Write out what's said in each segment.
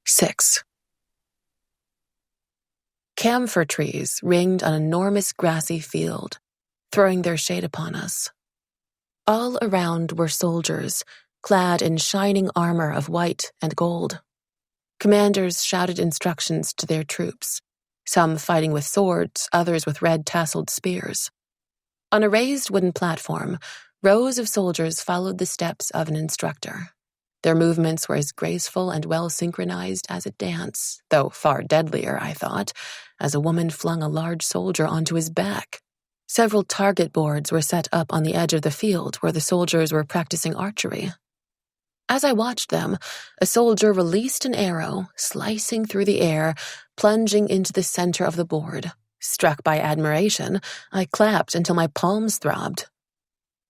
6. Camphor trees ringed an enormous grassy field, throwing their shade upon us. All around were soldiers, clad in shining armor of white and gold. Commanders shouted instructions to their troops, some fighting with swords, others with red-tasseled spears. On a raised wooden platform, rows of soldiers followed the steps of an instructor. Their movements were as graceful and well-synchronized as a dance, though far deadlier, I thought, as a woman flung a large soldier onto his back. Several target boards were set up on the edge of the field where the soldiers were practicing archery. As I watched them, a soldier released an arrow, slicing through the air, plunging into the center of the board. Struck by admiration, I clapped until my palms throbbed.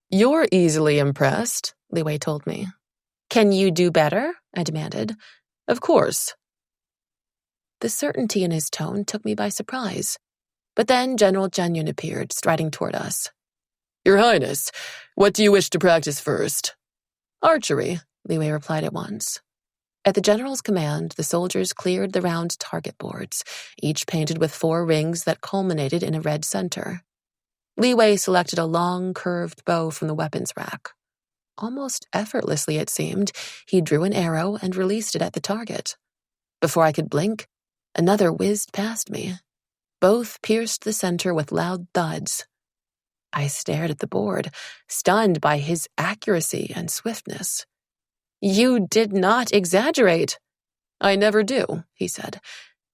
"You're easily impressed," Li Wei told me. "Can you do better?" I demanded. "Of course." The certainty in his tone took me by surprise. But then General Jianyun appeared, striding toward us. "Your Highness, what do you wish to practice first?" "Archery," Li Wei replied at once. At the general's command, the soldiers cleared the round target boards, each painted with 4 rings that culminated in a red center. Li Wei selected a long, curved bow from the weapons rack. Almost effortlessly, it seemed, he drew an arrow and released it at the target. Before I could blink, another whizzed past me. Both pierced the center with loud thuds. I stared at the board, stunned by his accuracy and swiftness. "You did not exaggerate." "I never do," he said.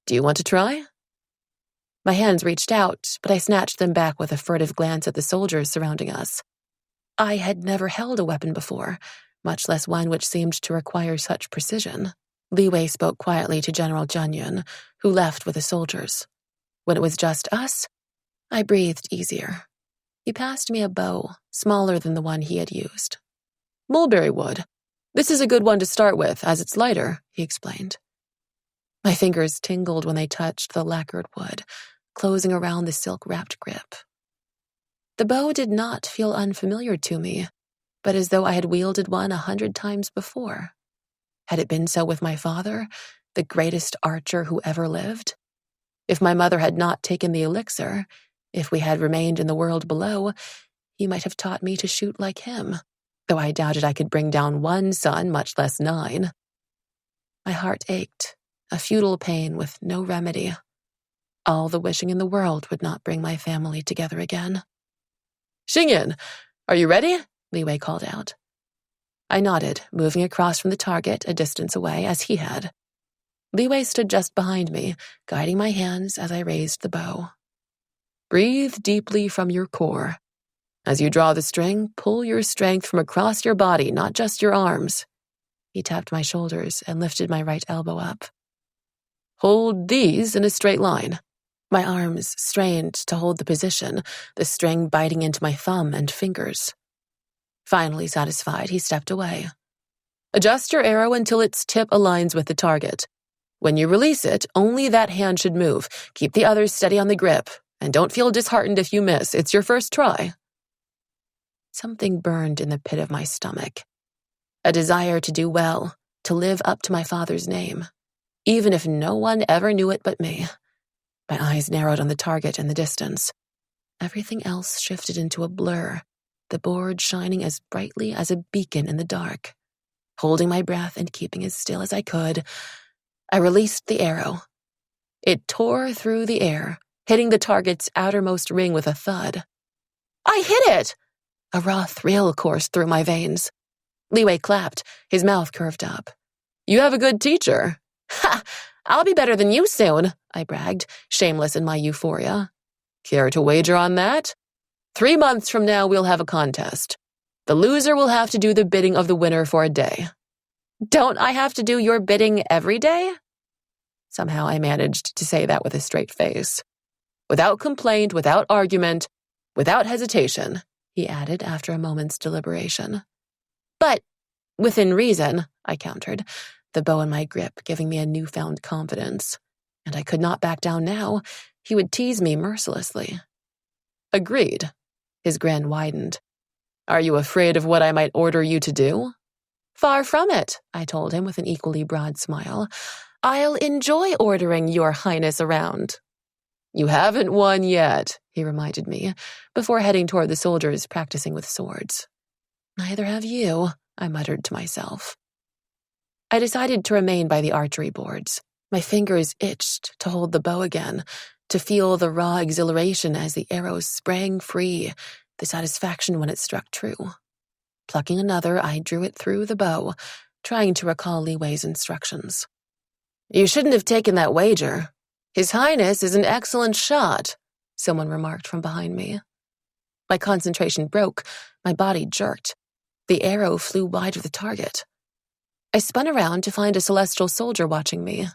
"Do you want to try?" My hands reached out, but I snatched them back with a furtive glance at the soldiers surrounding us. I had never held a weapon before, much less one which seemed to require such precision. Li Wei spoke quietly to General Jianyun, who left with the soldiers. When it was just us, I breathed easier. He passed me a bow, smaller than the one he had used. "Mulberry wood. This is a good one to start with, as it's lighter," he explained. My fingers tingled when they touched the lacquered wood, closing around the silk-wrapped grip. The bow did not feel unfamiliar to me, but as though I had wielded one 100 times before. Had it been so with my father, the greatest archer who ever lived? If my mother had not taken the elixir, if we had remained in the world below, he might have taught me to shoot like him, though I doubted I could bring down 1 son, much less 9. My heart ached, a futile pain with no remedy. All the wishing in the world would not bring my family together again. "Xingyan, are you ready?" Li Wei called out. I nodded, moving across from the target a distance away as he had. Li Wei stood just behind me, guiding my hands as I raised the bow. "Breathe deeply from your core. As you draw the string, pull your strength from across your body, not just your arms." He tapped my shoulders and lifted my right elbow up. "Hold these in a straight line." My arms strained to hold the position, the string biting into my thumb and fingers. Finally satisfied, he stepped away. "Adjust your arrow until its tip aligns with the target. When you release it, only that hand should move. Keep the others steady on the grip, and don't feel disheartened if you miss. It's your first try." Something burned in the pit of my stomach. A desire to do well, to live up to my father's name, even if no one ever knew it but me. My eyes narrowed on the target in the distance. Everything else shifted into a blur, the board shining as brightly as a beacon in the dark. Holding my breath and keeping as still as I could, I released the arrow. It tore through the air, hitting the target's outermost ring with a thud. "I hit it!" A raw thrill coursed through my veins. Li Wei clapped, his mouth curved up. "You have a good teacher." "Ha! I'll be better than you soon," I bragged, shameless in my euphoria. "Care to wager on that? 3 months from now we'll have a contest. The loser will have to do the bidding of the winner for a day." "Don't I have to do your bidding every day?" Somehow I managed to say that with a straight face. "Without complaint, without argument, without hesitation," he added after a moment's deliberation. "But within reason," I countered, the bow in my grip giving me a newfound confidence. And I could not back down now. He would tease me mercilessly. "Agreed." His grin widened. "Are you afraid of what I might order you to do?" "Far from it," I told him with an equally broad smile. I'll enjoy ordering your highness around. You haven't won yet, he reminded me, before heading toward the soldiers practicing with swords. Neither have you, I muttered to myself. I decided to remain by the archery boards. My fingers itched to hold the bow again, to feel the raw exhilaration as the arrow sprang free, the satisfaction when it struck true. Plucking another, I drew it through the bow, trying to recall Li-Wei's instructions. You shouldn't have taken that wager. His Highness is an excellent shot, someone remarked from behind me. My concentration broke, my body jerked. The arrow flew wide of the target. I spun around to find a celestial soldier watching me.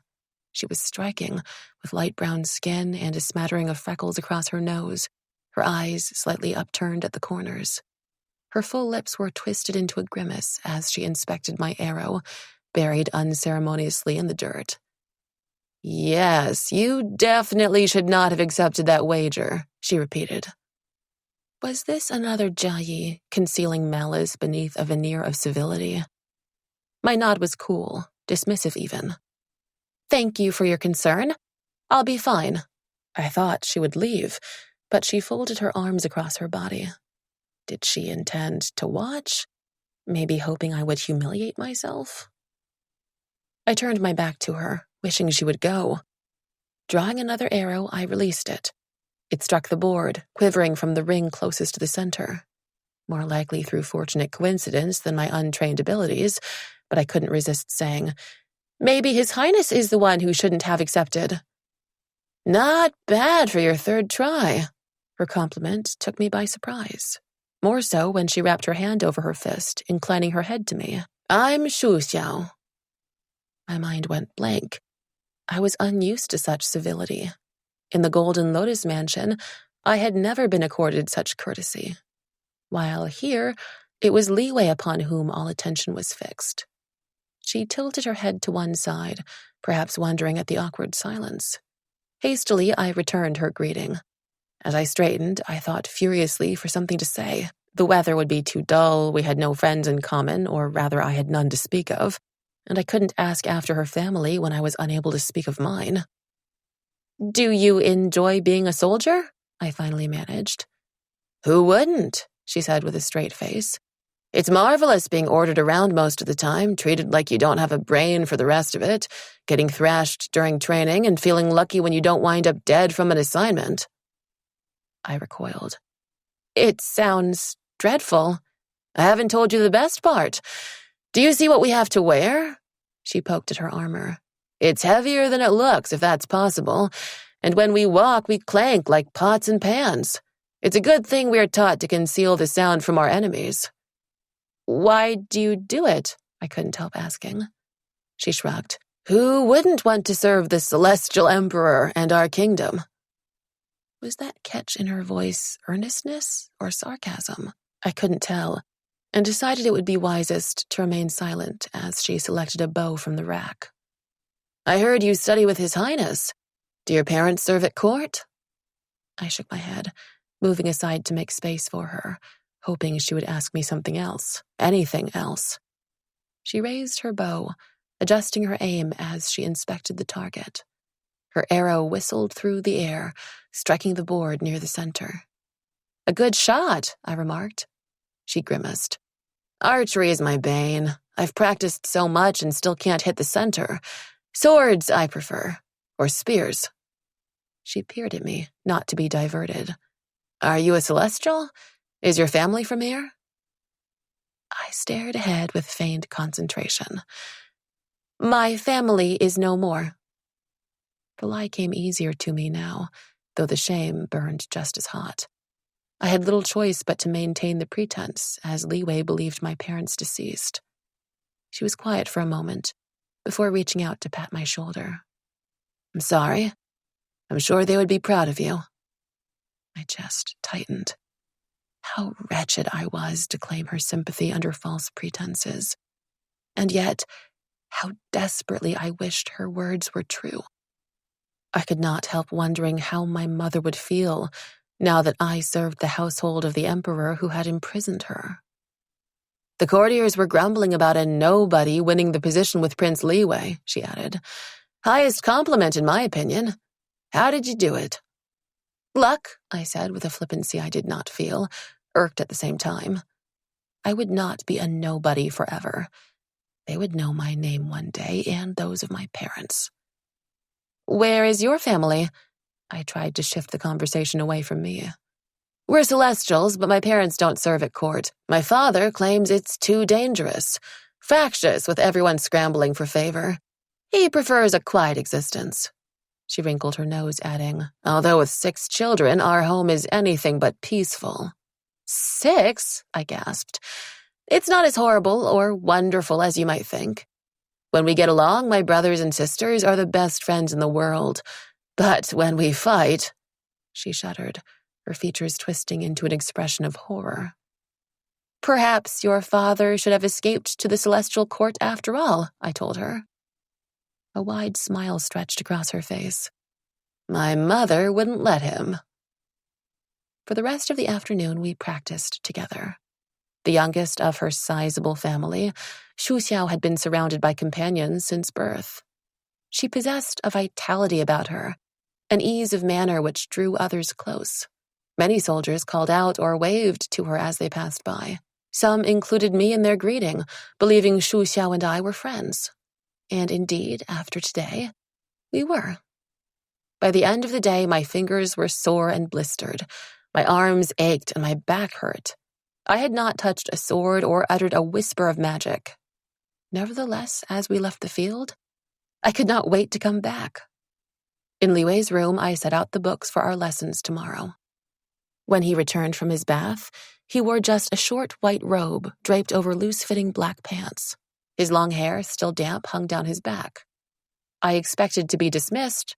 She was striking, with light brown skin and a smattering of freckles across her nose, her eyes slightly upturned at the corners. Her full lips were twisted into a grimace as she inspected my arrow, buried unceremoniously in the dirt. Yes, you definitely should not have accepted that wager, she repeated. Was this another Jia concealing malice beneath a veneer of civility? My nod was cool, dismissive even. Thank you for your concern. I'll be fine. I thought she would leave, but she folded her arms across her body. Did she intend to watch? Maybe hoping I would humiliate myself? I turned my back to her, wishing she would go. Drawing another arrow, I released it. It struck the board, quivering from the ring closest to the center. More likely through fortunate coincidence than my untrained abilities, but I couldn't resist saying, Maybe His Highness is the one who shouldn't have accepted. Not bad for your third try. Her compliment took me by surprise. More so when she wrapped her hand over her fist, inclining her head to me. I'm Shu Xiao. My mind went blank. I was unused to such civility. In the Golden Lotus Mansion, I had never been accorded such courtesy. While here, it was Li-Wei upon whom all attention was fixed. She tilted her head to one side, perhaps wondering at the awkward silence. Hastily, I returned her greeting. As I straightened, I thought furiously for something to say. The weather would be too dull, we had no friends in common, or rather I had none to speak of, and I couldn't ask after her family when I was unable to speak of mine. Do you enjoy being a soldier? I finally managed. Who wouldn't? She said with a straight face. It's marvelous being ordered around most of the time, treated like you don't have a brain for the rest of it, getting thrashed during training and feeling lucky when you don't wind up dead from an assignment. I recoiled. It sounds dreadful. I haven't told you the best part. Do you see what we have to wear? She poked at her armor. It's heavier than it looks, if that's possible, and when we walk, we clank like pots and pans. It's a good thing we are taught to conceal the sound from our enemies. Why do you do it? I couldn't help asking. She shrugged. Who wouldn't want to serve the celestial emperor and our kingdom? Was that catch in her voice earnestness or sarcasm? I couldn't tell, and decided it would be wisest to remain silent as she selected a bow from the rack. I heard you study with His Highness. Do your parents serve at court? I shook my head, moving aside to make space for her, hoping she would ask me something else, anything else. She raised her bow, adjusting her aim as she inspected the target. Her arrow whistled through the air, striking the board near the center. A good shot, I remarked. She grimaced. Archery is my bane. I've practiced so much and still can't hit the center. Swords, I prefer. Or spears. She peered at me, not to be diverted. Are you a celestial? Is your family from here? I stared ahead with feigned concentration. My family is no more. The lie came easier to me now, though the shame burned just as hot. I had little choice but to maintain the pretense, as Li-Wei believed my parents deceased. She was quiet for a moment, before reaching out to pat my shoulder. I'm sorry. I'm sure they would be proud of you. My chest tightened. How wretched I was to claim her sympathy under false pretenses. And yet, how desperately I wished her words were true. I could not help wondering how my mother would feel now that I served the household of the emperor who had imprisoned her. The courtiers were grumbling about a nobody winning the position with Prince Li-Wei, she added. Highest compliment, in my opinion. How did you do it? Luck, I said with a flippancy I did not feel, irked at the same time. I would not be a nobody forever. They would know my name one day and those of my parents. Where is your family? I tried to shift the conversation away from me. We're Celestials, but my parents don't serve at court. My father claims it's too dangerous, fractious with everyone scrambling for favor. He prefers a quiet existence. She wrinkled her nose, adding, although with 6 children, our home is anything but peaceful. 6? I gasped. It's not as horrible or wonderful as you might think. When we get along, my brothers and sisters are the best friends in the world. But when we fight, she shuddered, her features twisting into an expression of horror. Perhaps your father should have escaped to the celestial court after all, I told her. A wide smile stretched across her face. My mother wouldn't let him. For the rest of the afternoon, we practiced together. The youngest of her sizable family, Shu Xiao had been surrounded by companions since birth. She possessed a vitality about her, an ease of manner which drew others close. Many soldiers called out or waved to her as they passed by. Some included me in their greeting, believing Shu Xiao and I were friends. And indeed, after today, we were. By the end of the day, my fingers were sore and blistered. My arms ached and my back hurt. I had not touched a sword or uttered a whisper of magic. Nevertheless, as we left the field, I could not wait to come back. In Li Wei's room, I set out the books for our lessons tomorrow. When he returned from his bath, he wore just a short white robe draped over loose-fitting black pants. His long hair, still damp, hung down his back. I expected to be dismissed,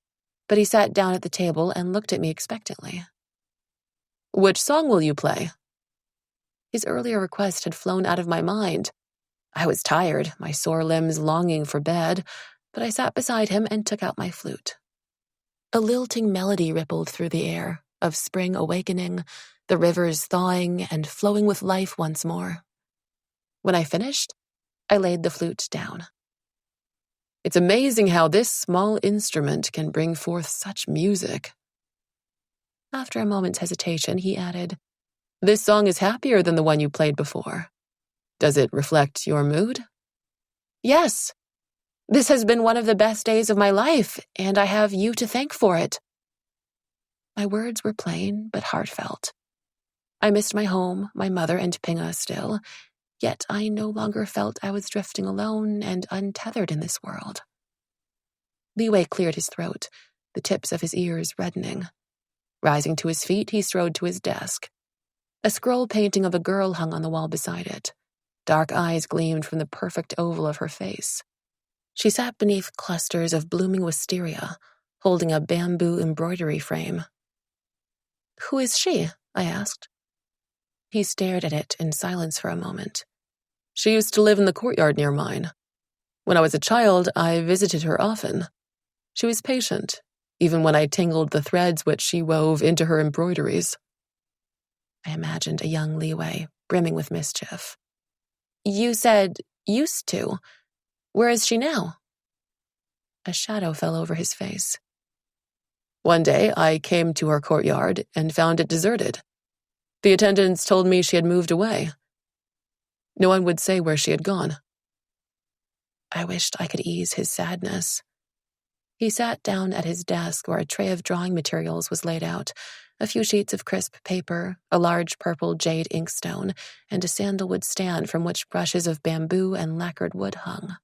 but he sat down at the table and looked at me expectantly. Which song will you play? His earlier request had flown out of my mind. I was tired, my sore limbs longing for bed, but I sat beside him and took out my flute. A lilting melody rippled through the air, of spring awakening, the rivers thawing and flowing with life once more. When I finished, I laid the flute down. It's amazing how this small instrument can bring forth such music. After a moment's hesitation, he added, This song is happier than the one you played before. Does it reflect your mood? Yes. This has been one of the best days of my life, and I have you to thank for it. My words were plain but heartfelt. I missed my home, my mother, and Pinga still, yet I no longer felt I was drifting alone and untethered in this world. Li Wei cleared his throat, the tips of his ears reddening. Rising to his feet, he strode to his desk. A scroll painting of a girl hung on the wall beside it. Dark eyes gleamed from the perfect oval of her face. She sat beneath clusters of blooming wisteria, holding a bamboo embroidery frame. Who is she? I asked. He stared at it in silence for a moment. She used to live in the courtyard near mine. When I was a child, I visited her often. She was patient, even when I tangled the threads which she wove into her embroideries. I imagined a young Li Wei, brimming with mischief. You said used to. Where is she now? A shadow fell over his face. One day, I came to her courtyard and found it deserted. The attendants told me she had moved away. No one would say where she had gone. I wished I could ease his sadness. He sat down at his desk where a tray of drawing materials was laid out, a few sheets of crisp paper, a large purple jade inkstone, and a sandalwood stand from which brushes of bamboo and lacquered wood hung.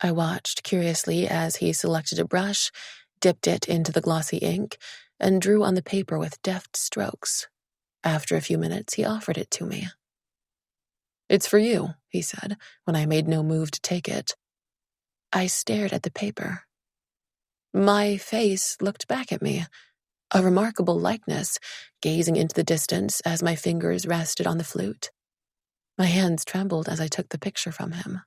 I watched curiously as he selected a brush, dipped it into the glossy ink, and drew on the paper with deft strokes. After a few minutes, he offered it to me. It's for you, he said, when I made no move to take it. I stared at the paper. My face looked back at me, a remarkable likeness, gazing into the distance as my fingers rested on the flute. My hands trembled as I took the picture from him.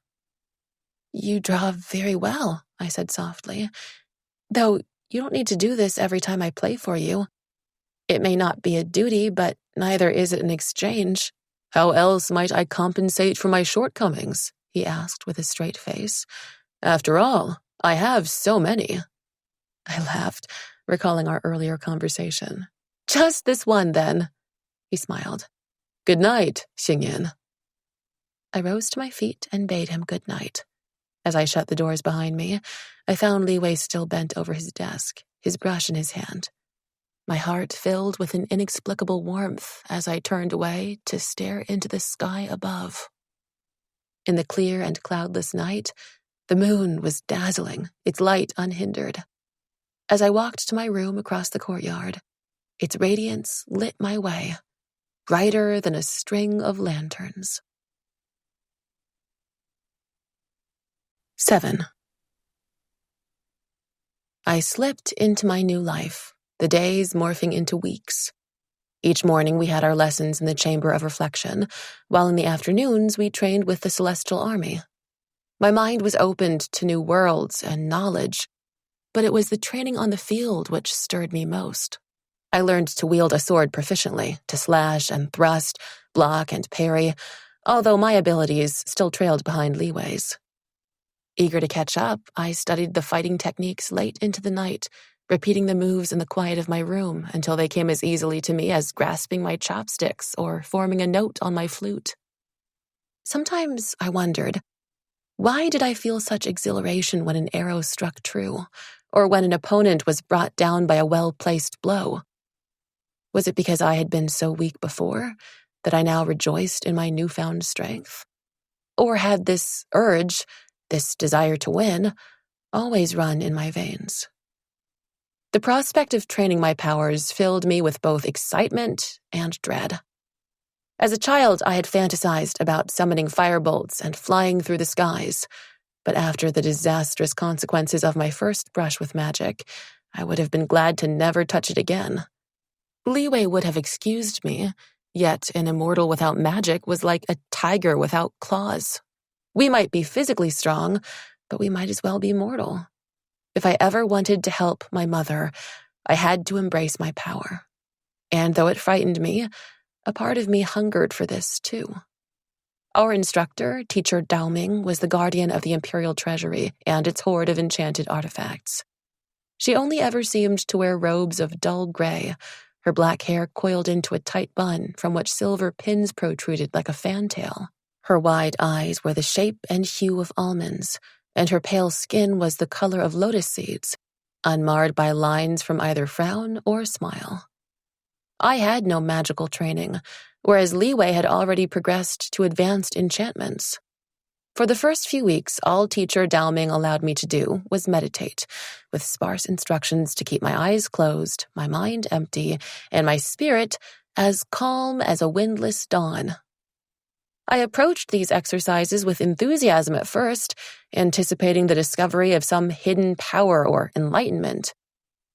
You draw very well, I said softly, though you don't need to do this every time I play for you. It may not be a duty, but neither is it an exchange. How else might I compensate for my shortcomings? He asked with a straight face. After all, I have so many. I laughed, recalling our earlier conversation. Just this one, then. He smiled. Good night, Xingyan. I rose to my feet and bade him good night. As I shut the doors behind me, I found Li Wei still bent over his desk, his brush in his hand. My heart filled with an inexplicable warmth as I turned away to stare into the sky above. In the clear and cloudless night, the moon was dazzling, its light unhindered. As I walked to my room across the courtyard, its radiance lit my way, brighter than a string of lanterns. 7. I slipped into my new life, the days morphing into weeks. Each morning we had our lessons in the Chamber of Reflection, while in the afternoons we trained with the Celestial Army. My mind was opened to new worlds and knowledge, but it was the training on the field which stirred me most. I learned to wield a sword proficiently, to slash and thrust, block and parry, although my abilities still trailed behind Li Wei's. Eager to catch up, I studied the fighting techniques late into the night, repeating the moves in the quiet of my room until they came as easily to me as grasping my chopsticks or forming a note on my flute. Sometimes I wondered, why did I feel such exhilaration when an arrow struck true, or when an opponent was brought down by a well-placed blow? Was it because I had been so weak before that I now rejoiced in my newfound strength? Or had this urge, this desire to win, always run in my veins? The prospect of training my powers filled me with both excitement and dread. As a child, I had fantasized about summoning firebolts and flying through the skies, but after the disastrous consequences of my first brush with magic, I would have been glad to never touch it again. Li Wei would have excused me, yet an immortal without magic was like a tiger without claws. We might be physically strong, but we might as well be mortal. If I ever wanted to help my mother, I had to embrace my power. And though it frightened me, a part of me hungered for this too. Our instructor, Teacher Daoming, was the guardian of the Imperial Treasury and its hoard of enchanted artifacts. She only ever seemed to wear robes of dull gray, her black hair coiled into a tight bun from which silver pins protruded like a fantail. Her wide eyes were the shape and hue of almonds, and her pale skin was the color of lotus seeds, unmarred by lines from either frown or smile. I had no magical training, whereas Li Wei had already progressed to advanced enchantments. For the first few weeks, all Teacher Daoming allowed me to do was meditate, with sparse instructions to keep my eyes closed, my mind empty, and my spirit as calm as a windless dawn. I approached these exercises with enthusiasm at first, anticipating the discovery of some hidden power or enlightenment,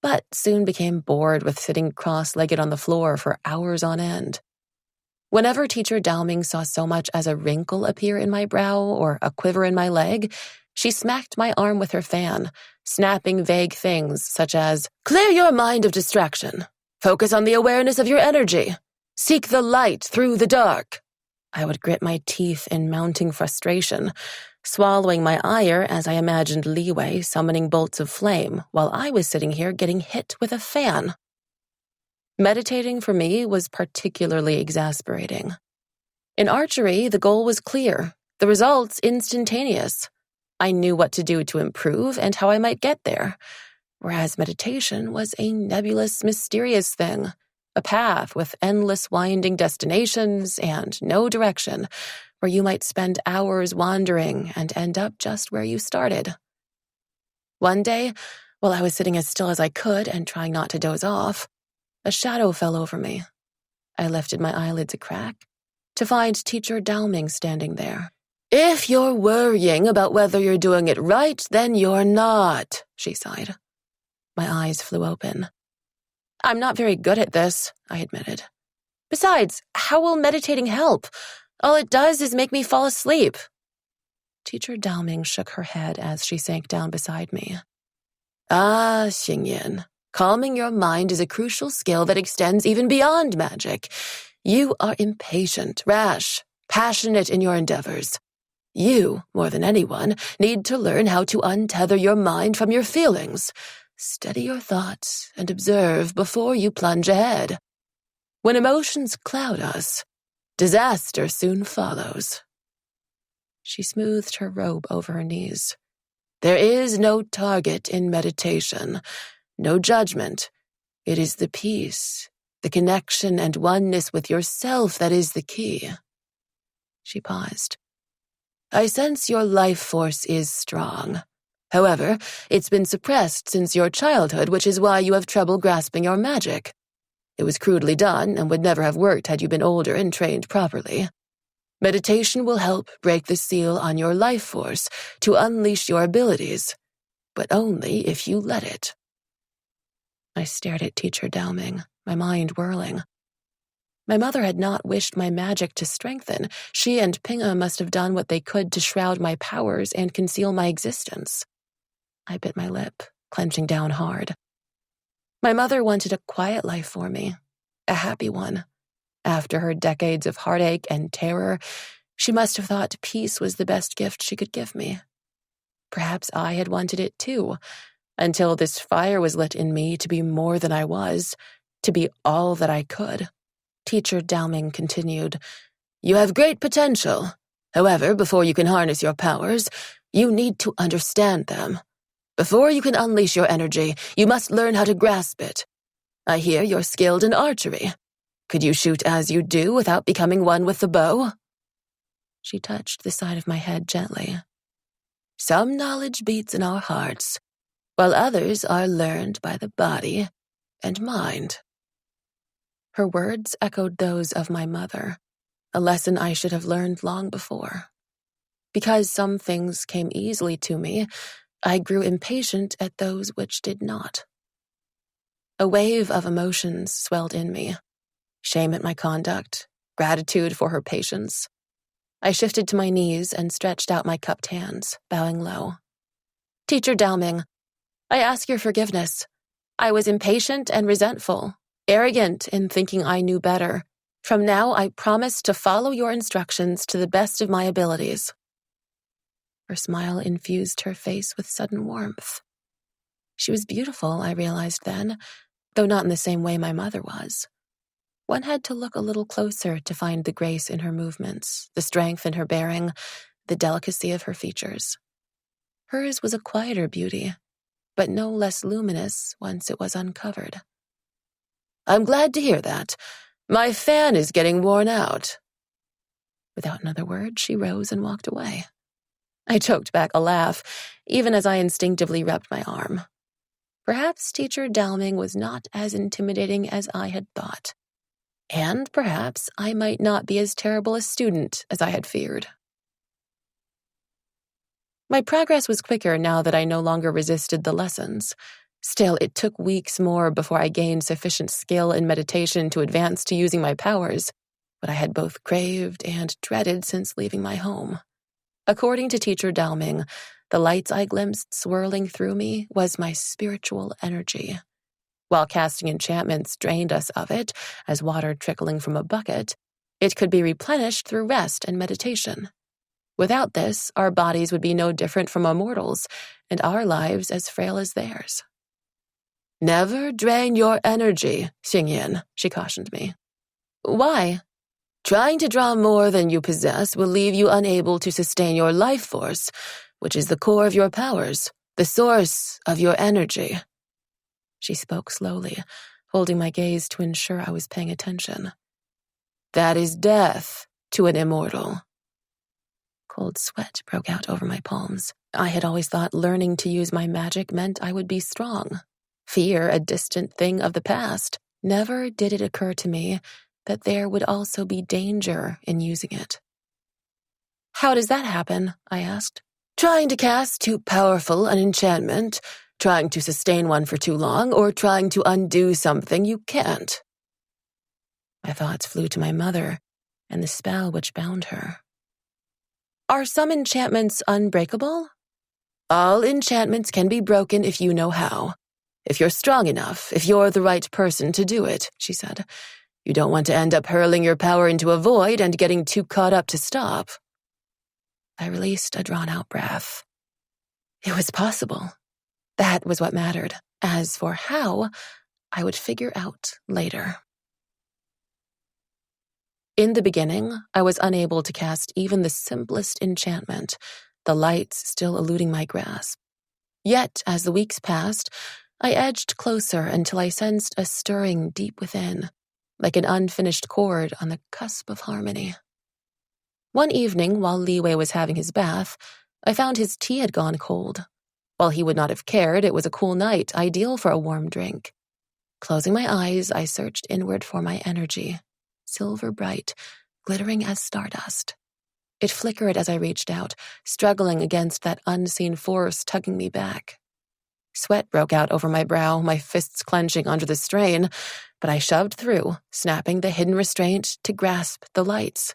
but soon became bored with sitting cross-legged on the floor for hours on end. Whenever Teacher Daoming saw so much as a wrinkle appear in my brow or a quiver in my leg, she smacked my arm with her fan, snapping vague things such as, "Clear your mind of distraction. Focus on the awareness of your energy. Seek the light through the dark." I would grit my teeth in mounting frustration, swallowing my ire as I imagined Li Wei summoning bolts of flame while I was sitting here getting hit with a fan. Meditating for me was particularly exasperating. In archery, the goal was clear, the results instantaneous. I knew what to do to improve and how I might get there, whereas meditation was a nebulous, mysterious thing, a path with endless winding destinations and no direction, where you might spend hours wandering and end up just where you started. One day, while I was sitting as still as I could and trying not to doze off, a shadow fell over me. I lifted my eyelids a crack to find Teacher Daoming standing there. "If you're worrying about whether you're doing it right, then you're not," she sighed. My eyes flew open. "I'm not very good at this," I admitted. "Besides, how will meditating help? All it does is make me fall asleep." Teacher Daoming shook her head as she sank down beside me. "Ah, Xingyan, calming your mind is a crucial skill that extends even beyond magic. You are impatient, rash, passionate in your endeavors. You, more than anyone, need to learn how to untether your mind from your feelings. Steady your thoughts and observe before you plunge ahead. When emotions cloud us, disaster soon follows." She smoothed her robe over her knees. "There is no target in meditation, no judgment. It is the peace, the connection and oneness with yourself that is the key." She paused. "I sense your life force is strong. However, it's been suppressed since your childhood, which is why you have trouble grasping your magic. It was crudely done and would never have worked had you been older and trained properly. Meditation will help break the seal on your life force to unleash your abilities, but only if you let it." I stared at Teacher Dowming, my mind whirling. My mother had not wished my magic to strengthen. She and Pinga must have done what they could to shroud my powers and conceal my existence. I bit my lip, clenching down hard. My mother wanted a quiet life for me, a happy one. After her decades of heartache and terror, she must have thought peace was the best gift she could give me. Perhaps I had wanted it too, until this fire was lit in me to be more than I was, to be all that I could. Teacher Dowming continued, "You have great potential. However, before you can harness your powers, you need to understand them. Before you can unleash your energy, you must learn how to grasp it. I hear you're skilled in archery. Could you shoot as you do without becoming one with the bow?" She touched the side of my head gently. "Some knowledge beats in our hearts, while others are learned by the body and mind." Her words echoed those of my mother, a lesson I should have learned long before. Because some things came easily to me, I grew impatient at those which did not. A wave of emotions swelled in me. Shame at my conduct, gratitude for her patience. I shifted to my knees and stretched out my cupped hands, bowing low. "Teacher Dowming, I ask your forgiveness. I was impatient and resentful, arrogant in thinking I knew better. From now, I promise to follow your instructions to the best of my abilities." Her smile infused her face with sudden warmth. She was beautiful, I realized then, though not in the same way my mother was. One had to look a little closer to find the grace in her movements, the strength in her bearing, the delicacy of her features. Hers was a quieter beauty, but no less luminous once it was uncovered. "I'm glad to hear that. My fan is getting worn out." Without another word, she rose and walked away. I choked back a laugh, even as I instinctively rubbed my arm. Perhaps Teacher Dowming was not as intimidating as I had thought. And perhaps I might not be as terrible a student as I had feared. My progress was quicker now that I no longer resisted the lessons. Still, it took weeks more before I gained sufficient skill in meditation to advance to using my powers, what I had both craved and dreaded since leaving my home. According to Teacher Dowming, the lights I glimpsed swirling through me was my spiritual energy. While casting enchantments drained us of it, as water trickling from a bucket, it could be replenished through rest and meditation. Without this, our bodies would be no different from a mortal's, and our lives as frail as theirs. "Never drain your energy, Xingyin," she cautioned me. "Why?" "Trying to draw more than you possess will leave you unable to sustain your life force, which is the core of your powers, the source of your energy." She spoke slowly, holding my gaze to ensure I was paying attention. "That is death to an immortal." Cold sweat broke out over my palms. I had always thought learning to use my magic meant I would be strong. Fear, a distant thing of the past. Never did it occur to me that there would also be danger in using it. "How does that happen?" I asked. "Trying to cast too powerful an enchantment, trying to sustain one for too long, or trying to undo something you can't." My thoughts flew to my mother and the spell which bound her. "Are some enchantments unbreakable?" "All enchantments can be broken if you know how. If you're strong enough, if you're the right person to do it," she said. "You don't want to end up hurling your power into a void and getting too caught up to stop." I released a drawn-out breath. It was possible. That was what mattered. As for how, I would figure out later. In the beginning, I was unable to cast even the simplest enchantment, the lights still eluding my grasp. Yet, as the weeks passed, I edged closer until I sensed a stirring deep within, like an unfinished chord on the cusp of harmony. One evening, while Liwei was having his bath, I found his tea had gone cold. While he would not have cared, it was a cool night, ideal for a warm drink. Closing my eyes, I searched inward for my energy, silver bright, glittering as stardust. It flickered as I reached out, struggling against that unseen force tugging me back. Sweat broke out over my brow, my fists clenching under the strain, but I shoved through, snapping the hidden restraint to grasp the lights.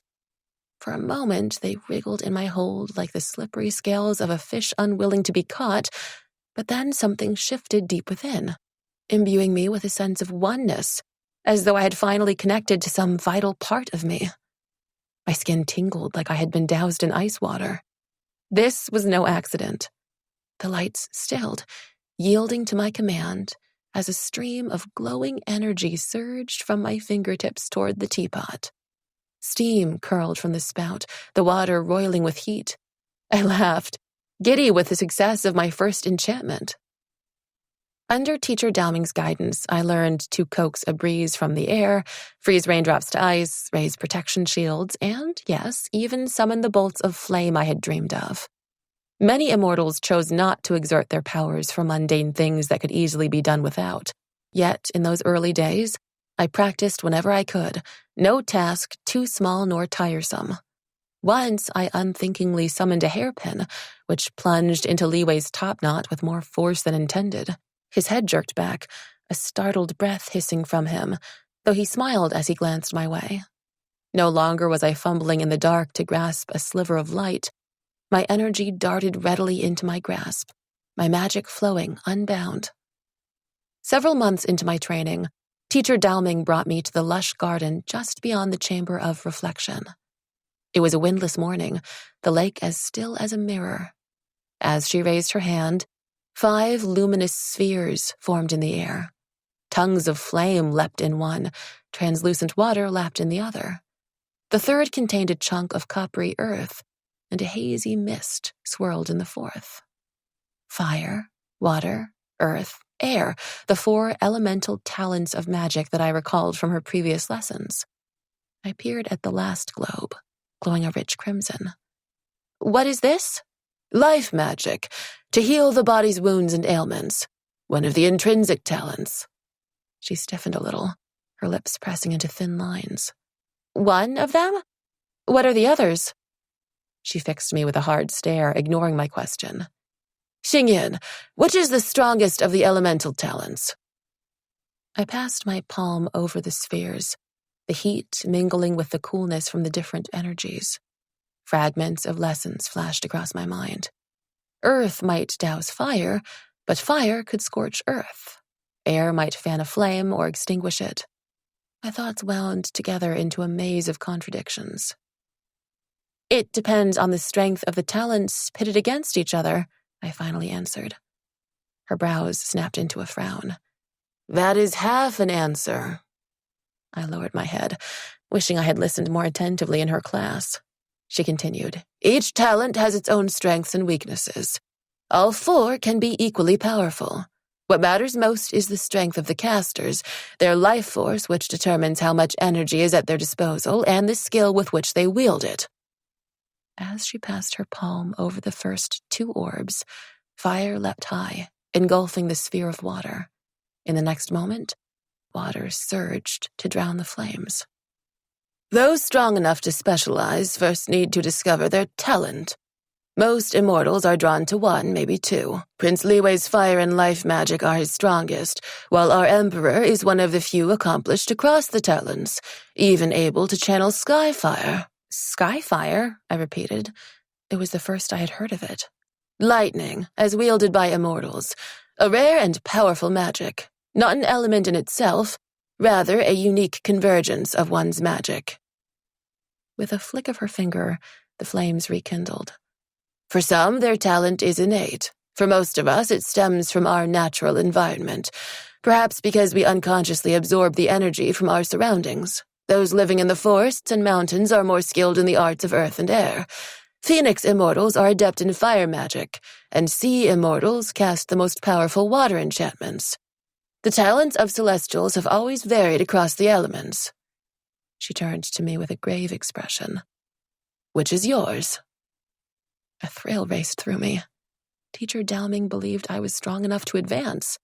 For a moment, they wriggled in my hold like the slippery scales of a fish unwilling to be caught, but then something shifted deep within, imbuing me with a sense of oneness, as though I had finally connected to some vital part of me. My skin tingled like I had been doused in ice water. This was no accident. The lights stilled, yielding to my command, as a stream of glowing energy surged from my fingertips toward the teapot. Steam curled from the spout, the water roiling with heat. I laughed, giddy with the success of my first enchantment. Under Teacher Dowming's guidance, I learned to coax a breeze from the air, freeze raindrops to ice, raise protection shields, and, yes, even summon the bolts of flame I had dreamed of. Many immortals chose not to exert their powers for mundane things that could easily be done without. Yet, in those early days, I practiced whenever I could, no task too small nor tiresome. Once I unthinkingly summoned a hairpin, which plunged into Liwei's topknot with more force than intended. His head jerked back, a startled breath hissing from him, though he smiled as he glanced my way. No longer was I fumbling in the dark to grasp a sliver of light. My energy darted readily into my grasp, my magic flowing unbound. Several months into my training, Teacher Dowming brought me to the lush garden just beyond the Chamber of Reflection. It was a windless morning, the lake as still as a mirror. As she raised her hand, 5 luminous spheres formed in the air. Tongues of flame leapt in one, translucent water lapped in the other. The third contained a chunk of coppery earth, and a hazy mist swirled in the fourth. Fire, water, earth, air, the 4 elemental talents of magic that I recalled from her previous lessons. I peered at the last globe, glowing a rich crimson. "What is this?" "Life magic, to heal the body's wounds and ailments. One of the intrinsic talents." She stiffened a little, her lips pressing into thin lines. "One of them? What are the others?" She fixed me with a hard stare, ignoring my question. "Xingyin, which is the strongest of the elemental talents?" I passed my palm over the spheres, the heat mingling with the coolness from the different energies. Fragments of lessons flashed across my mind. Earth might douse fire, but fire could scorch earth. Air might fan a flame or extinguish it. My thoughts wound together into a maze of contradictions. "It depends on the strength of the talents pitted against each other," I finally answered. Her brows snapped into a frown. "That is half an answer." I lowered my head, wishing I had listened more attentively in her class. She continued, "Each talent has its own strengths and weaknesses. All 4 can be equally powerful. What matters most is the strength of the casters, their life force, which determines how much energy is at their disposal, and the skill with which they wield it." As she passed her palm over the first 2 orbs, fire leapt high, engulfing the sphere of water. In the next moment, water surged to drown the flames. "Those strong enough to specialize first need to discover their talent. Most immortals are drawn to 1, maybe 2. Prince Liwei's fire and life magic are his strongest, while our emperor is one of the few accomplished across the talents, even able to channel sky fire." "Skyfire?" I repeated. It was the first I had heard of it. "Lightning, as wielded by immortals. A rare and powerful magic. Not an element in itself, rather a unique convergence of one's magic." With a flick of her finger, the flames rekindled. For some, their talent is innate. For most of us, it stems from our natural environment, perhaps because we unconsciously absorb the energy from our surroundings. Those living in the forests and mountains are more skilled in the arts of earth and air. Phoenix immortals are adept in fire magic, and sea immortals cast the most powerful water enchantments. The talents of celestials have always varied across the elements. She turned to me with a grave expression. Which is yours? A thrill raced through me. Teacher Dowming believed I was strong enough to advance.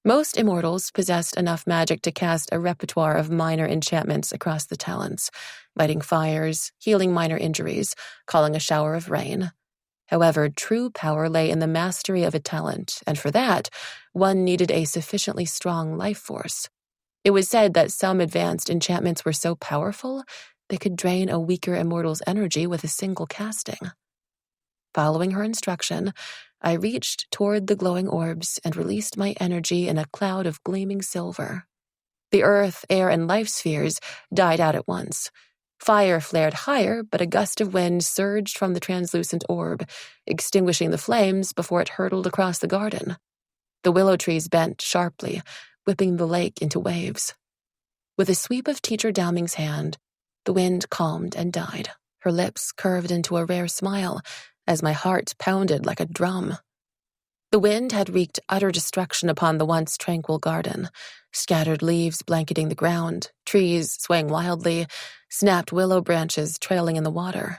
Most immortals possessed enough magic to cast a repertoire of minor enchantments across the talents, lighting fires, healing minor injuries, calling a shower of rain. However, true power lay in the mastery of a talent, and for that, one needed a sufficiently strong life force. It was said that some advanced enchantments were so powerful, they could drain a weaker immortal's energy with a single casting. Following her instruction, I reached toward the glowing orbs and released my energy in a cloud of gleaming silver. The earth, air, and life spheres died out at once. Fire flared higher, but a gust of wind surged from the translucent orb, extinguishing the flames before it hurtled across the garden. The willow trees bent sharply, whipping the lake into waves. With a sweep of Teacher Dowming's hand, the wind calmed and died. Her lips curved into a rare smile as my heart pounded like a drum. The wind had wreaked utter destruction upon the once tranquil garden, scattered leaves blanketing the ground, trees swaying wildly, snapped willow branches trailing in the water.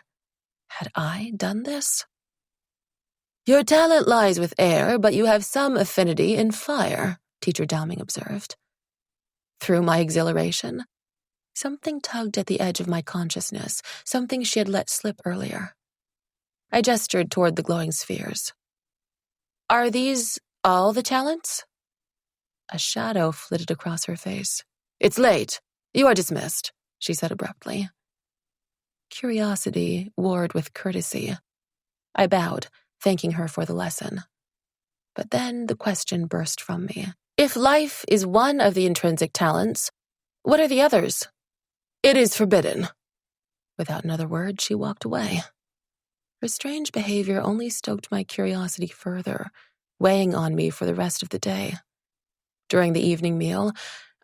Had I done this? Your talent lies with air, but you have some affinity in fire, Teacher Dowming observed. Through my exhilaration, something tugged at the edge of my consciousness, something she had let slip earlier. I gestured toward the glowing spheres. Are these all the talents? A shadow flitted across her face. It's late. You are dismissed, she said abruptly. Curiosity warred with courtesy. I bowed, thanking her for the lesson. But then the question burst from me. If life is one of the intrinsic talents, what are the others? It is forbidden. Without another word, she walked away. Her strange behavior only stoked my curiosity further, weighing on me for the rest of the day. During the evening meal,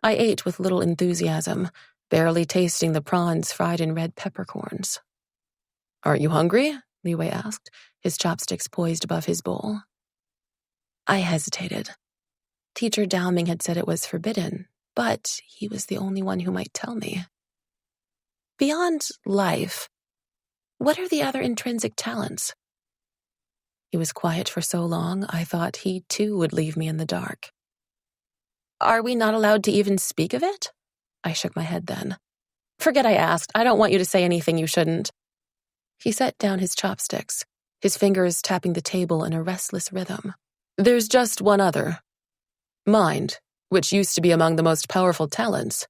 I ate with little enthusiasm, barely tasting the prawns fried in red peppercorns. Aren't you hungry? Liwei asked, his chopsticks poised above his bowl. I hesitated. Teacher Dowming had said it was forbidden, but he was the only one who might tell me. Beyond life, what are the other intrinsic talents? He was quiet for so long, I thought he too would leave me in the dark. Are we not allowed to even speak of it? I shook my head then. Forget I asked. I don't want you to say anything you shouldn't. He set down his chopsticks, his fingers tapping the table in a restless rhythm. There's just one other. Mind, which used to be among the most powerful talents.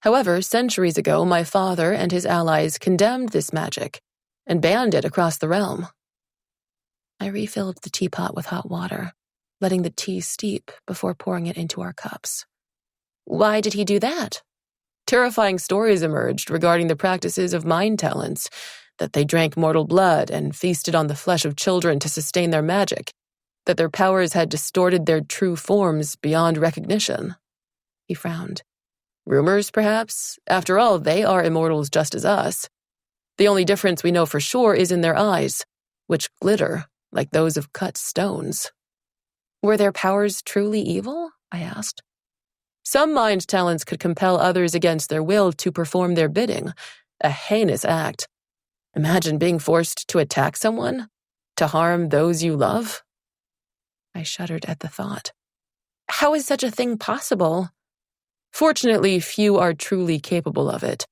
However, centuries ago, my father and his allies condemned this magic and banned it across the realm. I refilled the teapot with hot water, letting the tea steep before pouring it into our cups. Why did he do that? Terrifying stories emerged regarding the practices of mind talents, that they drank mortal blood and feasted on the flesh of children to sustain their magic, that their powers had distorted their true forms beyond recognition. He frowned. Rumors, perhaps? After all, they are immortals just as us. The only difference we know for sure is in their eyes, which glitter like those of cut stones. Were their powers truly evil? I asked. Some mind talents could compel others against their will to perform their bidding, a heinous act. Imagine being forced to attack someone, to harm those you love. I shuddered at the thought. How is such a thing possible? Fortunately, few are truly capable of it.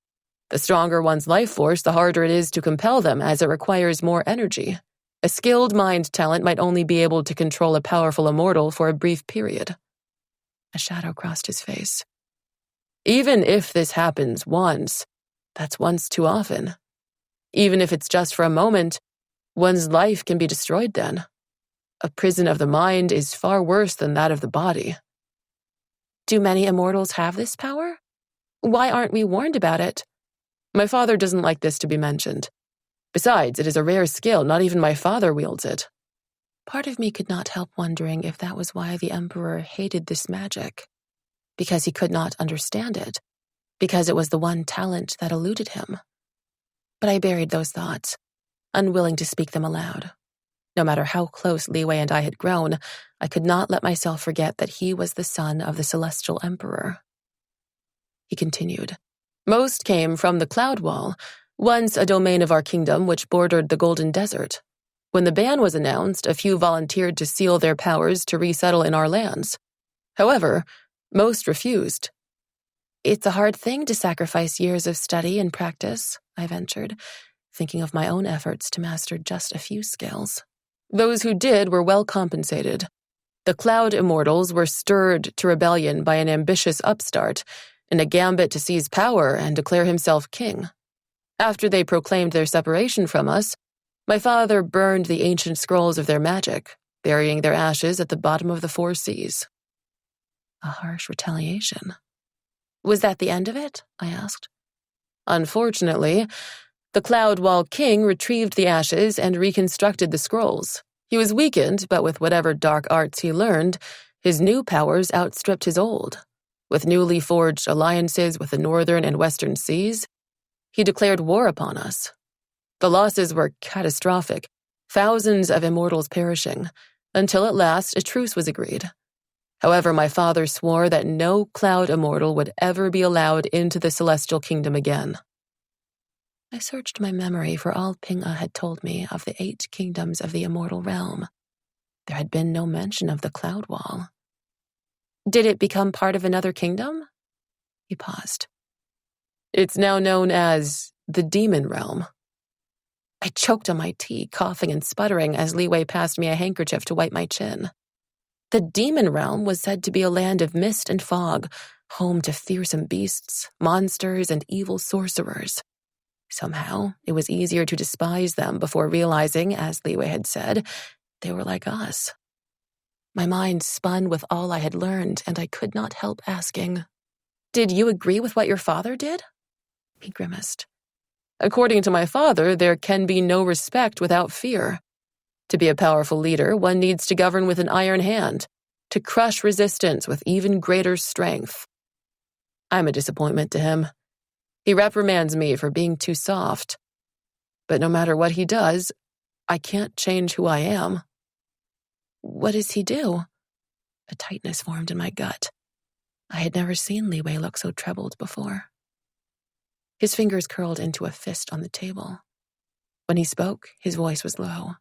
The stronger one's life force, the harder it is to compel them, as it requires more energy. A skilled mind talent might only be able to control a powerful immortal for a brief period. A shadow crossed his face. Even if this happens once, that's once too often. Even if it's just for a moment, one's life can be destroyed then. A prison of the mind is far worse than that of the body. Do many immortals have this power? Why aren't we warned about it? My father doesn't like this to be mentioned. Besides, it is a rare skill, not even my father wields it. Part of me could not help wondering if that was why the Emperor hated this magic. Because he could not understand it. Because it was the one talent that eluded him. But I buried those thoughts, unwilling to speak them aloud. No matter how close Liwei and I had grown, I could not let myself forget that he was the son of the Celestial Emperor. He continued. Most came from the Cloud Wall, once a domain of our kingdom which bordered the Golden Desert. When the ban was announced, a few volunteered to seal their powers to resettle in our lands. However, most refused. It's a hard thing to sacrifice years of study and practice, I ventured, thinking of my own efforts to master just a few skills. Those who did were well compensated. The Cloud Immortals were stirred to rebellion by an ambitious upstart in a gambit to seize power and declare himself king. After they proclaimed their separation from us, my father burned the ancient scrolls of their magic, burying their ashes at the bottom of the 4 seas. A harsh retaliation. Was that the end of it? I asked. Unfortunately, the Cloud Wall King retrieved the ashes and reconstructed the scrolls. He was weakened, but with whatever dark arts he learned, his new powers outstripped his old. With newly forged alliances with the northern and western seas, he declared war upon us. The losses were catastrophic, thousands of immortals perishing, until at last a truce was agreed. However, my father swore that no Cloud Immortal would ever be allowed into the Celestial Kingdom again. I searched my memory for all Ping-a had told me of the 8 kingdoms of the immortal realm. There had been no mention of the Cloud Wall. Did it become part of another kingdom? He paused. It's now known as the Demon Realm. I choked on my tea, coughing and sputtering as Liwei passed me a handkerchief to wipe my chin. The Demon Realm was said to be a land of mist and fog, home to fearsome beasts, monsters, and evil sorcerers. Somehow, it was easier to despise them before realizing, as Liwei had said, they were like us. My mind spun with all I had learned, and I could not help asking, "Did you agree with what your father did?" He grimaced. According to my father, there can be no respect without fear. To be a powerful leader, one needs to govern with an iron hand, to crush resistance with even greater strength. I'm a disappointment to him. He reprimands me for being too soft. But no matter what he does, I can't change who I am. What does he do? A tightness formed in my gut. I had never seen Liwei look so troubled before. His fingers curled into a fist on the table. When he spoke, his voice was low.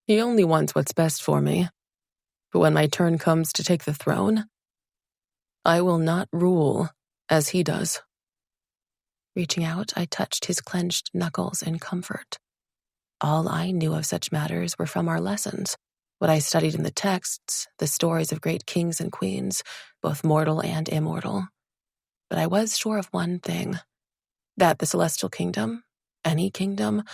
He only wants what's best for me. But when my turn comes to take the throne, I will not rule as he does. Reaching out, I touched his clenched knuckles in comfort. All I knew of such matters were from our lessons, what I studied in the texts, the stories of great kings and queens, both mortal and immortal. But I was sure of one thing, that the Celestial Kingdom, any kingdom,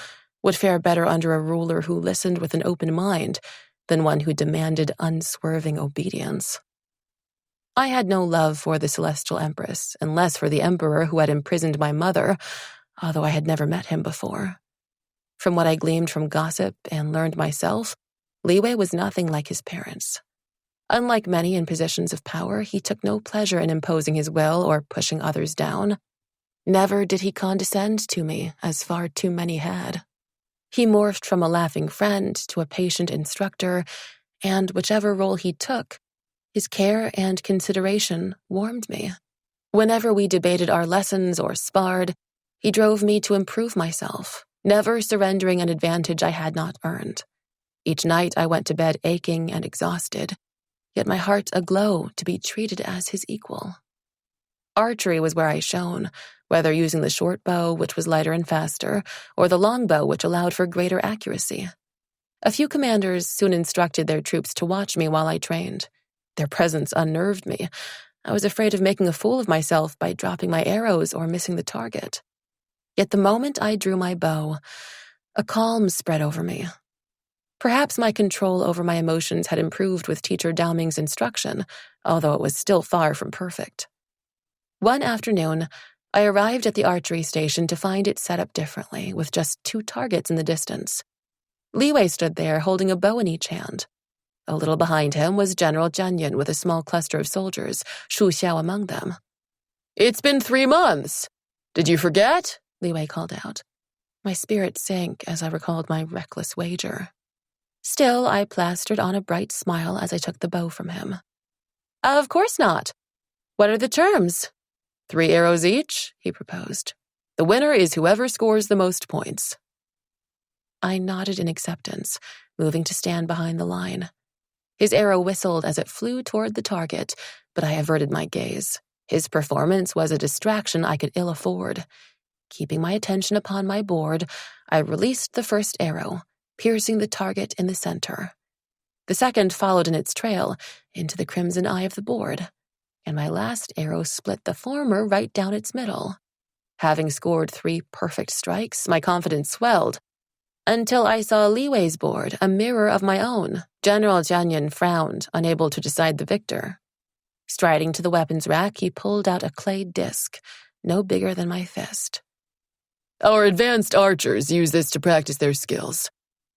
would fare better under a ruler who listened with an open mind than one who demanded unswerving obedience. I had no love for the Celestial Empress, and less for the Emperor who had imprisoned my mother, although I had never met him before. From what I gleaned from gossip and learned myself, Liwei was nothing like his parents. Unlike many in positions of power, he took no pleasure in imposing his will or pushing others down. Never did he condescend to me, as far too many had. He morphed from a laughing friend to a patient instructor, and whichever role he took, his care and consideration warmed me. Whenever we debated our lessons or sparred, he drove me to improve myself, never surrendering an advantage I had not earned. Each night I went to bed aching and exhausted, yet my heart aglow to be treated as his equal. Archery was where I shone, whether using the short bow, which was lighter and faster, or the long bow, which allowed for greater accuracy. A few commanders soon instructed their troops to watch me while I trained. Their presence unnerved me. I was afraid of making a fool of myself by dropping my arrows or missing the target. Yet the moment I drew my bow, a calm spread over me. Perhaps my control over my emotions had improved with Teacher Daoming's instruction, although it was still far from perfect. One afternoon, I arrived at the archery station to find it set up differently, with just 2 targets in the distance. Li Wei stood there holding a bow in each hand. A little behind him was General Jianyan with a small cluster of soldiers, Shu Xiao among them. "It's been 3 months. Did you forget?" Li Wei called out. My spirit sank as I recalled my reckless wager. Still, I plastered on a bright smile as I took the bow from him. "Of course not. What are the terms?" 3 arrows each, he proposed. "The winner is whoever scores the most points." I nodded in acceptance, moving to stand behind the line. His arrow whistled as it flew toward the target, but I averted my gaze. His performance was a distraction I could ill afford. Keeping my attention upon my board, I released the first arrow, piercing the target in the center. The second followed in its trail into the crimson eye of the board, and my last arrow split the former right down its middle. Having scored 3 perfect strikes, my confidence swelled, until I saw Li Wei's board, a mirror of my own. General Jianyan frowned, unable to decide the victor. Striding to the weapons rack, he pulled out a clay disc, no bigger than my fist. "Our advanced archers use this to practice their skills.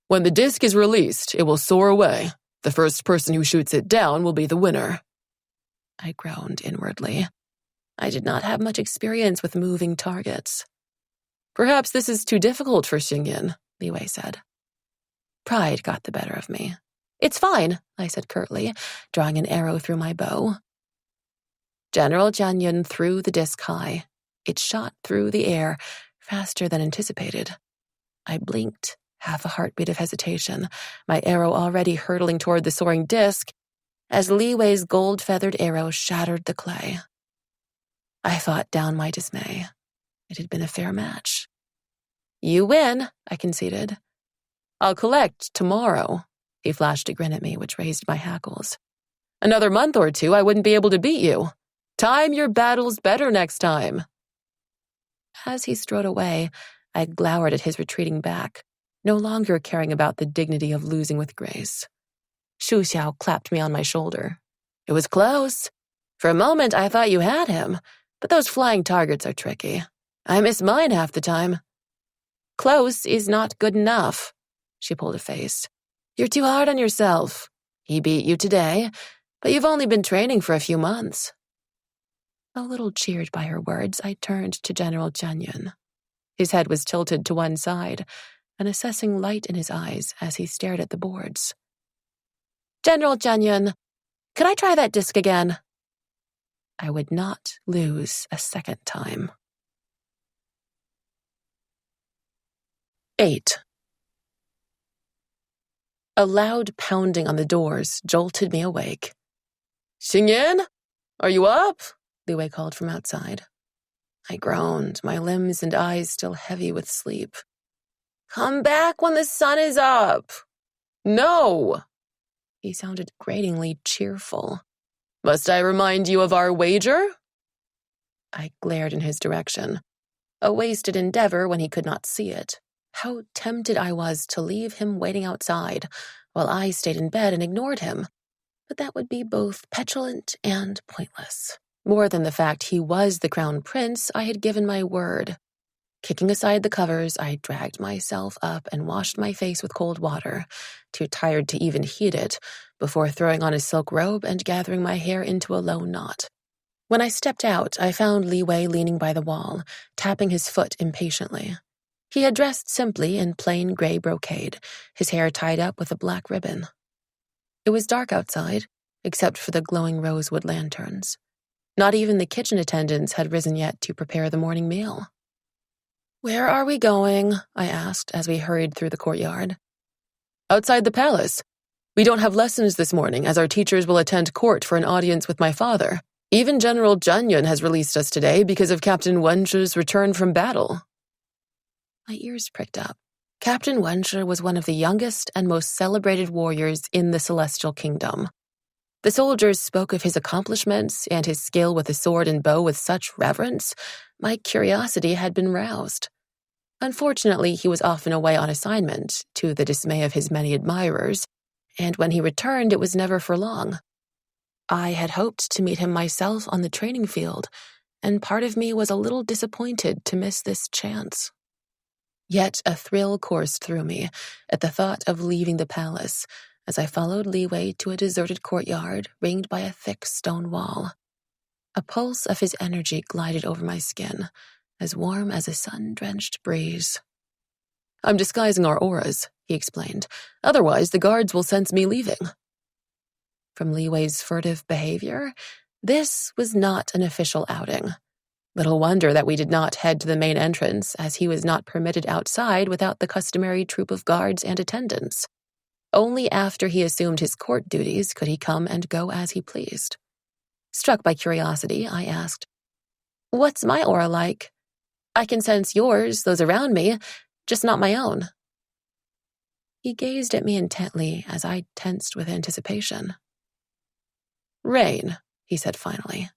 When the disc is released, it will soar away. The first person who shoots it down will be the winner." I groaned inwardly. I did not have much experience with moving targets. "Perhaps this is too difficult for Xingyin," Li Wei said. Pride got the better of me. "It's fine," I said curtly, drawing an arrow through my bow. General Jianyan threw the disc high. It shot through the air, faster than anticipated. I blinked, half a heartbeat of hesitation, my arrow already hurtling toward the soaring disc, as Li Wei's gold-feathered arrow shattered the clay. I fought down my dismay. It had been a fair match. "You win," I conceded. "I'll collect tomorrow." He flashed a grin at me, which raised my hackles. "Another month or 2, I wouldn't be able to beat you. Time your battles better next time." As he strode away, I glowered at his retreating back, no longer caring about the dignity of losing with grace. Shu Xiao clapped me on my shoulder. "It was close. For a moment, I thought you had him, but those flying targets are tricky. I miss mine half the time." "Close is not good enough." She pulled a face. "You're too hard on yourself. He beat you today, but you've only been training for a few months." A little cheered by her words, I turned to General Jianyan. His head was tilted to one side, an assessing light in his eyes as he stared at the boards. "General Jianyan, could I try that disc again?" I would not lose a second time. 8. A loud pounding on the doors jolted me awake. "Xingyin, are you up?" Li Wei called from outside. I groaned, my limbs and eyes still heavy with sleep. "Come back when the sun is up." "No!" He sounded gratingly cheerful. "Must I remind you of our wager?" I glared in his direction. A wasted endeavor when he could not see it. How tempted I was to leave him waiting outside, while I stayed in bed and ignored him. But that would be both petulant and pointless. More than the fact he was the crown prince, I had given my word. Kicking aside the covers, I dragged myself up and washed my face with cold water, too tired to even heat it, before throwing on a silk robe and gathering my hair into a low knot. When I stepped out, I found Li Wei leaning by the wall, tapping his foot impatiently. He had dressed simply in plain gray brocade, his hair tied up with a black ribbon. It was dark outside, except for the glowing rosewood lanterns. Not even the kitchen attendants had risen yet to prepare the morning meal. "Where are we going?" I asked as we hurried through the courtyard. "Outside the palace. We don't have lessons this morning, as our teachers will attend court for an audience with my father. Even General Jianyan has released us today because of Captain Wenzhi's return from battle." My ears pricked up. Captain Wenzhi was one of the youngest and most celebrated warriors in the Celestial Kingdom. The soldiers spoke of his accomplishments and his skill with the sword and bow with such reverence, my curiosity had been roused. Unfortunately, he was often away on assignment, to the dismay of his many admirers, and when he returned, it was never for long. I had hoped to meet him myself on the training field, and part of me was a little disappointed to miss this chance. Yet a thrill coursed through me at the thought of leaving the palace as I followed Liwei to a deserted courtyard ringed by a thick stone wall. A pulse of his energy glided over my skin, as warm as a sun-drenched breeze. "I'm disguising our auras," he explained. "Otherwise, the guards will sense me leaving." From Liwei's furtive behavior, this was not an official outing. Little wonder that we did not head to the main entrance, as he was not permitted outside without the customary troop of guards and attendants. Only after he assumed his court duties could he come and go as he pleased. Struck by curiosity, I asked, "What's my aura like? I can sense yours, those around me, just not my own." He gazed at me intently as I tensed with anticipation. "Rain," he said finally.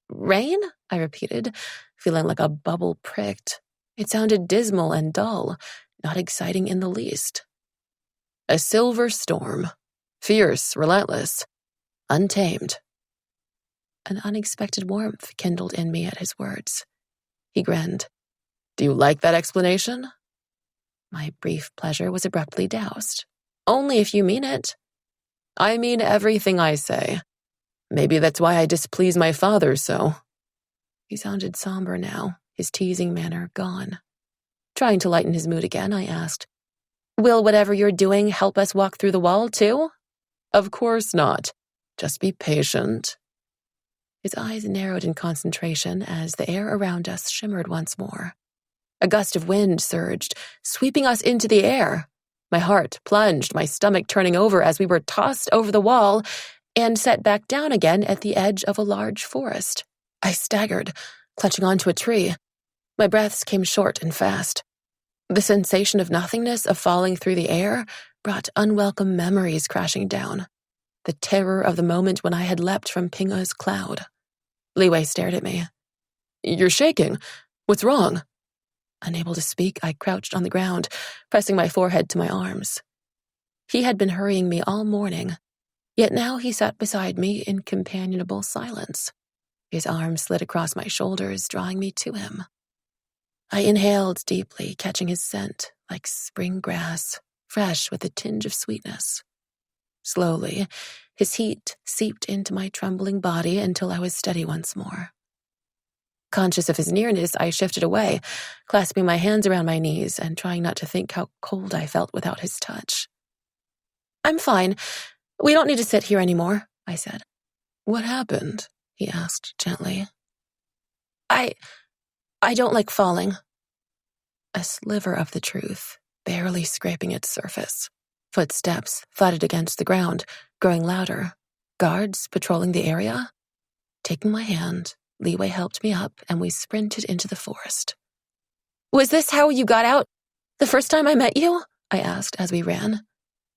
"Rain?" I repeated, feeling like a bubble pricked. It sounded dismal and dull, not exciting in the least. "A silver storm. Fierce, relentless, untamed." An unexpected warmth kindled in me at his words. He grinned. "Do you like that explanation?" My brief pleasure was abruptly doused. "Only if you mean it." "I mean everything I say. Maybe that's why I displease my father so." He sounded somber now, his teasing manner gone. Trying to lighten his mood again, I asked, "Will whatever you're doing help us walk through the wall, too?" "Of course not. Just be patient." His eyes narrowed in concentration as the air around us shimmered once more. A gust of wind surged, sweeping us into the air. My heart plunged, my stomach turning over as we were tossed over the wall and set back down again at the edge of a large forest. I staggered, clutching onto a tree. My breaths came short and fast. The sensation of nothingness, of falling through the air, brought unwelcome memories crashing down. The terror of the moment when I had leapt from Pinga's cloud. Liwei stared at me. "You're shaking. What's wrong?" Unable to speak, I crouched on the ground, pressing my forehead to my arms. He had been hurrying me all morning, yet now he sat beside me in companionable silence. His arms slid across my shoulders, drawing me to him. I inhaled deeply, catching his scent like spring grass, fresh with a tinge of sweetness. Slowly, his heat seeped into my trembling body until I was steady once more. Conscious of his nearness, I shifted away, clasping my hands around my knees and trying not to think how cold I felt without his touch. "I'm fine. We don't need to sit here anymore," I said. "What happened?" he asked gently. I don't like falling." A sliver of the truth, barely scraping its surface. Footsteps thudded against the ground, growing louder. Guards patrolling the area? Taking my hand, Liwei helped me up and we sprinted into the forest. "Was this how you got out the first time I met you?" I asked as we ran.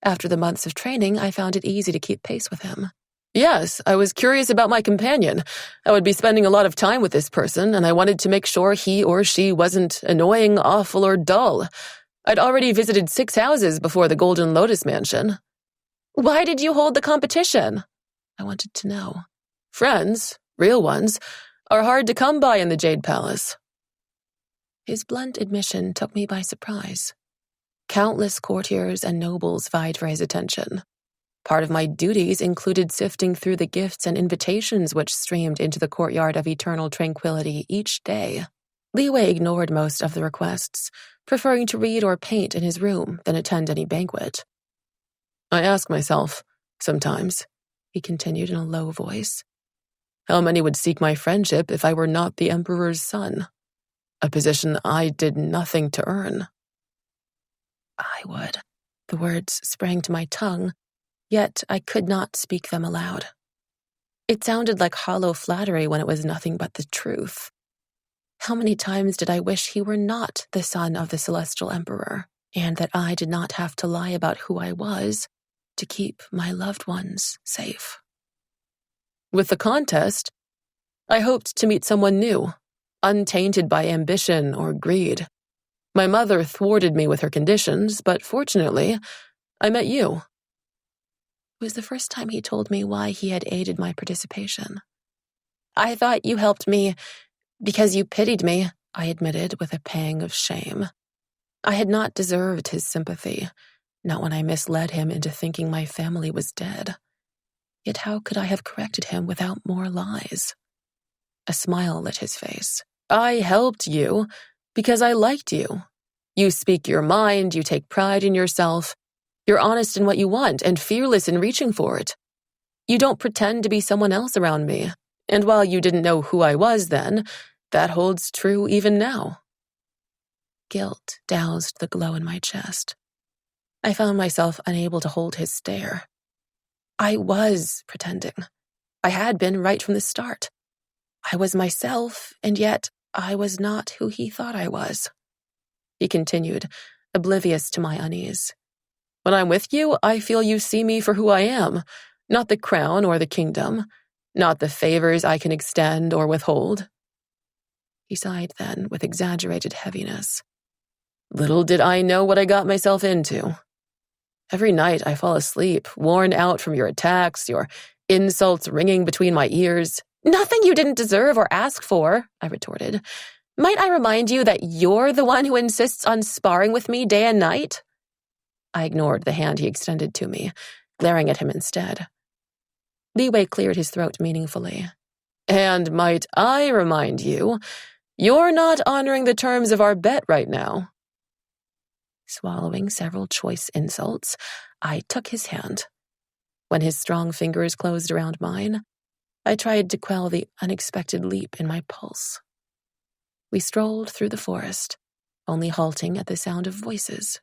After the months of training, I found it easy to keep pace with him. "Yes, I was curious about my companion. I would be spending a lot of time with this person, and I wanted to make sure he or she wasn't annoying, awful, or dull. I'd already visited 6 houses before the Golden Lotus Mansion." "Why did you hold the competition?" I wanted to know. "Friends, real ones, are hard to come by in the Jade Palace." His blunt admission took me by surprise. Countless courtiers and nobles vied for his attention. Part of my duties included sifting through the gifts and invitations which streamed into the courtyard of eternal tranquility each day. Liwei ignored most of the requests, preferring to read or paint in his room than attend any banquet. "I ask myself, sometimes," he continued in a low voice, "how many would seek my friendship if I were not the Emperor's son? A position I did nothing to earn." I would. The words sprang to my tongue, yet I could not speak them aloud. It sounded like hollow flattery when it was nothing but the truth. How many times did I wish he were not the son of the Celestial Emperor, and that I did not have to lie about who I was to keep my loved ones safe. With the contest, I hoped to meet someone new, untainted by ambition or greed. My mother thwarted me with her conditions, but fortunately, I met you. It was the first time he told me why he had aided my participation. I thought you helped me because you pitied me, I admitted with a pang of shame. I had not deserved his sympathy, not when I misled him into thinking my family was dead. Yet how could I have corrected him without more lies? A smile lit his face. I helped you because I liked you. You speak your mind, you take pride in yourself. You're honest in what you want and fearless in reaching for it. You don't pretend to be someone else around me. And while you didn't know who I was then, that holds true even now. Guilt doused the glow in my chest. I found myself unable to hold his stare. I was pretending. I had been right from the start. I was myself, and yet I was not who he thought I was. He continued, oblivious to my unease. When I'm with you, I feel you see me for who I am, not the crown or the kingdom, not the favors I can extend or withhold. He sighed then with exaggerated heaviness. Little did I know what I got myself into. Every night I fall asleep, worn out from your attacks, your insults ringing between my ears. Nothing you didn't deserve or ask for, I retorted. Might I remind you that you're the one who insists on sparring with me day and night? I ignored the hand he extended to me, glaring at him instead. Li Wei cleared his throat meaningfully. And might I remind you, you're not honoring the terms of our bet right now. Swallowing several choice insults, I took his hand. When his strong fingers closed around mine, I tried to quell the unexpected leap in my pulse. We strolled through the forest, only halting at the sound of voices.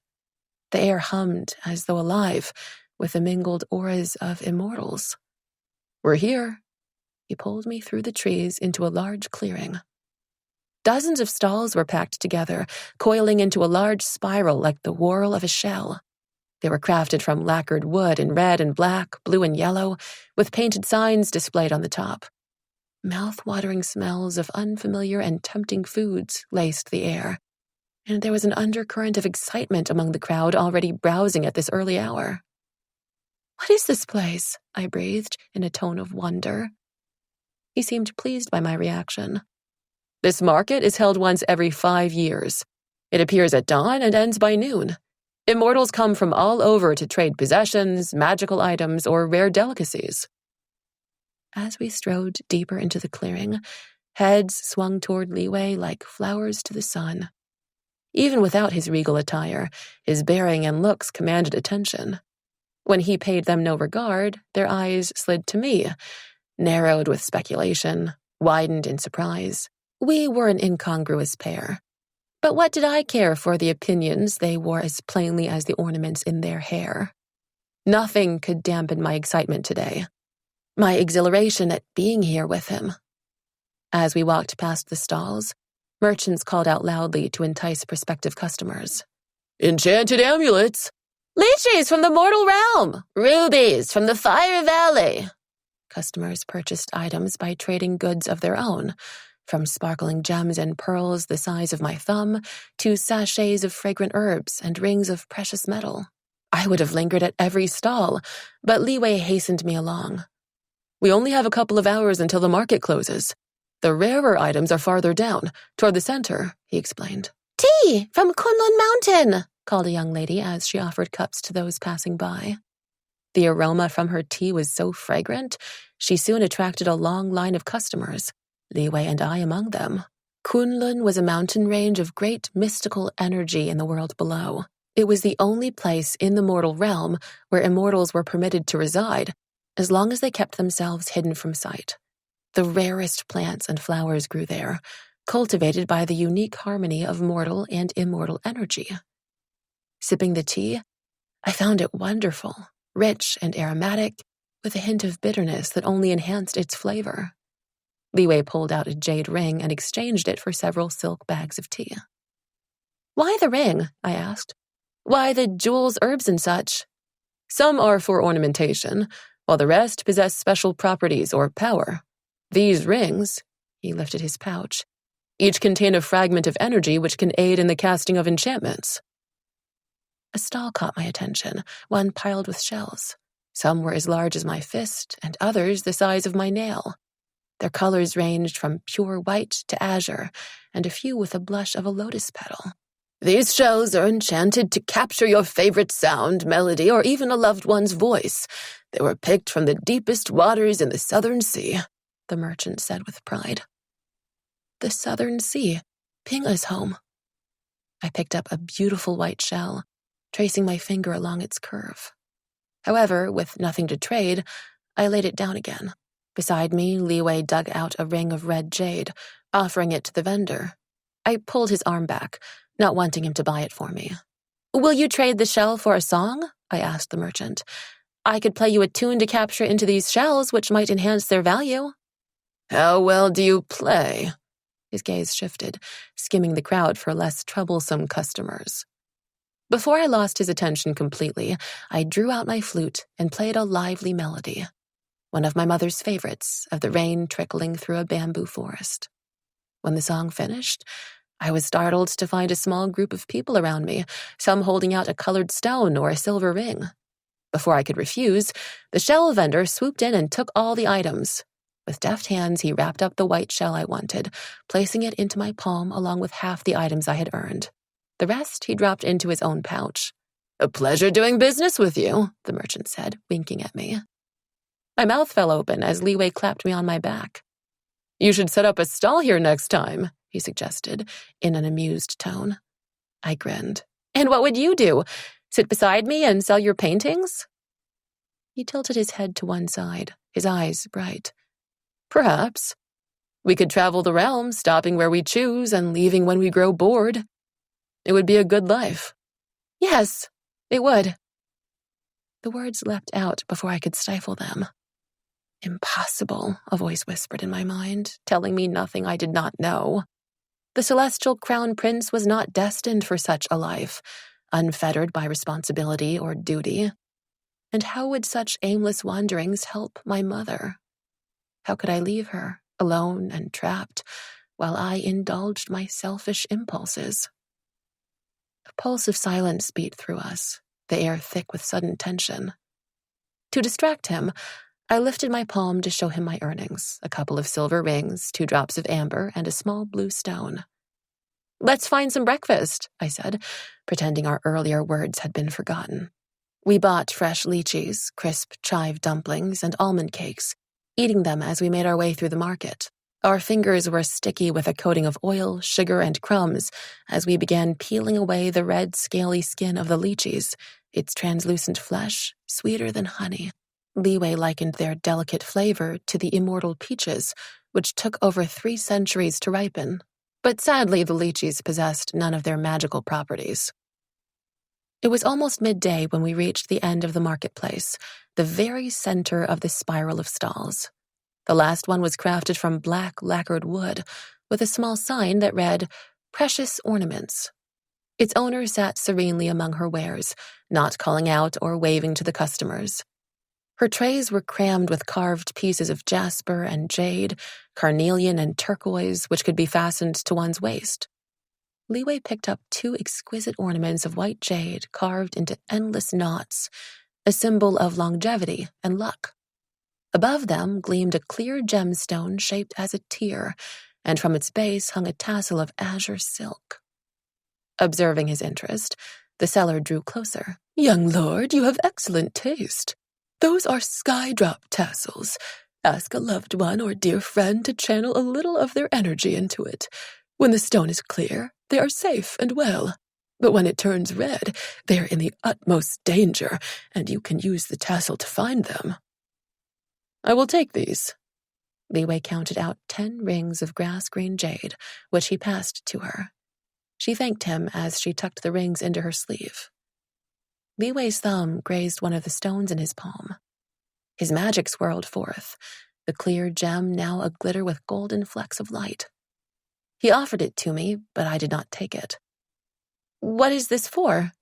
The air hummed as though alive, with the mingled auras of immortals. We're here. He pulled me through the trees into a large clearing. Dozens of stalls were packed together, coiling into a large spiral like the whorl of a shell. They were crafted from lacquered wood in red and black, blue and yellow, with painted signs displayed on the top. Mouth-watering smells of unfamiliar and tempting foods laced the air, and there was an undercurrent of excitement among the crowd already browsing at this early hour. What is this place? I breathed in a tone of wonder. He seemed pleased by my reaction. This market is held once every 5 years. It appears at dawn and ends by noon. Immortals come from all over to trade possessions, magical items, or rare delicacies. As we strode deeper into the clearing, heads swung toward Li Wei like flowers to the sun. Even without his regal attire, his bearing and looks commanded attention. When he paid them no regard, their eyes slid to me, narrowed with speculation, widened in surprise. We were an incongruous pair. But what did I care for the opinions they wore as plainly as the ornaments in their hair? Nothing could dampen my excitement today, my exhilaration at being here with him. As we walked past the stalls, merchants called out loudly to entice prospective customers. Enchanted amulets! Lychees from the mortal realm! Rubies from the Fire Valley! Customers purchased items by trading goods of their own, from sparkling gems and pearls the size of my thumb to sachets of fragrant herbs and rings of precious metal. I would have lingered at every stall, but Li Wei hastened me along. We only have a couple of hours until the market closes. The rarer items are farther down, toward the center, he explained. Tea from Kunlun Mountain, called a young lady as she offered cups to those passing by. The aroma from her tea was so fragrant, she soon attracted a long line of customers, Li Wei and I among them. Kunlun was a mountain range of great mystical energy in the world below. It was the only place in the mortal realm where immortals were permitted to reside, as long as they kept themselves hidden from sight. The rarest plants and flowers grew there, cultivated by the unique harmony of mortal and immortal energy. Sipping the tea, I found it wonderful, rich and aromatic, with a hint of bitterness that only enhanced its flavor. Li Wei pulled out a jade ring and exchanged it for several silk bags of tea. Why the ring? I asked. Why the jewels, herbs, and such? Some are for ornamentation, while the rest possess special properties or power. These rings, he lifted his pouch, each contain a fragment of energy which can aid in the casting of enchantments. A stall caught my attention, one piled with shells. Some were as large as my fist, and others the size of my nail. Their colors ranged from pure white to azure, and a few with a blush of a lotus petal. "These shells are enchanted to capture your favorite sound, melody, or even a loved one's voice. They were picked from the deepest waters in the Southern Sea," the merchant said with pride. The Southern Sea. Ping us home. I picked up a beautiful white shell, tracing my finger along its curve. However, with nothing to trade, I laid it down again. Beside me, Li Wei dug out a ring of red jade, offering it to the vendor. I pulled his arm back, not wanting him to buy it for me. "Will you trade the shell for a song?" I asked the merchant. "I could play you a tune to capture into these shells, which might enhance their value." "How well do you play?" His gaze shifted, skimming the crowd for less troublesome customers. Before I lost his attention completely, I drew out my flute and played a lively melody, one of my mother's favorites, of the rain trickling through a bamboo forest. When the song finished, I was startled to find a small group of people around me, some holding out a colored stone or a silver ring. Before I could refuse, the shell vendor swooped in and took all the items. With deft hands, he wrapped up the white shell I wanted, placing it into my palm along with half the items I had earned. The rest he dropped into his own pouch. "A pleasure doing business with you," the merchant said, winking at me. My mouth fell open as Li Wei clapped me on my back. "You should set up a stall here next time," he suggested, in an amused tone. I grinned. "And what would you do? Sit beside me and sell your paintings?" He tilted his head to one side, his eyes bright. "Perhaps. We could travel the realm, stopping where we choose and leaving when we grow bored. It would be a good life." "Yes, it would." The words leapt out before I could stifle them. "Impossible," a voice whispered in my mind, telling me nothing I did not know. The celestial crown prince was not destined for such a life, unfettered by responsibility or duty. And how would such aimless wanderings help my mother? How could I leave her, alone and trapped, while I indulged my selfish impulses? A pulse of silence beat through us, the air thick with sudden tension. To distract him, I lifted my palm to show him my earnings, a couple of silver rings, 2 drops of amber, and a small blue stone. "Let's find some breakfast," I said, pretending our earlier words had been forgotten. We bought fresh lychees, crisp chive dumplings, and almond cakes, eating them as we made our way through the market. Our fingers were sticky with a coating of oil, sugar, and crumbs as we began peeling away the red, scaly skin of the lychees, its translucent flesh sweeter than honey. Li Wei likened their delicate flavor to the immortal peaches, which took over 3 centuries to ripen. But sadly, the lychees possessed none of their magical properties. It was almost midday when we reached the end of the marketplace, the very center of the spiral of stalls. The last one was crafted from black lacquered wood, with a small sign that read, "Precious Ornaments." Its owner sat serenely among her wares, not calling out or waving to the customers. Her trays were crammed with carved pieces of jasper and jade, carnelian and turquoise, which could be fastened to one's waist. Li Wei picked up 2 exquisite ornaments of white jade carved into endless knots, a symbol of longevity and luck. Above them gleamed a clear gemstone shaped as a tear, and from its base hung a tassel of azure silk. Observing his interest, the seller drew closer. "Young lord, you have excellent taste. Those are sky-drop tassels. Ask a loved one or dear friend to channel a little of their energy into it. When the stone is clear, they are safe and well. But when it turns red, they are in the utmost danger, and you can use the tassel to find them." "I will take these." Li Wei counted out 10 rings of grass-green jade, which he passed to her. She thanked him as she tucked the rings into her sleeve. Li Wei's thumb grazed one of the stones in his palm. His magic swirled forth, the clear gem now aglitter with golden flecks of light. He offered it to me, but I did not take it. "What is this for?"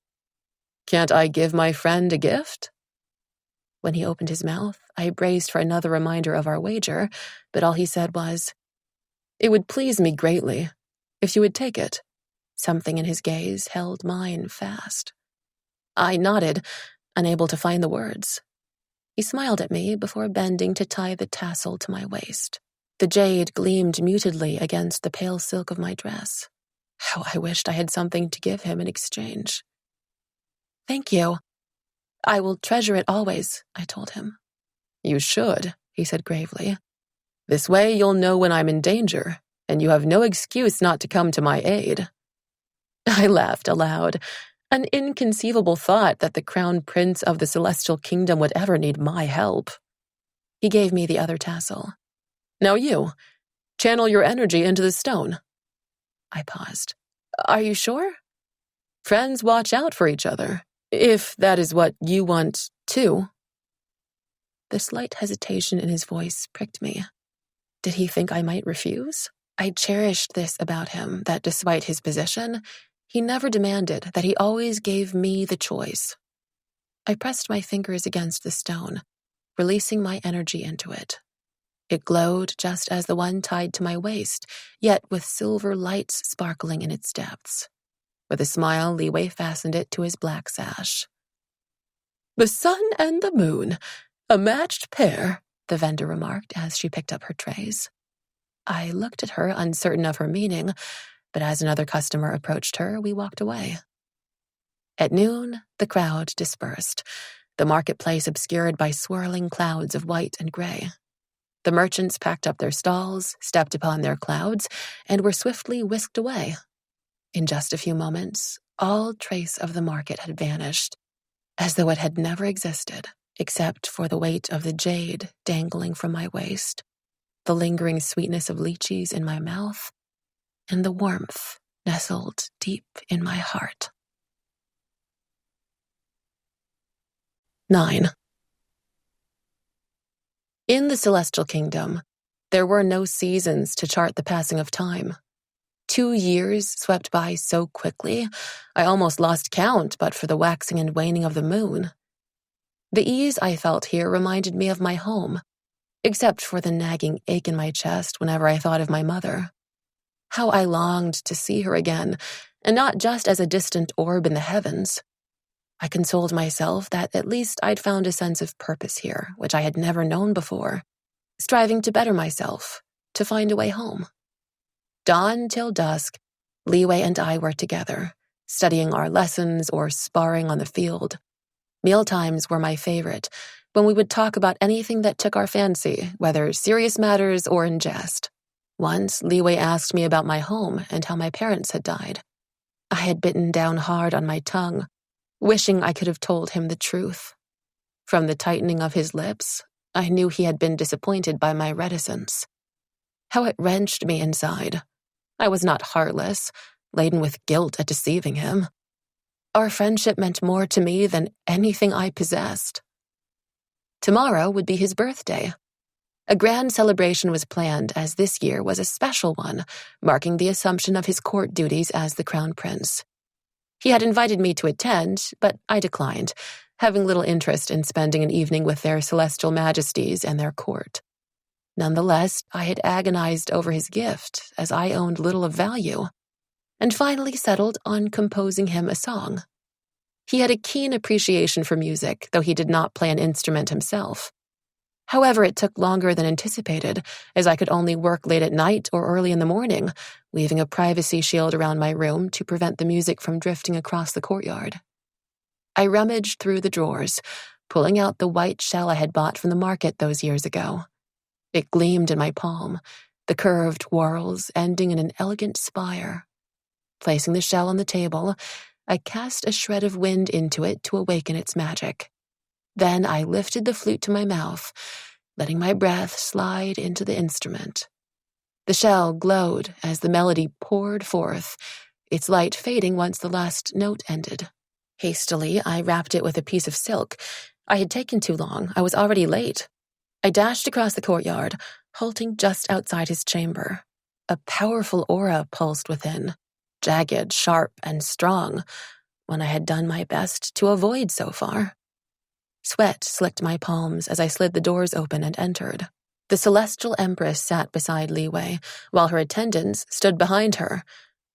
"Can't I give my friend a gift?" When he opened his mouth, I braced for another reminder of our wager, but all he said was, "It would please me greatly if you would take it." Something in his gaze held mine fast. I nodded, unable to find the words. He smiled at me before bending to tie the tassel to my waist. The jade gleamed mutedly against the pale silk of my dress. How I wished I had something to give him in exchange. "Thank you. I will treasure it always," I told him. "You should," he said gravely. "This way you'll know when I'm in danger, and you have no excuse not to come to my aid." I laughed aloud. An inconceivable thought that the crown prince of the celestial kingdom would ever need my help. He gave me the other tassel. "Now you, channel your energy into the stone." I paused. "Are you sure?" "Friends watch out for each other, if that is what you want too." The slight hesitation in his voice pricked me. Did he think I might refuse? I cherished this about him, that despite his position, he never demanded, that he always gave me the choice. I pressed my fingers against the stone, releasing my energy into it. It glowed just as the one tied to my waist, yet with silver lights sparkling in its depths. With a smile, Li Wei fastened it to his black sash. "The sun and the moon, a matched pair," the vendor remarked as she picked up her trays. I looked at her, uncertain of her meaning, but as another customer approached her, we walked away. At noon, the crowd dispersed, the marketplace obscured by swirling clouds of white and gray. The merchants packed up their stalls, stepped upon their clouds, and were swiftly whisked away. In just a few moments, all trace of the market had vanished, as though it had never existed, except for the weight of the jade dangling from my waist, the lingering sweetness of lychees in my mouth, and the warmth nestled deep in my heart. 9. In the Celestial Kingdom, there were no seasons to chart the passing of time. 2 years swept by so quickly, I almost lost count but for the waxing and waning of the moon. The ease I felt here reminded me of my home, except for the nagging ache in my chest whenever I thought of my mother. How I longed to see her again, and not just as a distant orb in the heavens. I consoled myself that at least I'd found a sense of purpose here, which I had never known before, striving to better myself, to find a way home. Dawn till dusk, Li Wei and I were together, studying our lessons or sparring on the field. Mealtimes were my favorite, when we would talk about anything that took our fancy, whether serious matters or in jest. Once, Li Wei asked me about my home and how my parents had died. I had bitten down hard on my tongue, wishing I could have told him the truth. From the tightening of his lips, I knew he had been disappointed by my reticence. How it wrenched me inside. I was not heartless, laden with guilt at deceiving him. Our friendship meant more to me than anything I possessed. Tomorrow would be his birthday. A grand celebration was planned, as this year was a special one, marking the assumption of his court duties as the crown prince. He had invited me to attend, but I declined, having little interest in spending an evening with their celestial majesties and their court. Nonetheless, I had agonized over his gift, as I owned little of value, and finally settled on composing him a song. He had a keen appreciation for music, though he did not play an instrument himself. However, it took longer than anticipated, as I could only work late at night or early in the morning, weaving a privacy shield around my room to prevent the music from drifting across the courtyard. I rummaged through the drawers, pulling out the white shell I had bought from the market those years ago. It gleamed in my palm, the curved whorls ending in an elegant spire. Placing the shell on the table, I cast a shred of wind into it to awaken its magic. Then I lifted the flute to my mouth, letting my breath slide into the instrument. The shell glowed as the melody poured forth, its light fading once the last note ended. Hastily, I wrapped it with a piece of silk. I had taken too long. I was already late. I dashed across the courtyard, halting just outside his chamber. A powerful aura pulsed within, jagged, sharp, and strong, one I had done my best to avoid so far. Sweat slicked my palms as I slid the doors open and entered. The Celestial Empress sat beside Li Wei, while her attendants stood behind her.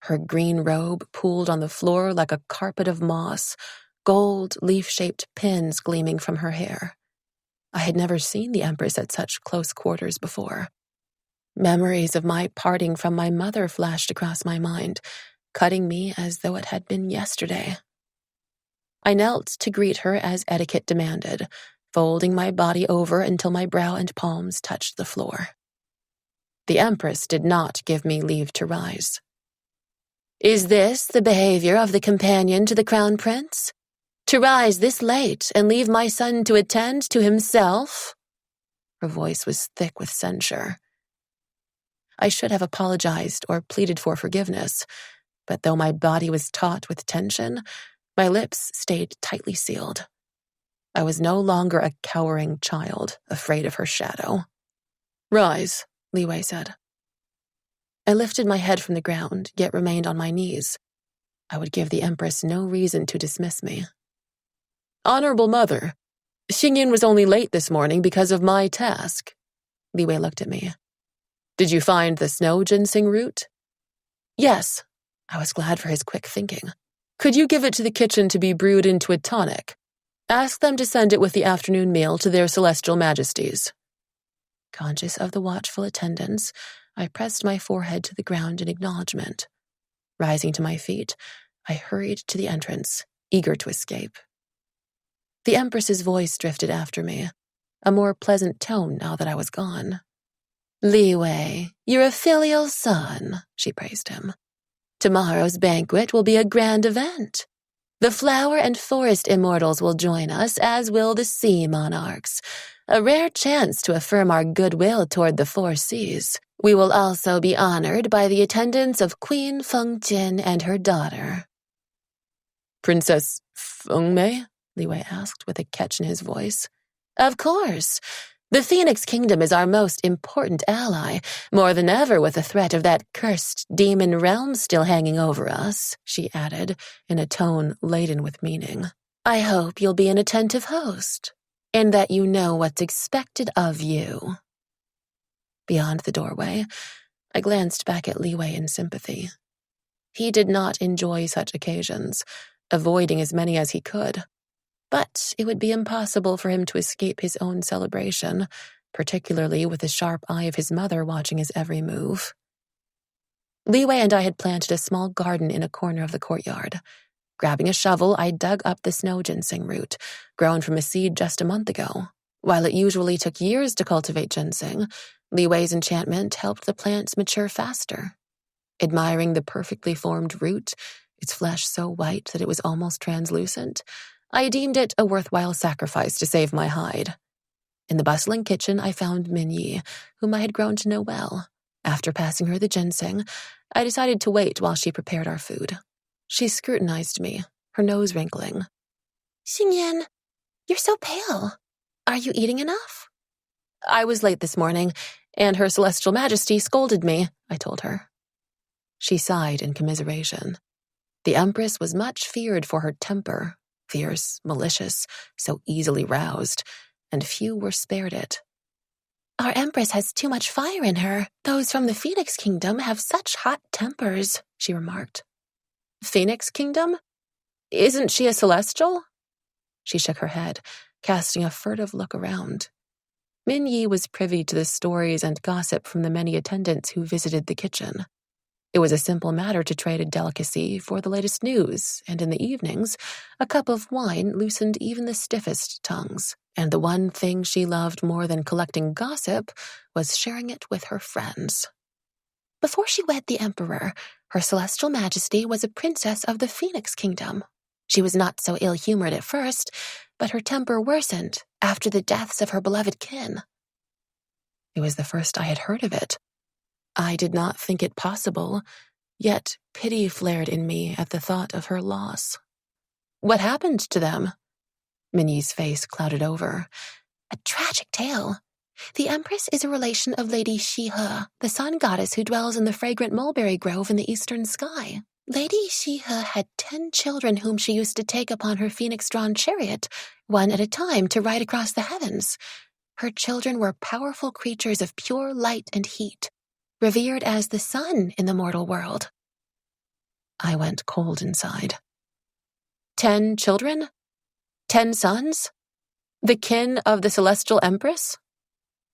Her green robe pooled on the floor like a carpet of moss, gold, leaf-shaped pins gleaming from her hair. I had never seen the Empress at such close quarters before. Memories of my parting from my mother flashed across my mind, cutting me as though it had been yesterday. I knelt to greet her as etiquette demanded, folding my body over until my brow and palms touched the floor. The Empress did not give me leave to rise. "Is this the behavior of the companion to the Crown Prince? To rise this late and leave my son to attend to himself?" Her voice was thick with censure. I should have apologized or pleaded for forgiveness, but though my body was taut with tension, my lips stayed tightly sealed. I was no longer a cowering child, afraid of her shadow. "Rise," Li Wei said. I lifted my head from the ground, yet remained on my knees. I would give the Empress no reason to dismiss me. "Honorable Mother, Xingyin was only late this morning because of my task." Li Wei looked at me. "Did you find the snow ginseng root?" "Yes." I was glad for his quick thinking. "Could you give it to the kitchen to be brewed into a tonic? Ask them to send it with the afternoon meal to their celestial majesties." Conscious of the watchful attendants, I pressed my forehead to the ground in acknowledgement. Rising to my feet, I hurried to the entrance, eager to escape. The Empress's voice drifted after me, a more pleasant tone now that I was gone. "Li Wei, you're a filial son," she praised him. "Tomorrow's banquet will be a grand event. The flower and forest immortals will join us, as will the sea monarchs. A rare chance to affirm our goodwill toward the four seas. We will also be honored by the attendance of Queen Fengjian and her daughter." "Princess Fengmei?" Li Wei asked with a catch in his voice. "Of course. The Phoenix Kingdom is our most important ally, more than ever with the threat of that cursed demon realm still hanging over us," she added, in a tone laden with meaning. "I hope you'll be an attentive host, and that you know what's expected of you." Beyond the doorway, I glanced back at Li Wei in sympathy. He did not enjoy such occasions, avoiding as many as he could. But it would be impossible for him to escape his own celebration, particularly with the sharp eye of his mother watching his every move. Li Wei and I had planted a small garden in a corner of the courtyard. Grabbing a shovel, I dug up the snow ginseng root, grown from a seed just a month ago. While it usually took years to cultivate ginseng, Li Wei's enchantment helped the plants mature faster. Admiring the perfectly formed root, its flesh so white that it was almost translucent, I deemed it a worthwhile sacrifice to save my hide. In the bustling kitchen, I found Minyi, whom I had grown to know well. After passing her the ginseng, I decided to wait while she prepared our food. She scrutinized me, her nose wrinkling. "Xingyan, you're so pale. Are you eating enough?" "I was late this morning, and Her Celestial Majesty scolded me," I told her. She sighed in commiseration. The Empress was much feared for her temper, fierce, malicious, so easily roused, and few were spared it. "Our Empress has too much fire in her. Those from the Phoenix Kingdom have such hot tempers," she remarked. "Phoenix Kingdom? Isn't she a celestial?" She shook her head, casting a furtive look around. Minyi was privy to the stories and gossip from the many attendants who visited the kitchen. It was a simple matter to trade a delicacy for the latest news, and in the evenings, a cup of wine loosened even the stiffest tongues. And the one thing she loved more than collecting gossip was sharing it with her friends. Before she wed the Emperor, Her Celestial Majesty was a princess of the Phoenix Kingdom. She was not so ill-humored at first, but her temper worsened after the deaths of her beloved kin. It was the first I had heard of it. I did not think it possible, yet pity flared in me at the thought of her loss. "What happened to them?" Minnie's face clouded over. "A tragic tale. The Empress is a relation of Lady Shihe, the sun goddess who dwells in the fragrant mulberry grove in the eastern sky. Lady Shihe had 10 children whom she used to take upon her phoenix-drawn chariot, one at a time, to ride across the heavens. Her children were powerful creatures of pure light and heat, revered as the sun in the mortal world." I went cold inside. 10 children? 10 sons? The kin of the Celestial Empress?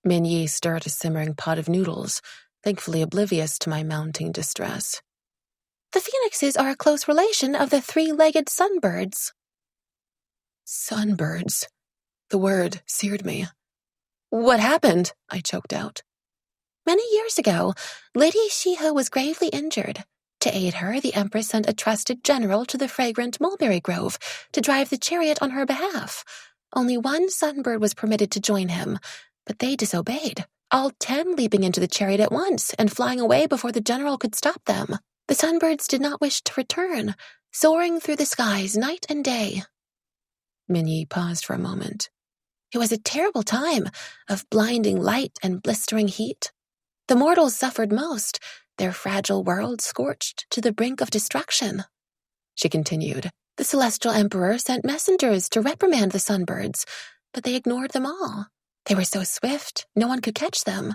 Minyi stirred a simmering pot of noodles, thankfully oblivious to my mounting distress. The phoenixes are a close relation of the three-legged sunbirds. Sunbirds. The word seared me. What happened? I choked out. Many years ago, Lady Shiho was gravely injured. To aid her, the Empress sent a trusted general to the fragrant mulberry grove to drive the chariot on her behalf. Only one sunbird was permitted to join him, but they disobeyed, all 10 leaping into the chariot at once and flying away before the general could stop them. The sunbirds did not wish to return, soaring through the skies night and day. Minyi paused for a moment. It was a terrible time of blinding light and blistering heat. The mortals suffered most, their fragile world scorched to the brink of destruction. She continued. The celestial emperor sent messengers to reprimand the sunbirds, but they ignored them all. They were so swift, no one could catch them.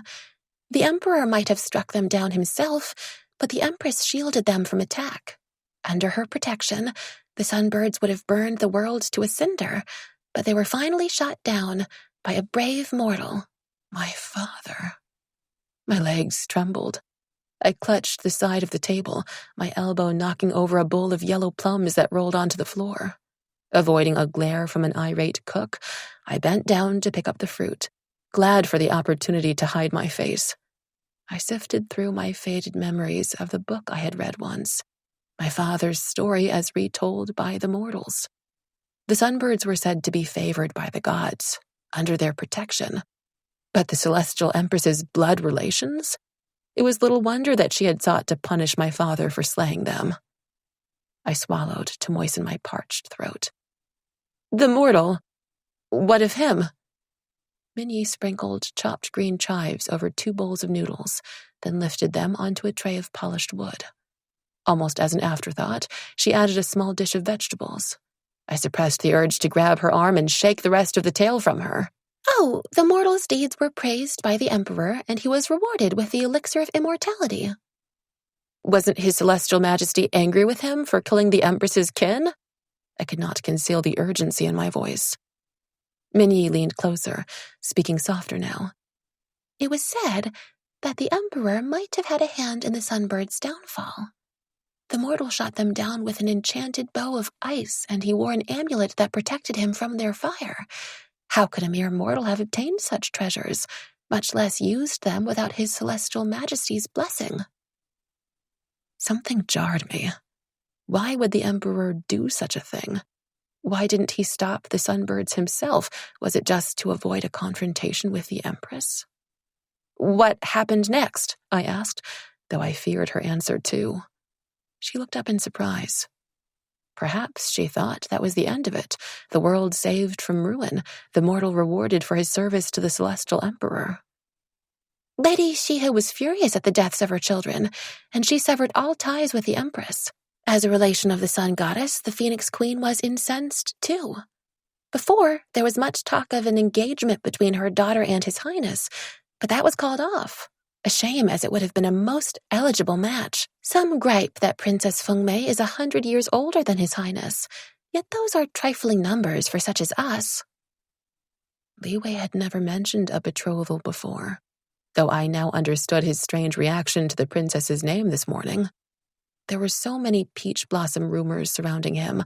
The emperor might have struck them down himself, but the empress shielded them from attack. Under her protection, the sunbirds would have burned the world to a cinder, but they were finally shot down by a brave mortal, my father. My legs trembled. I clutched the side of the table, my elbow knocking over a bowl of yellow plums that rolled onto the floor. Avoiding a glare from an irate cook, I bent down to pick up the fruit, glad for the opportunity to hide my face. I sifted through my faded memories of the book I had read once, my father's story as retold by the mortals. The sunbirds were said to be favored by the gods, under their protection. But the celestial empress's blood relations? It was little wonder that she had sought to punish my father for slaying them. I swallowed to moisten my parched throat. The mortal? What of him? Minyi sprinkled chopped green chives over 2 bowls of noodles, then lifted them onto a tray of polished wood. Almost as an afterthought, she added a small dish of vegetables. I suppressed the urge to grab her arm and shake the rest of the tale from her. Oh, the mortal's deeds were praised by the emperor, and he was rewarded with the elixir of immortality. Wasn't his celestial majesty angry with him for killing the empress's kin? I could not conceal the urgency in my voice. Minyi leaned closer, speaking softer now. It was said that the emperor might have had a hand in the sunbird's downfall. The mortal shot them down with an enchanted bow of ice, and he wore an amulet that protected him from their fire. How could a mere mortal have obtained such treasures, much less used them without his celestial majesty's blessing? Something jarred me. Why would the emperor do such a thing? Why didn't he stop the sunbirds himself? Was it just to avoid a confrontation with the empress? What happened next? I asked, though I feared her answer too. She looked up in surprise. Perhaps she thought that was the end of it, the world saved from ruin, the mortal rewarded for his service to the celestial emperor. Lady Shiho was furious at the deaths of her children, and she severed all ties with the empress. As a relation of the sun goddess, the Phoenix Queen was incensed too. Before, there was much talk of an engagement between her daughter and His Highness, but that was called off. A shame, as it would have been a most eligible match. Some gripe that Princess Fengmei is 100 years older than His Highness, yet those are trifling numbers for such as us. Li Wei had never mentioned a betrothal before, though I now understood his strange reaction to the princess's name this morning. There were so many peach blossom rumors surrounding him,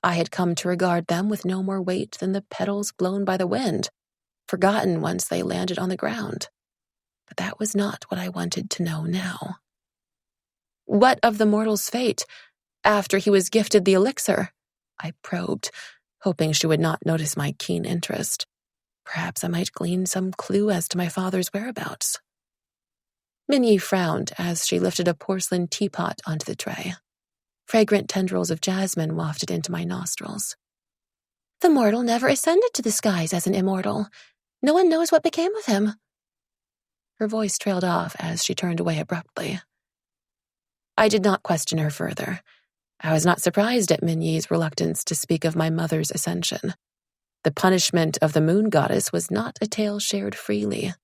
I had come to regard them with no more weight than the petals blown by the wind, forgotten once they landed on the ground. But that was not what I wanted to know now. What of the mortal's fate after he was gifted the elixir? I probed, hoping she would not notice my keen interest. Perhaps I might glean some clue as to my father's whereabouts. Minyi frowned as she lifted a porcelain teapot onto the tray. Fragrant tendrils of jasmine wafted into my nostrils. The mortal never ascended to the skies as an immortal. No one knows what became of him. Her voice trailed off as she turned away abruptly. I did not question her further. I was not surprised at Minyi's reluctance to speak of my mother's ascension. The punishment of the moon goddess was not a tale shared freely.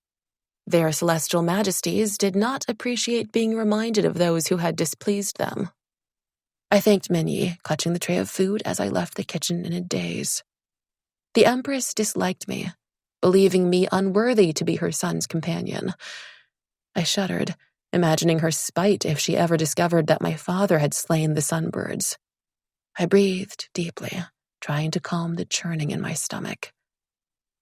Their celestial majesties did not appreciate being reminded of those who had displeased them. I thanked Minyi, clutching the tray of food as I left the kitchen in a daze. The Empress disliked me, believing me unworthy to be her son's companion. I shuddered, imagining her spite if she ever discovered that my father had slain the sunbirds. I breathed deeply, trying to calm the churning in my stomach.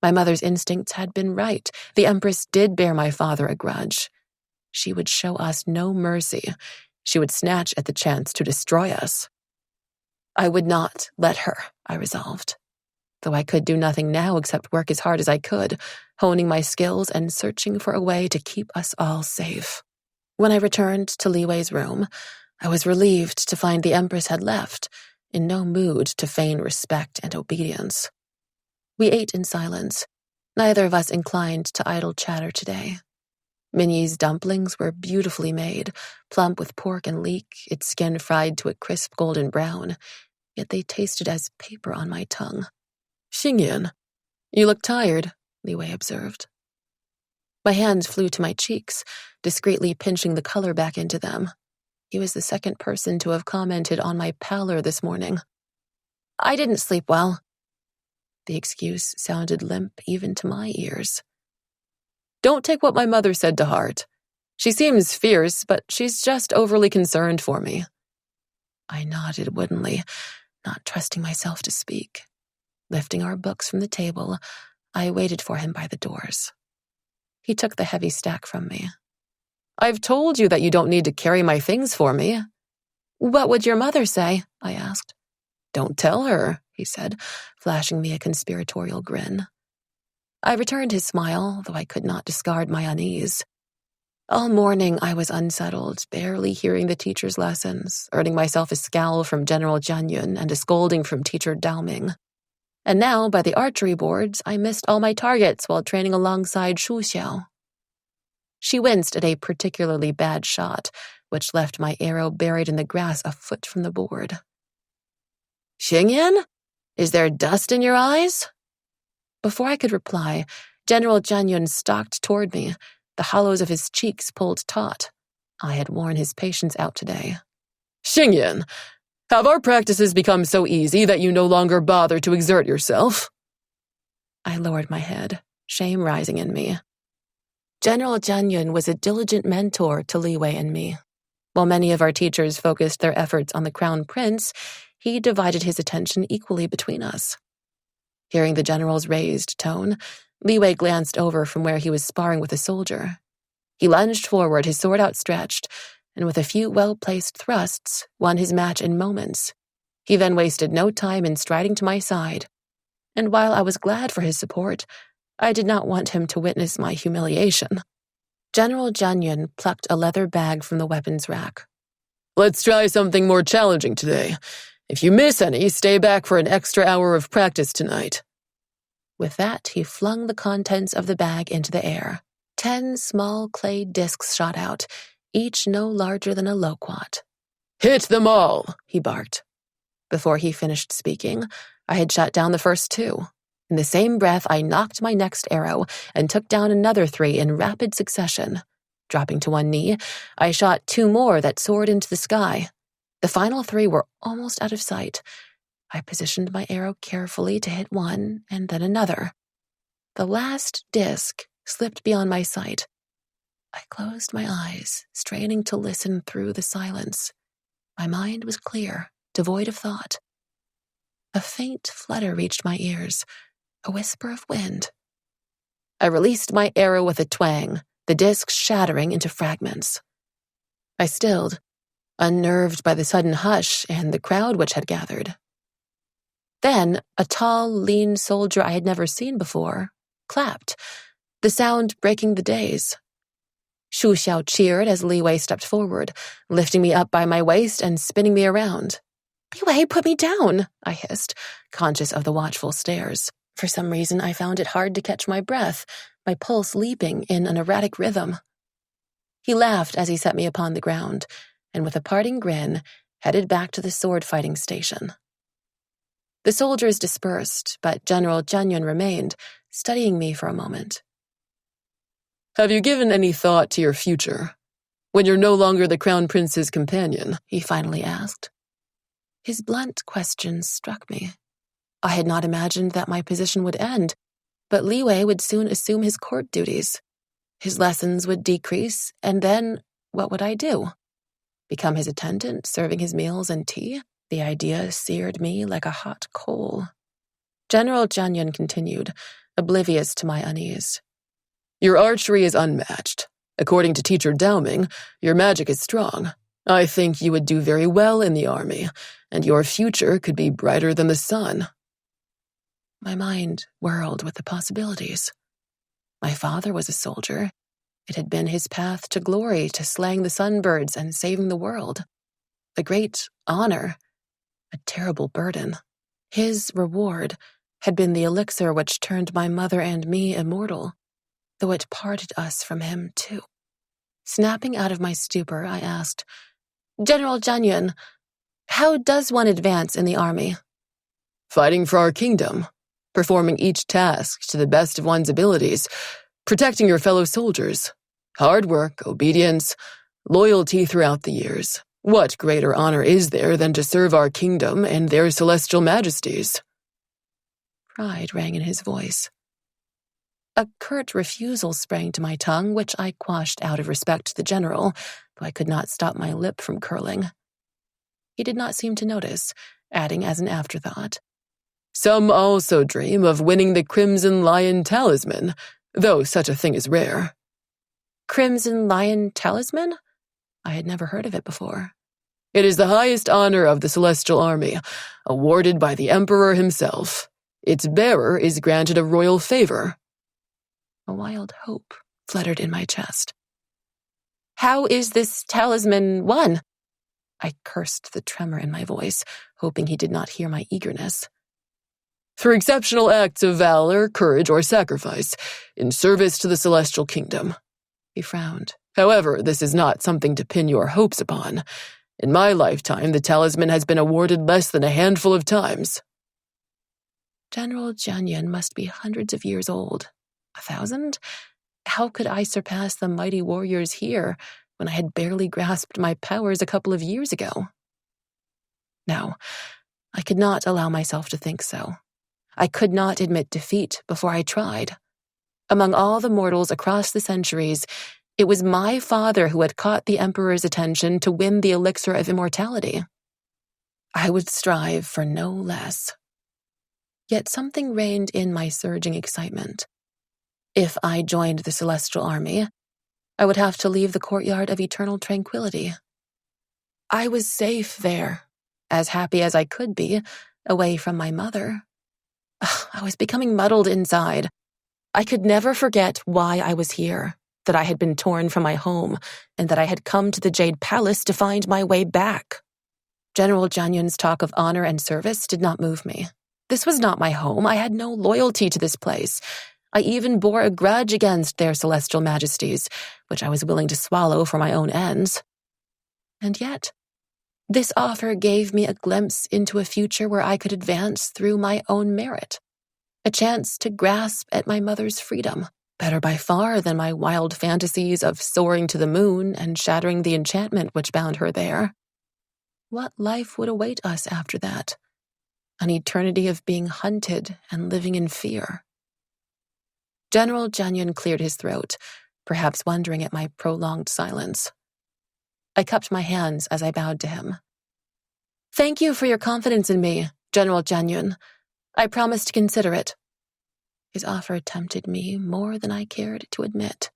My mother's instincts had been right. The Empress did bear my father a grudge. She would show us no mercy. She would snatch at the chance to destroy us. I would not let her, I resolved. Though I could do nothing now except work as hard as I could, honing my skills and searching for a way to keep us all safe. When I returned to Li Wei's room, I was relieved to find the Empress had left, in no mood to feign respect and obedience. We ate in silence, neither of us inclined to idle chatter today. Minnie's dumplings were beautifully made, plump with pork and leek, its skin fried to a crisp golden brown, yet they tasted as paper on my tongue. "Xingyan, you look tired," Li Wei observed. My hands flew to my cheeks, discreetly pinching the color back into them. He was the second person to have commented on my pallor this morning. "I didn't sleep well." The excuse sounded limp even to my ears. "Don't take what my mother said to heart. She seems fierce, but she's just overly concerned for me." I nodded woodenly, not trusting myself to speak. Lifting our books from the table, I waited for him by the doors. He took the heavy stack from me. "I've told you that you don't need to carry my things for me." "What would your mother say?" I asked. "Don't tell her," he said, flashing me a conspiratorial grin. I returned his smile, though I could not discard my unease. All morning I was unsettled, barely hearing the teacher's lessons, earning myself a scowl from General Jianyun and a scolding from teacher Daoming. And now, by the archery boards, I missed all my targets while training alongside Shu Xiao. She winced at a particularly bad shot, which left my arrow buried in the grass a foot from the board. "Xingyan, is there dust in your eyes?" Before I could reply, General Jianyun stalked toward me, the hollows of his cheeks pulled taut. I had worn his patience out today. "Xingyan, have our practices become so easy that you no longer bother to exert yourself?" I lowered my head, shame rising in me. General Jianyun was a diligent mentor to Li Wei and me. While many of our teachers focused their efforts on the Crown Prince, he divided his attention equally between us. Hearing the general's raised tone, Li Wei glanced over from where he was sparring with a soldier. He lunged forward, his sword outstretched, and with a few well-placed thrusts, won his match in moments. He then wasted no time in striding to my side, and while I was glad for his support, I did not want him to witness my humiliation. General Jianyun plucked a leather bag from the weapons rack. "Let's try something more challenging today. If you miss any, stay back for an extra hour of practice tonight." With that, he flung the contents of the bag into the air. 10 small clay discs shot out, each no larger than a loquat. "Hit them all," he barked. Before he finished speaking, I had shot down the first 2. In the same breath, I knocked my next arrow and took down another 3 in rapid succession. Dropping to one knee, I shot 2 more that soared into the sky. The final 3 were almost out of sight. I positioned my arrow carefully to hit one and then another. The last disc slipped beyond my sight. I closed my eyes, straining to listen through the silence. My mind was clear, devoid of thought. A faint flutter reached my ears, a whisper of wind. I released my arrow with a twang, the disc shattering into fragments. I stilled, unnerved by the sudden hush and the crowd which had gathered. Then, a tall, lean soldier I had never seen before clapped, the sound breaking the daze. Shu Xiao cheered as Li Wei stepped forward, lifting me up by my waist and spinning me around. "Li Wei, put me down," I hissed, conscious of the watchful stares. For some reason, I found it hard to catch my breath, my pulse leaping in an erratic rhythm. He laughed as he set me upon the ground, and with a parting grin, headed back to the sword-fighting station. The soldiers dispersed, but General Jianyun remained, studying me for a moment. "Have you given any thought to your future? When you're no longer the Crown Prince's companion?" he finally asked. His blunt question struck me. I had not imagined that my position would end, but Li Wei would soon assume his court duties. His lessons would decrease, and then what would I do? Become his attendant, serving his meals and tea? The idea seared me like a hot coal. General Janyan continued, oblivious to my unease. Your archery is unmatched. According to Teacher Dowming, your magic is strong. I think you would do very well in the army, and your future could be brighter than the sun. My mind whirled with the possibilities. My father was a soldier. It had been his path to glory, to slaying the sunbirds and saving the world. A great honor, a terrible burden. His reward had been the elixir which turned my mother and me immortal, though it parted us from him too. Snapping out of my stupor, I asked, General Janyan, how does one advance in the army? Fighting for our kingdom, performing each task to the best of one's abilities, protecting your fellow soldiers. Hard work, obedience, loyalty throughout the years. What greater honor is there than to serve our kingdom and their celestial majesties? Pride rang in his voice. A curt refusal sprang to my tongue, which I quashed out of respect to the general, though I could not stop my lip from curling. He did not seem to notice, adding as an afterthought, Some also dream of winning the Crimson Lion Talisman, though such a thing is rare. Crimson Lion Talisman? I had never heard of it before. It is the highest honor of the Celestial Army, awarded by the Emperor himself. Its bearer is granted a royal favor. A wild hope fluttered in my chest. How is this talisman won? I cursed the tremor in my voice, hoping he did not hear my eagerness. Through exceptional acts of valor, courage, or sacrifice, in service to the Celestial Kingdom. He frowned. However, this is not something to pin your hopes upon. In my lifetime, the talisman has been awarded less than a handful of times. General Janyan must be hundreds of years old. 1,000? How could I surpass the mighty warriors here when I had barely grasped my powers a couple of years ago? No, I could not allow myself to think so. I could not admit defeat before I tried. Among all the mortals across the centuries, it was my father who had caught the Emperor's attention to win the elixir of immortality. I would strive for no less. Yet something reigned in my surging excitement. If I joined the Celestial Army, I would have to leave the courtyard of eternal tranquility. I was safe there, as happy as I could be, away from my mother. I was becoming muddled inside. I could never forget why I was here, that I had been torn from my home, and that I had come to the Jade Palace to find my way back. General Janyan's talk of honor and service did not move me. This was not my home. I had no loyalty to this place. I even bore a grudge against their celestial majesties, which I was willing to swallow for my own ends. And yet, this offer gave me a glimpse into a future where I could advance through my own merit, a chance to grasp at my mother's freedom, better by far than my wild fantasies of soaring to the moon and shattering the enchantment which bound her there. What life would await us after that? An eternity of being hunted and living in fear. General Janyan cleared his throat, perhaps wondering at my prolonged silence. I cupped my hands as I bowed to him. Thank you for your confidence in me, General Janyan. I promise to consider it. His offer tempted me more than I cared to admit.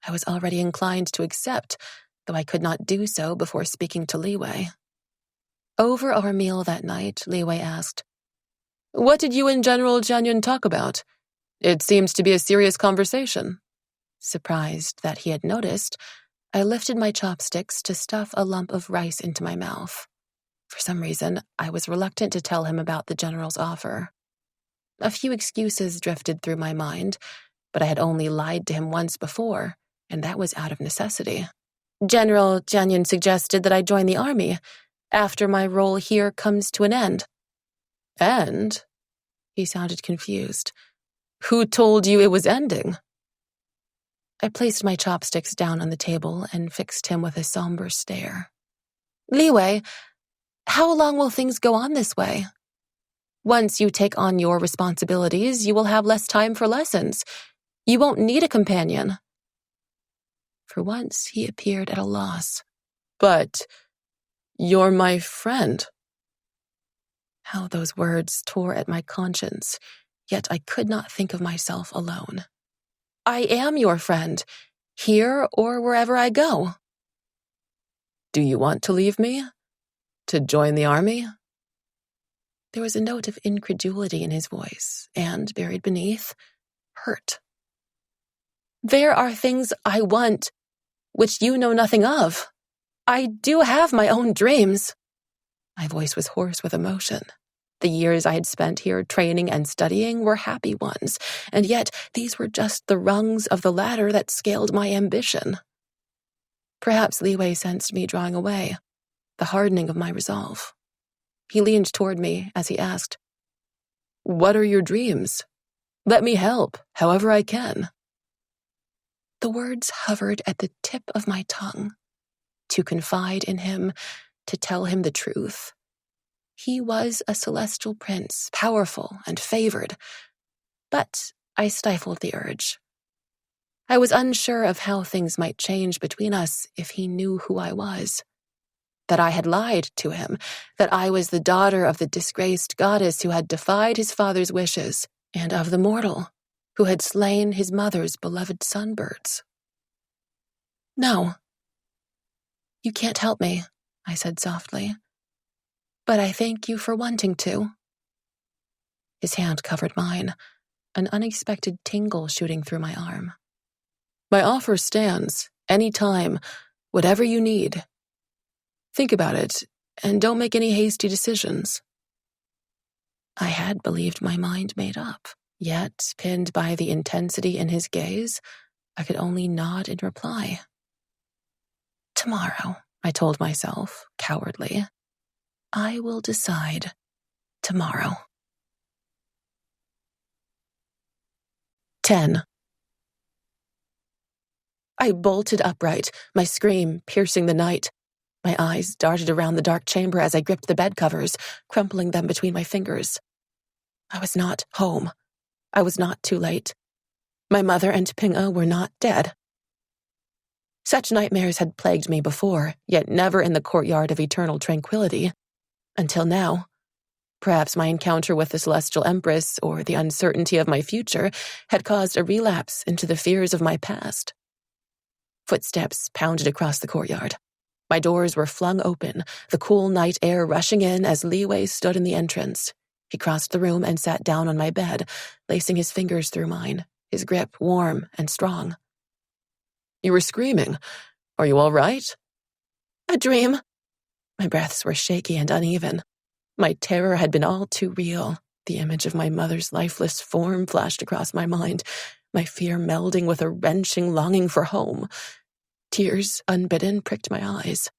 I was already inclined to accept, though I could not do so before speaking to Li Wei. Over our meal that night, Li Wei asked, What did you and General Janyan talk about? It seems to be a serious conversation. Surprised that he had noticed, I lifted my chopsticks to stuff a lump of rice into my mouth. For some reason, I was reluctant to tell him about the general's offer. A few excuses drifted through my mind, but I had only lied to him once before, and that was out of necessity. General Janyan suggested that I join the army after my role here comes to an end. And? He sounded confused. Who told you it was ending? I placed my chopsticks down on the table and fixed him with a somber stare. Li Wei, how long will things go on this way? Once you take on your responsibilities, you will have less time for lessons. You won't need a companion. For once, he appeared at a loss. "But you're my friend." How those words tore at my conscience, yet I could not think of myself alone. "I am your friend, here or wherever I go." "Do you want to leave me? To join the army?" There was a note of incredulity in his voice, and, buried beneath, hurt. "There are things I want which you know nothing of. I do have my own dreams." My voice was hoarse with emotion. The years I had spent here training and studying were happy ones, and yet these were just the rungs of the ladder that scaled my ambition. Perhaps Li Wei sensed me drawing away, the hardening of my resolve. He leaned toward me as he asked, "What are your dreams? Let me help, however I can." The words hovered at the tip of my tongue. To confide in him, to tell him the truth. He was a celestial prince, powerful and favored. But I stifled the urge. I was unsure of how things might change between us if he knew who I was. That I had lied to him, that I was the daughter of the disgraced goddess who had defied his father's wishes, and of the mortal who had slain his mother's beloved sunbirds. "No, you can't help me," I said softly. "But I thank you for wanting to." His hand covered mine, an unexpected tingle shooting through my arm. "My offer stands, any time, whatever you need. Think about it, and don't make any hasty decisions." I had believed my mind made up, yet, pinned by the intensity in his gaze, I could only nod in reply. "Tomorrow," I told myself, cowardly. "I will decide tomorrow." 10. I bolted upright, my scream piercing the night. My eyes darted around the dark chamber as I gripped the bed covers, crumpling them between my fingers. I was not home. I was not too late. My mother and Ping-e were not dead. Such nightmares had plagued me before, yet never in the courtyard of eternal tranquility. Until now. Perhaps my encounter with the Celestial Empress or the uncertainty of my future had caused a relapse into the fears of my past. Footsteps pounded across the courtyard. My doors were flung open, the cool night air rushing in as Li Wei stood in the entrance. He crossed the room and sat down on my bed, lacing his fingers through mine, his grip warm and strong. "You were screaming. Are you all right?" "A dream." My breaths were shaky and uneven. My terror had been all too real. The image of my mother's lifeless form flashed across my mind, my fear melding with a wrenching longing for home. Tears, unbidden, pricked my eyes.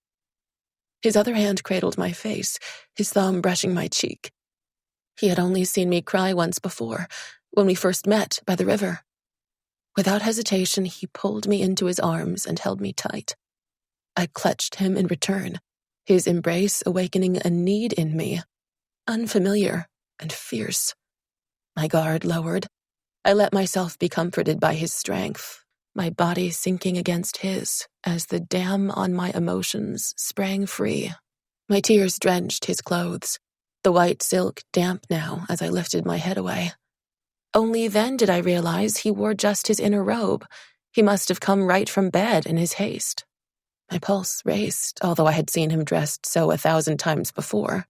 His other hand cradled my face, his thumb brushing my cheek. He had only seen me cry once before, when we first met by the river. Without hesitation, he pulled me into his arms and held me tight. I clutched him in return, his embrace awakening a need in me, unfamiliar and fierce. My guard lowered. I let myself be comforted by his strength, my body sinking against his as the dam on my emotions sprang free. My tears drenched his clothes, the white silk damp now as I lifted my head away. Only then did I realize he wore just his inner robe. He must have come right from bed in his haste. My pulse raced, although I had seen him dressed so 1,000 times before.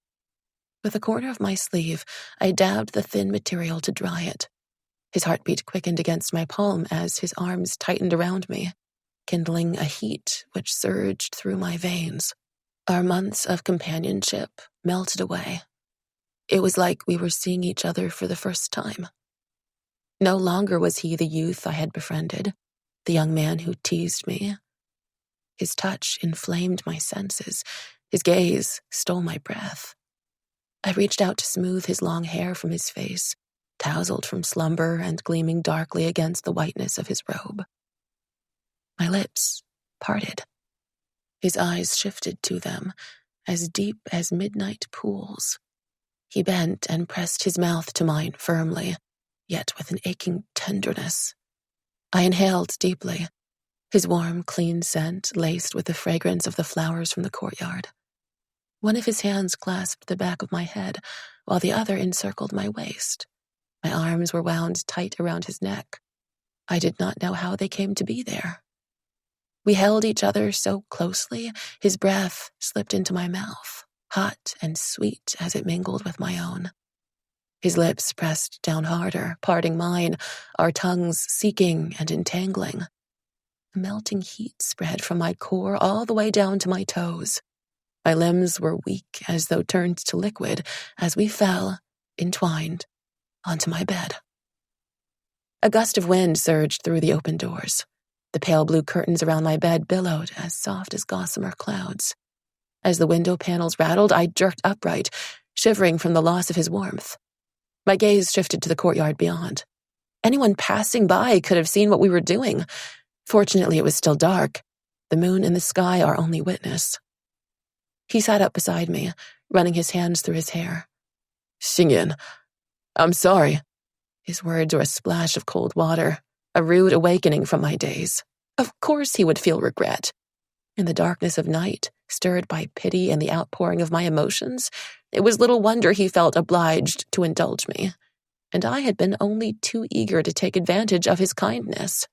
With a corner of my sleeve, I dabbed the thin material to dry it. His heartbeat quickened against my palm as his arms tightened around me, kindling a heat which surged through my veins. Our months of companionship melted away. It was like we were seeing each other for the first time. No longer was he the youth I had befriended, the young man who teased me. His touch inflamed my senses. His gaze stole my breath. I reached out to smooth his long hair from his face, tousled from slumber and gleaming darkly against the whiteness of his robe. My lips parted. His eyes shifted to them, as deep as midnight pools. He bent and pressed his mouth to mine firmly, yet with an aching tenderness. I inhaled deeply, his warm, clean scent laced with the fragrance of the flowers from the courtyard. One of his hands clasped the back of my head, while the other encircled my waist. My arms were wound tight around his neck. I did not know how they came to be there. We held each other so closely, his breath slipped into my mouth, hot and sweet as it mingled with my own. His lips pressed down harder, parting mine, our tongues seeking and entangling. A melting heat spread from my core all the way down to my toes. My limbs were weak as though turned to liquid as we fell, entwined, onto my bed. A gust of wind surged through the open doors. The pale blue curtains around my bed billowed as soft as gossamer clouds. As the window panels rattled, I jerked upright, shivering from the loss of his warmth. My gaze shifted to the courtyard beyond. Anyone passing by could have seen what we were doing. Fortunately, it was still dark. The moon and the sky our only witness. He sat up beside me, running his hands through his hair. "Xingyan, I'm sorry." His words were a splash of cold water, a rude awakening from my daze. Of course he would feel regret. In the darkness of night, stirred by pity and the outpouring of my emotions, it was little wonder he felt obliged to indulge me, and I had been only too eager to take advantage of his kindness.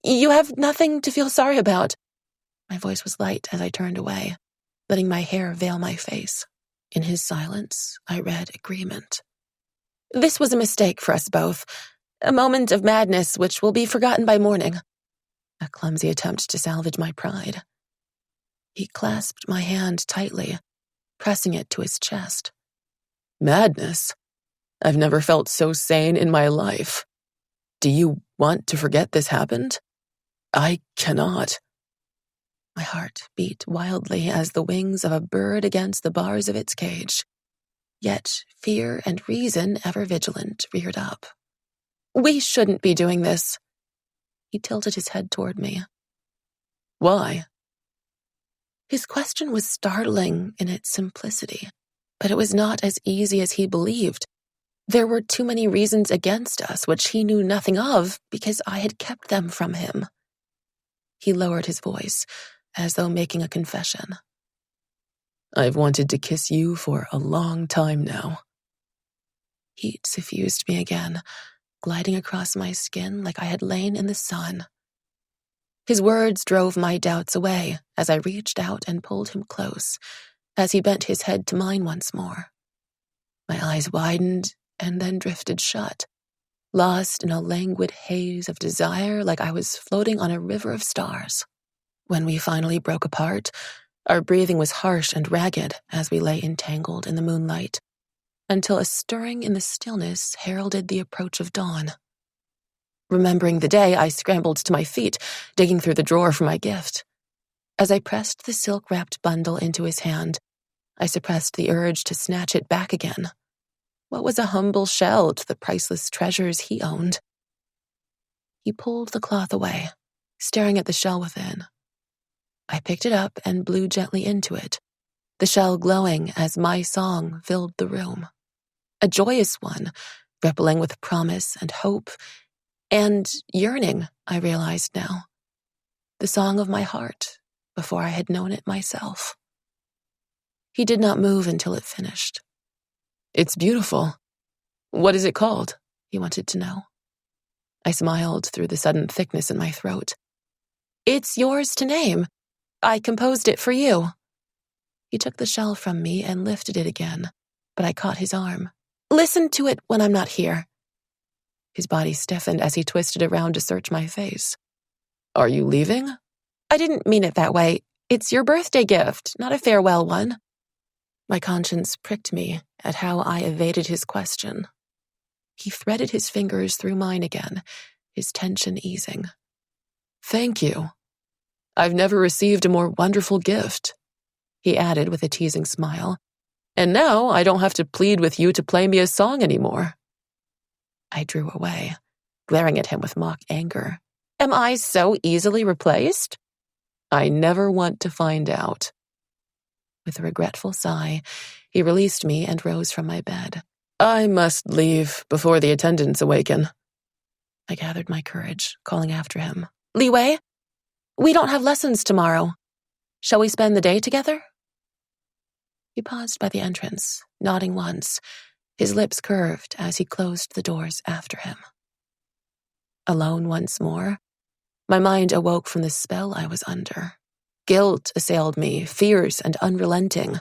"You have nothing to feel sorry about." My voice was light as I turned away, letting my hair veil my face. In his silence, I read agreement. "This was a mistake for us both, a moment of madness which will be forgotten by morning." A clumsy attempt to salvage my pride. He clasped my hand tightly, pressing it to his chest. "Madness? I've never felt so sane in my life. Do you want to forget this happened? I cannot." My heart beat wildly as the wings of a bird against the bars of its cage. Yet fear and reason, ever vigilant, reared up. "We shouldn't be doing this." He tilted his head toward me. "Why?" His question was startling in its simplicity, but it was not as easy as he believed. There were too many reasons against us which he knew nothing of because I had kept them from him. He lowered his voice, as though making a confession. "I've wanted to kiss you for a long time now." Heat suffused me again, gliding across my skin like I had lain in the sun. His words drove my doubts away as I reached out and pulled him close, as he bent his head to mine once more. My eyes widened and then drifted shut, lost in a languid haze of desire like I was floating on a river of stars. When we finally broke apart, our breathing was harsh and ragged as we lay entangled in the moonlight, until a stirring in the stillness heralded the approach of dawn. Remembering the day, I scrambled to my feet, digging through the drawer for my gift. As I pressed the silk-wrapped bundle into his hand, I suppressed the urge to snatch it back again. What was a humble shell to the priceless treasures he owned? He pulled the cloth away, staring at the shell within. I picked it up and blew gently into it, the shell glowing as my song filled the room. A joyous one, rippling with promise and hope, and yearning, I realized now. The song of my heart, before I had known it myself. He did not move until it finished. "It's beautiful. What is it called?" he wanted to know. I smiled through the sudden thickness in my throat. "It's yours to name. I composed it for you." He took the shell from me and lifted it again, but I caught his arm. "Listen to it when I'm not here." His body stiffened as he twisted around to search my face. "Are you leaving?" "I didn't mean it that way. It's your birthday gift, not a farewell one." My conscience pricked me at how I evaded his question. He threaded his fingers through mine again, his tension easing. "Thank you. I've never received a more wonderful gift," he added with a teasing smile. "And now I don't have to plead with you to play me a song anymore." I drew away, glaring at him with mock anger. "Am I so easily replaced?" "I never want to find out." With a regretful sigh, he released me and rose from my bed. "I must leave before the attendants awaken." I gathered my courage, calling after him. "Li Wei?" We don't have lessons tomorrow. Shall we spend the day together? He paused by the entrance, nodding once, his lips curved as he closed the doors after him. Alone once more, my mind awoke from the spell I was under. Guilt assailed me, fierce and unrelenting.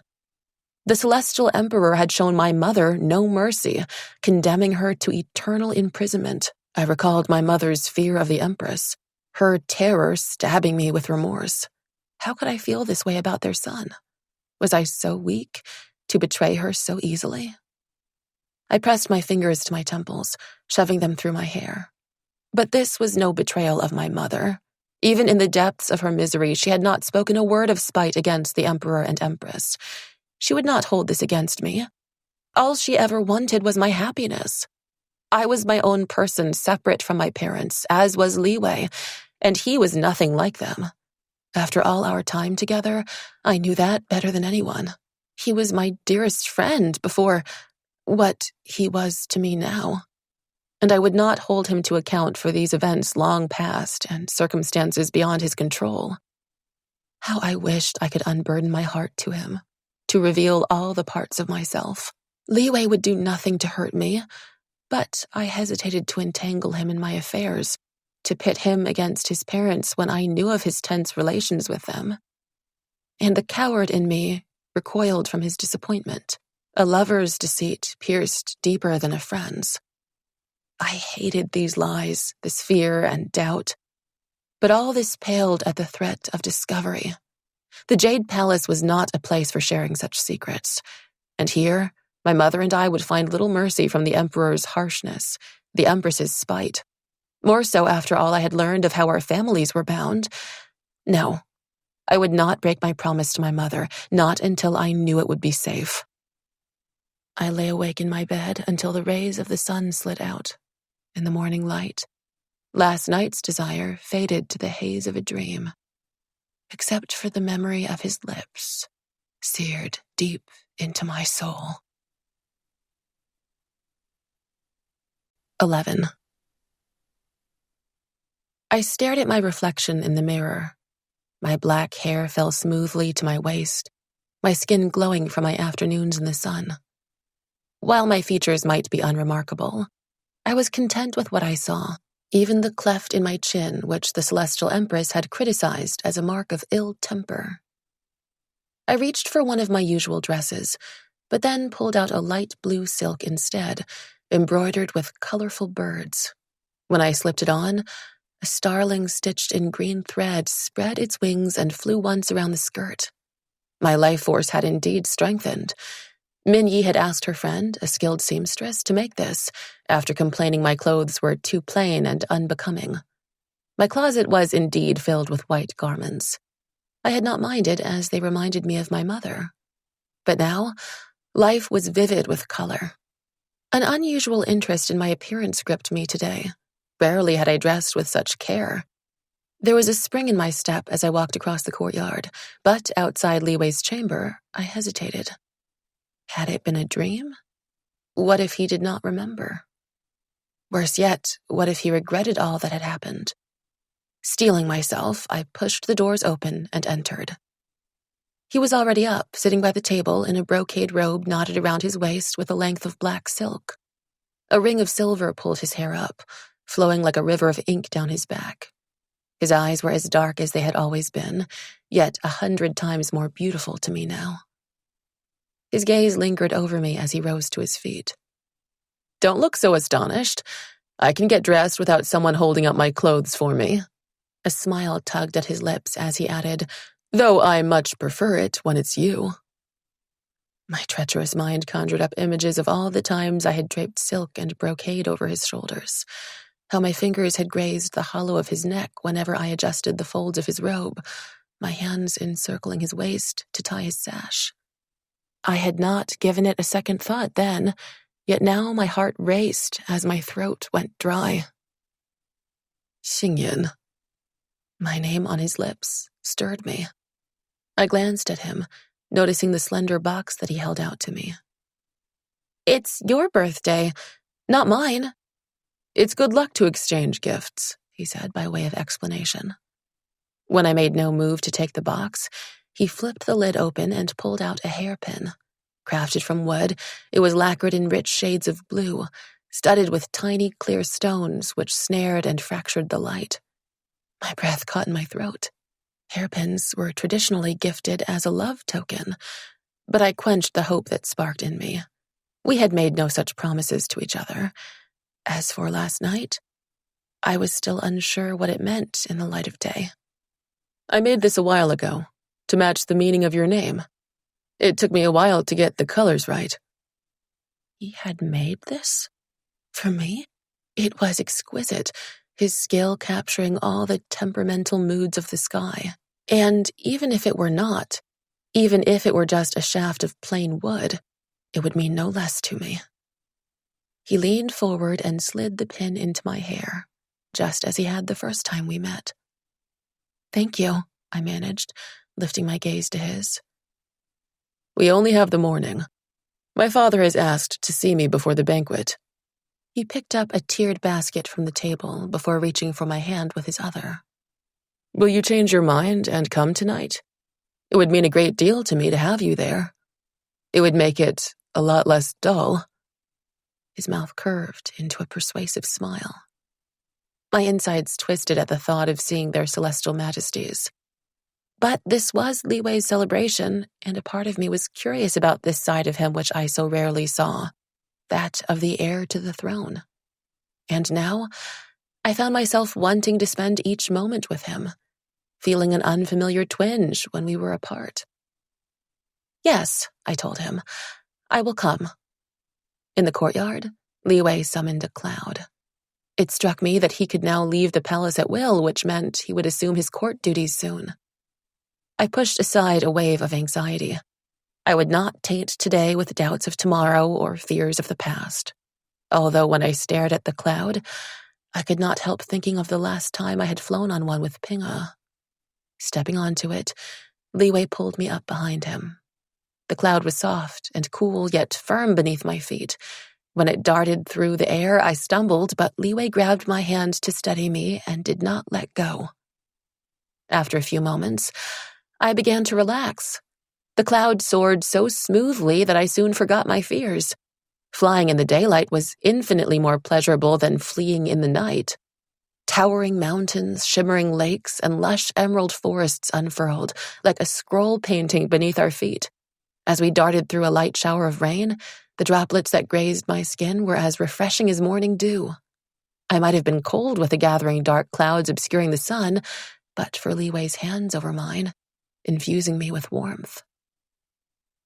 The celestial emperor had shown my mother no mercy, condemning her to eternal imprisonment. I recalled my mother's fear of the empress, her terror stabbing me with remorse. How could I feel this way about their son? Was I so weak to betray her so easily? I pressed my fingers to my temples, shoving them through my hair. But this was no betrayal of my mother. Even in the depths of her misery, she had not spoken a word of spite against the emperor and empress. She would not hold this against me. All she ever wanted was my happiness. I was my own person, separate from my parents, as was Liwei, and he was nothing like them. After all our time together, I knew that better than anyone. He was my dearest friend before what he was to me now. And I would not hold him to account for these events long past and circumstances beyond his control. How I wished I could unburden my heart to him, to reveal all the parts of myself. Liwei would do nothing to hurt me, but I hesitated to entangle him in my affairs, to pit him against his parents when I knew of his tense relations with them. And the coward in me recoiled from his disappointment. A lover's deceit pierced deeper than a friend's. I hated these lies, this fear and doubt. But all this paled at the threat of discovery. The Jade Palace was not a place for sharing such secrets. And here, my mother and I would find little mercy from the emperor's harshness, the empress's spite. More so after all I had learned of how our families were bound. No, I would not break my promise to my mother, not until I knew it would be safe. I lay awake in my bed until the rays of the sun slid out. In the morning light, last night's desire faded to the haze of a dream, except for the memory of his lips, seared deep into my soul. 11. I stared at my reflection in the mirror. My black hair fell smoothly to my waist, my skin glowing from my afternoons in the sun. While my features might be unremarkable, I was content with what I saw, even the cleft in my chin, which the Celestial Empress had criticized as a mark of ill temper. I reached for one of my usual dresses, but then pulled out a light blue silk instead, embroidered with colorful birds. When I slipped it on, a starling stitched in green thread spread its wings and flew once around the skirt. My life force had indeed strengthened. Minyi had asked her friend, a skilled seamstress, to make this, after complaining my clothes were too plain and unbecoming. My closet was indeed filled with white garments. I had not minded, as they reminded me of my mother. But now, life was vivid with color. An unusual interest in my appearance gripped me today. Rarely had I dressed with such care. There was a spring in my step as I walked across the courtyard, but outside Liwei's chamber, I hesitated. Had it been a dream? What if he did not remember? Worse yet, what if he regretted all that had happened? Steeling myself, I pushed the doors open and entered. He was already up, sitting by the table in a brocade robe knotted around his waist with a length of black silk. A ring of silver pulled his hair up, flowing like a river of ink down his back. His eyes were as dark as they had always been, yet 100 times more beautiful to me now. His gaze lingered over me as he rose to his feet. Don't look so astonished. I can get dressed without someone holding up my clothes for me. A smile tugged at his lips as he added, though I much prefer it when it's you. My treacherous mind conjured up images of all the times I had draped silk and brocade over his shoulders, how my fingers had grazed the hollow of his neck whenever I adjusted the folds of his robe, my hands encircling his waist to tie his sash. I had not given it a second thought then, yet now my heart raced as my throat went dry. Xingyan. My name on his lips stirred me. I glanced at him, noticing the slender box that he held out to me. It's your birthday, not mine. It's good luck to exchange gifts, he said by way of explanation. When I made no move to take the box, he flipped the lid open and pulled out a hairpin. Crafted from wood, it was lacquered in rich shades of blue, studded with tiny, clear stones which snared and fractured the light. My breath caught in my throat. Hairpins were traditionally gifted as a love token, but I quenched the hope that sparked in me. We had made no such promises to each other. As for last night, I was still unsure what it meant in the light of day. I made this a while ago, to match the meaning of your name. It took me a while to get the colors right. He had made this? For me? It was exquisite, his skill capturing all the temperamental moods of the sky. And even if it were not, even if it were just a shaft of plain wood, it would mean no less to me. He leaned forward and slid the pin into my hair, just as he had the first time we met. Thank you, I managed, lifting my gaze to his. We only have the morning. My father has asked to see me before the banquet. He picked up a tiered basket from the table before reaching for my hand with his other. Will you change your mind and come tonight? It would mean a great deal to me to have you there. It would make it a lot less dull. His mouth curved into a persuasive smile. My insides twisted at the thought of seeing their celestial majesties. But this was Li Wei's celebration, and a part of me was curious about this side of him which I so rarely saw, that of the heir to the throne. And now, I found myself wanting to spend each moment with him, feeling an unfamiliar twinge when we were apart. Yes, I told him, I will come. In the courtyard, Li Wei summoned a cloud. It struck me that he could now leave the palace at will, which meant he would assume his court duties soon. I pushed aside a wave of anxiety. I would not taint today with doubts of tomorrow or fears of the past. Although when I stared at the cloud, I could not help thinking of the last time I had flown on one with Pinga. Stepping onto it, Li Wei pulled me up behind him. The cloud was soft and cool, yet firm beneath my feet. When it darted through the air, I stumbled, but Li Wei grabbed my hand to steady me and did not let go. After a few moments, I began to relax. The cloud soared so smoothly that I soon forgot my fears. Flying in the daylight was infinitely more pleasurable than fleeing in the night. Towering mountains, shimmering lakes, and lush emerald forests unfurled, like a scroll painting beneath our feet. As we darted through a light shower of rain, the droplets that grazed my skin were as refreshing as morning dew. I might have been cold with the gathering dark clouds obscuring the sun, but for Li Wei's hands over mine, infusing me with warmth.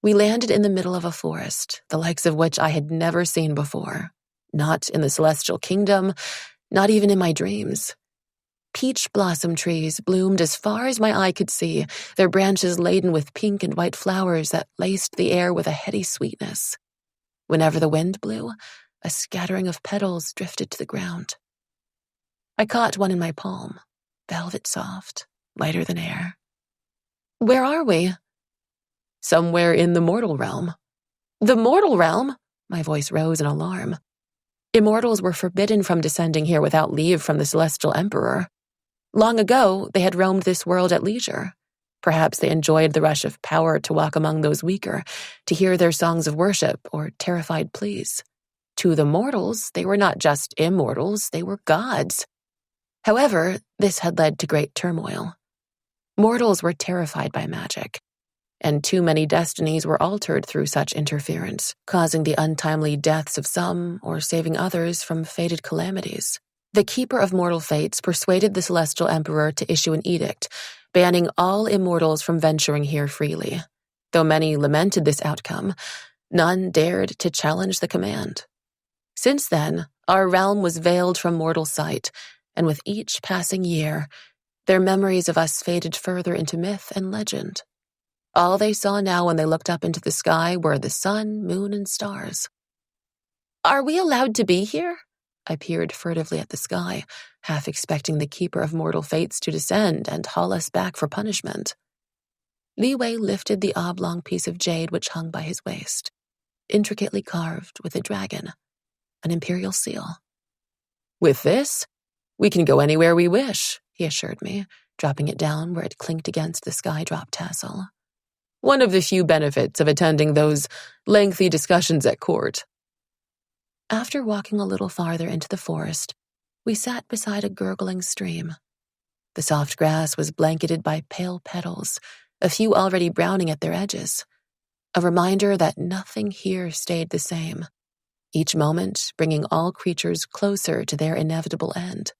We landed in the middle of a forest, the likes of which I had never seen before. Not in the celestial kingdom, not even in my dreams. Peach blossom trees bloomed as far as my eye could see, their branches laden with pink and white flowers that laced the air with a heady sweetness. Whenever the wind blew, a scattering of petals drifted to the ground. I caught one in my palm, velvet soft, lighter than air. Where are we? Somewhere in the mortal realm. The mortal realm? My voice rose in alarm. Immortals were forbidden from descending here without leave from the celestial emperor. Long ago, they had roamed this world at leisure. Perhaps they enjoyed the rush of power to walk among those weaker, to hear their songs of worship or terrified pleas. To the mortals, they were not just immortals, they were gods. However, this had led to great turmoil. Mortals were terrified by magic, and too many destinies were altered through such interference, causing the untimely deaths of some or saving others from fated calamities. The Keeper of Mortal Fates persuaded the Celestial Emperor to issue an edict, banning all immortals from venturing here freely. Though many lamented this outcome, none dared to challenge the command. Since then, our realm was veiled from mortal sight, and with each passing year, their memories of us faded further into myth and legend. All they saw now when they looked up into the sky were the sun, moon, and stars. Are we allowed to be here? I peered furtively at the sky, half expecting the Keeper of Mortal Fates to descend and haul us back for punishment. Li Wei lifted the oblong piece of jade which hung by his waist, intricately carved with a dragon, an imperial seal. With this, we can go anywhere we wish, he assured me, dropping it down where it clinked against the sky drop tassel. One of the few benefits of attending those lengthy discussions at court. After walking a little farther into the forest, we sat beside a gurgling stream. The soft grass was blanketed by pale petals, a few already browning at their edges. A reminder that nothing here stayed the same, each moment bringing all creatures closer to their inevitable end.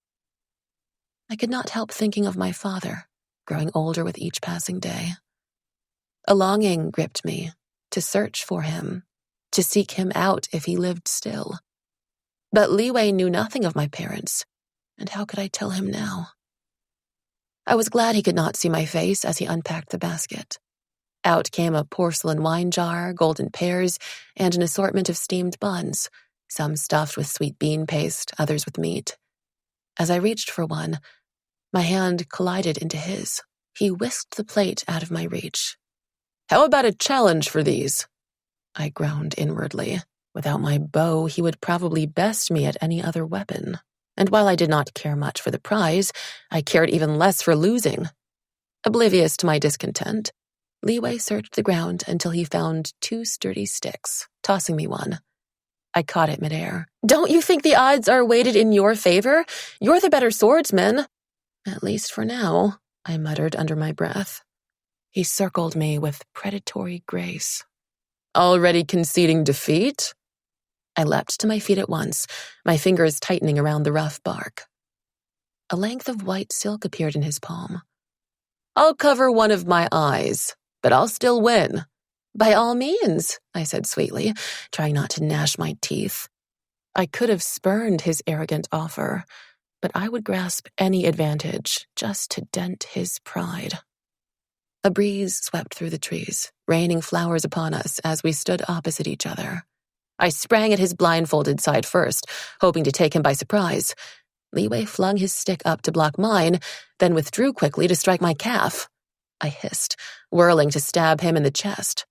I could not help thinking of my father, growing older with each passing day. A longing gripped me to search for him, to seek him out if he lived still. But Li Wei knew nothing of my parents, and how could I tell him now? I was glad he could not see my face as he unpacked the basket. Out came a porcelain wine jar, golden pears, and an assortment of steamed buns, some stuffed with sweet bean paste, others with meat. As I reached for one, my hand collided into his. He whisked the plate out of my reach. "How about a challenge for these?" I groaned inwardly. Without my bow, he would probably best me at any other weapon. And while I did not care much for the prize, I cared even less for losing. Oblivious to my discontent, Li Wei searched the ground until he found 2 sturdy sticks, tossing me one. I caught it midair. "Don't you think the odds are weighted in your favor? You're the better swordsman." "At least for now," I muttered under my breath. He circled me with predatory grace. "Already conceding defeat?" I leapt to my feet at once, my fingers tightening around the rough bark. A length of white silk appeared in his palm. "I'll cover one of my eyes, but I'll still win." "By all means," I said sweetly, trying not to gnash my teeth. I could have spurned his arrogant offer, but I would grasp any advantage just to dent his pride. A breeze swept through the trees, raining flowers upon us as we stood opposite each other. I sprang at his blindfolded side first, hoping to take him by surprise. Li Wei flung his stick up to block mine, then withdrew quickly to strike my calf. I hissed, whirling to stab him in the chest.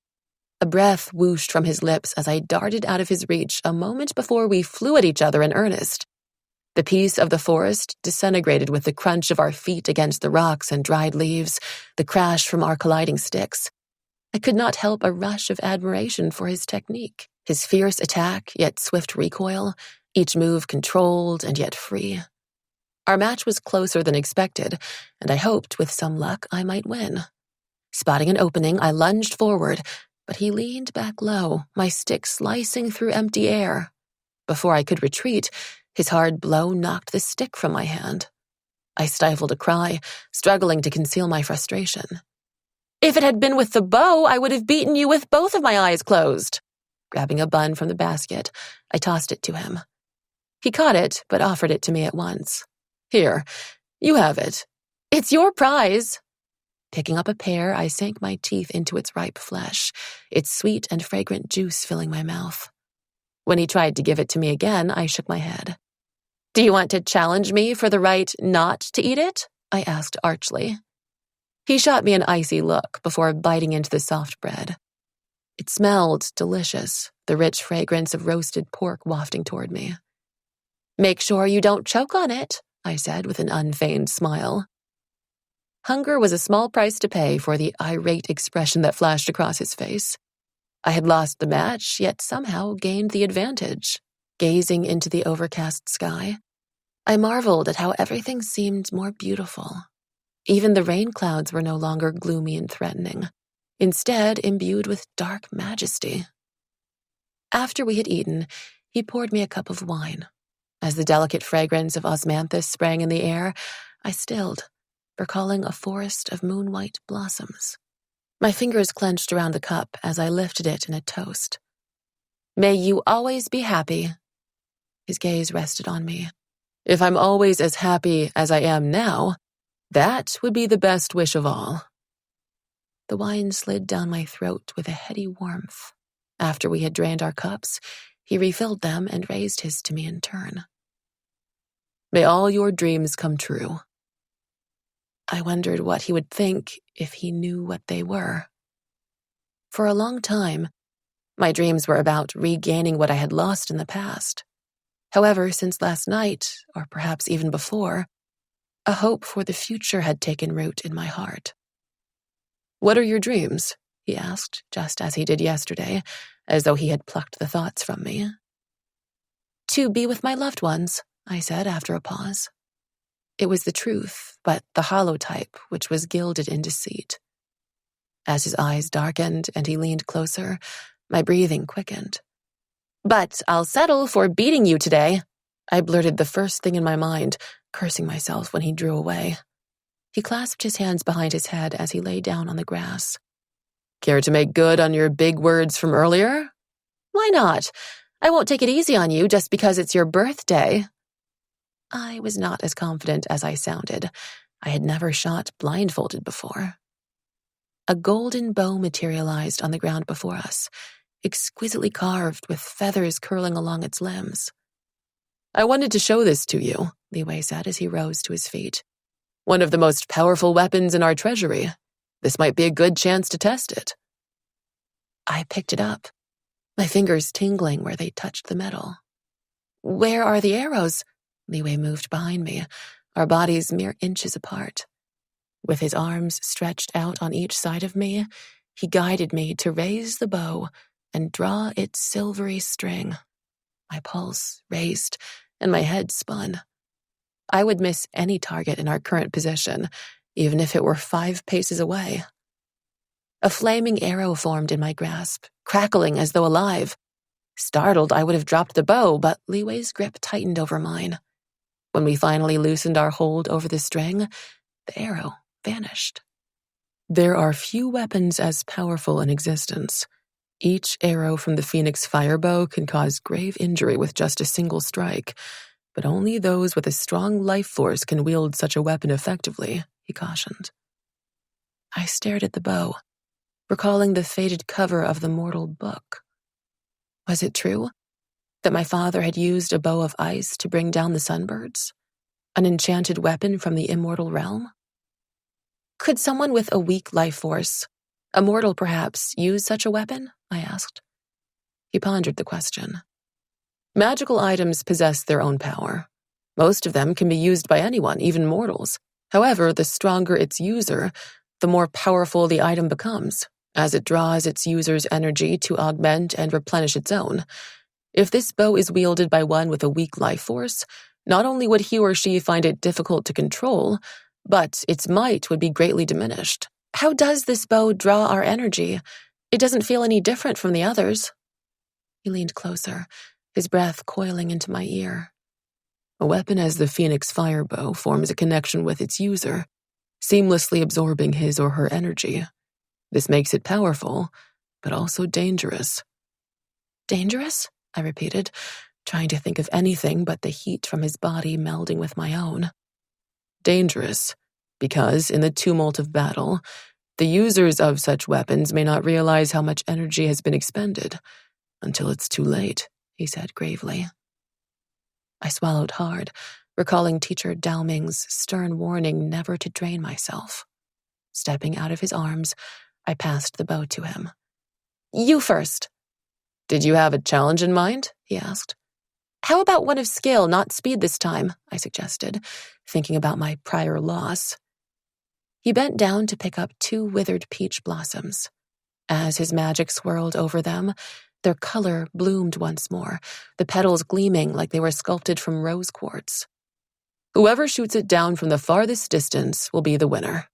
A breath whooshed from his lips as I darted out of his reach a moment before we flew at each other in earnest. The peace of the forest disintegrated with the crunch of our feet against the rocks and dried leaves, the crash from our colliding sticks. I could not help a rush of admiration for his technique, his fierce attack yet swift recoil, each move controlled and yet free. Our match was closer than expected, and I hoped, with some luck, I might win. Spotting an opening, I lunged forward, but he leaned back low, my stick slicing through empty air. Before I could retreat, his hard blow knocked the stick from my hand. I stifled a cry, struggling to conceal my frustration. "If it had been with the bow, I would have beaten you with both of my eyes closed." Grabbing a bun from the basket, I tossed it to him. He caught it, but offered it to me at once. "Here, you have it. It's your prize." Picking up a pear, I sank my teeth into its ripe flesh, its sweet and fragrant juice filling my mouth. When he tried to give it to me again, I shook my head. "Do you want to challenge me for the right not to eat it?" I asked archly. He shot me an icy look before biting into the soft bread. It smelled delicious, the rich fragrance of roasted pork wafting toward me. "Make sure you don't choke on it," I said with an unfeigned smile. Hunger was a small price to pay for the irate expression that flashed across his face. I had lost the match, yet somehow gained the advantage. Gazing into the overcast sky, I marveled at how everything seemed more beautiful. Even the rain clouds were no longer gloomy and threatening, instead imbued with dark majesty. After we had eaten, he poured me a cup of wine. As the delicate fragrance of osmanthus sprang in the air, I stilled, recalling a forest of moon-white blossoms. My fingers clenched around the cup as I lifted it in a toast. "May you always be happy." His gaze rested on me. "If I'm always as happy as I am now, that would be the best wish of all." The wine slid down my throat with a heady warmth. After we had drained our cups, he refilled them and raised his to me in turn. "May all your dreams come true." I wondered what he would think if he knew what they were. For a long time, my dreams were about regaining what I had lost in the past. However, since last night, or perhaps even before, A hope for the future had taken root in my heart. "What are your dreams?" he asked, just as he did yesterday, as though he had plucked the thoughts from me. "To be with my loved ones," I said after a pause. It was the truth, but the hollow type, which was gilded in deceit. As his eyes darkened and he leaned closer, my breathing quickened. "But I'll settle for beating you today," I blurted the first thing in my mind, cursing myself when he drew away. He clasped his hands behind his head as he lay down on the grass. "Care to make good on your big words from earlier?" "Why not? I won't take it easy on you just because it's your birthday." I was not as confident as I sounded. I had never shot blindfolded before. A golden bow materialized on the ground before us, exquisitely carved with feathers curling along its limbs. "I wanted to show this to you," Li Wei said as he rose to his feet. "One of the most powerful weapons in our treasury. This might be a good chance to test it." I picked it up, my fingers tingling where they touched the metal. "Where are the arrows?" Li Wei moved behind me, our bodies mere inches apart. With his arms stretched out on each side of me, he guided me to raise the bow and draw its silvery string. My pulse raced and my head spun. I would miss any target in our current position, even if it were 5 paces away. A flaming arrow formed in my grasp, crackling as though alive. Startled, I would have dropped the bow, but Li Wei's grip tightened over mine. When we finally loosened our hold over the string, the arrow vanished. There are few weapons as powerful in existence. Each arrow from the Phoenix firebow can cause grave injury with just a single strike, but only those with a strong life force can wield such a weapon effectively, he cautioned. I stared at the bow, recalling the faded cover of the mortal book. Was it true that my father had used a bow of ice to bring down the sunbirds? An enchanted weapon from the immortal realm? Could someone with a weak life force, a mortal perhaps, use such a weapon? I asked. He pondered the question. Magical items possess their own power. Most of them can be used by anyone, even mortals. However, the stronger its user, the more powerful the item becomes, as it draws its user's energy to augment and replenish its own. If this bow is wielded by one with a weak life force, not only would he or she find it difficult to control, but its might would be greatly diminished. How does this bow draw our energy? It doesn't feel any different from the others. He leaned closer, his breath coiling into my ear. A weapon as the Phoenix firebow forms a connection with its user, seamlessly absorbing his or her energy. This makes it powerful, but also dangerous. Dangerous? I repeated, trying to think of anything but the heat from his body melding with my own. Dangerous, because in the tumult of battle, the users of such weapons may not realize how much energy has been expended until it's too late, he said gravely. I swallowed hard, recalling Teacher Daoming's stern warning never to drain myself. Stepping out of his arms, I passed the bow to him. You first. Did you have a challenge in mind? He asked. How about one of skill, not speed this time? I suggested, thinking about my prior loss. He bent down to pick up 2 withered peach blossoms. As his magic swirled over them, their color bloomed once more, the petals gleaming like they were sculpted from rose quartz. Whoever shoots it down from the farthest distance will be the winner.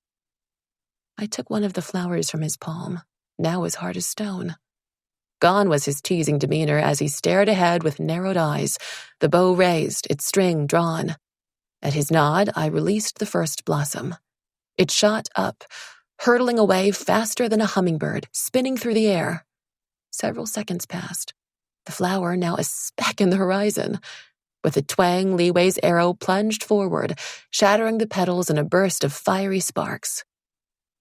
I took one of the flowers from his palm, now as hard as stone. Gone was his teasing demeanor as he stared ahead with narrowed eyes, the bow raised, its string drawn. At his nod, I released the first blossom. It shot up, hurtling away faster than a hummingbird, spinning through the air. Several seconds passed, the flower now a speck in the horizon. With a twang, Li Wei's arrow plunged forward, shattering the petals in a burst of fiery sparks.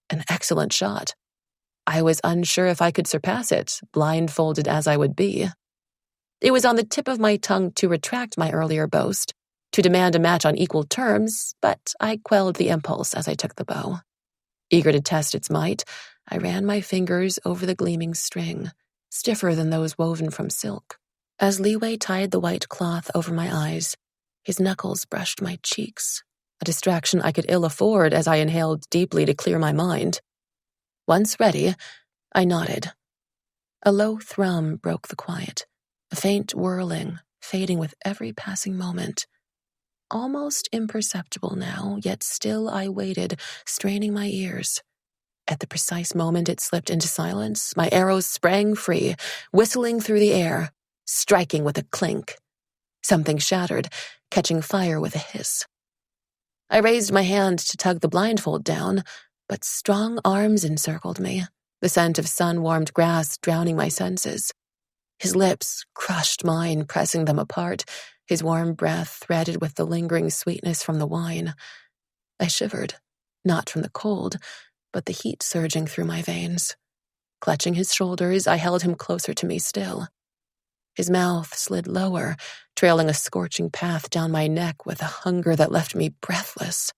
An excellent shot. I was unsure if I could surpass it, blindfolded as I would be. It was on the tip of my tongue to retract my earlier boast, to demand a match on equal terms, but I quelled the impulse as I took the bow. Eager to test its might, I ran my fingers over the gleaming string, stiffer than those woven from silk. As Li Wei tied the white cloth over my eyes, his knuckles brushed my cheeks. a distraction I could ill afford as I inhaled deeply to clear my mind. Once ready, I nodded. A low thrum broke the quiet, a faint whirling, fading with every passing moment. Almost imperceptible now, yet still I waited, straining my ears. At the precise moment it slipped into silence, my arrows sprang free, whistling through the air, striking with a clink. Something shattered, catching fire with a hiss. I raised my hand to tug the blindfold down, but strong arms encircled me, the scent of sun-warmed grass drowning my senses. His lips crushed mine, pressing them apart, his warm breath threaded with the lingering sweetness from the wine. I shivered, not from the cold, but the heat surging through my veins. Clutching his shoulders, I held him closer to me still. His mouth slid lower, trailing a scorching path down my neck with a hunger that left me breathless.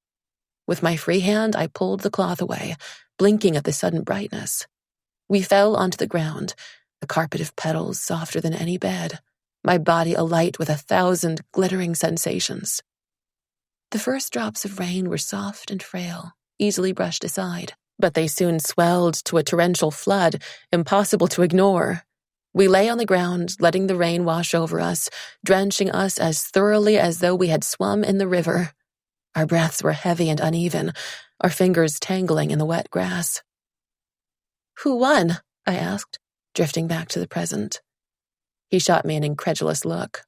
With my free hand, I pulled the cloth away, blinking at the sudden brightness. We fell onto the ground, a carpet of petals softer than any bed, my body alight with 1,000 glittering sensations. The first drops of rain were soft and frail, easily brushed aside, but they soon swelled to a torrential flood, impossible to ignore. We lay on the ground, letting the rain wash over us, drenching us as thoroughly as though we had swum in the river. Our breaths were heavy and uneven, our fingers tangling in the wet grass. "Who won?" I asked, drifting back to the present. He shot me an incredulous look.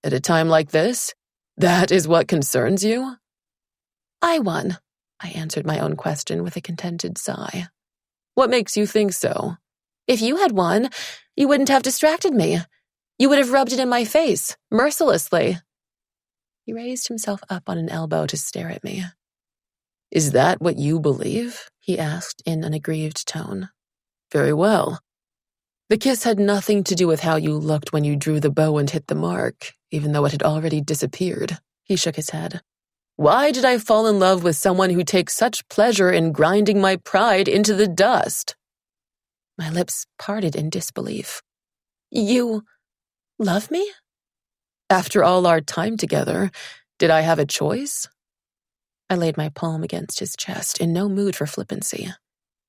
"At a time like this? That is what concerns you?" "I won," I answered my own question with a contented sigh. "What makes you think so?" "If you had won, you wouldn't have distracted me. You would have rubbed it in my face, mercilessly." He raised himself up on an elbow to stare at me. "Is that what you believe?" he asked in an aggrieved tone. "Very well. The kiss had nothing to do with how you looked when you drew the bow and hit the mark, even though it had already disappeared." He shook his head. "Why did I fall in love with someone who takes such pleasure in grinding my pride into the dust?" My lips parted in disbelief. "You love me?" "After all our time together, did I have a choice?" I laid my palm against his chest, in no mood for flippancy.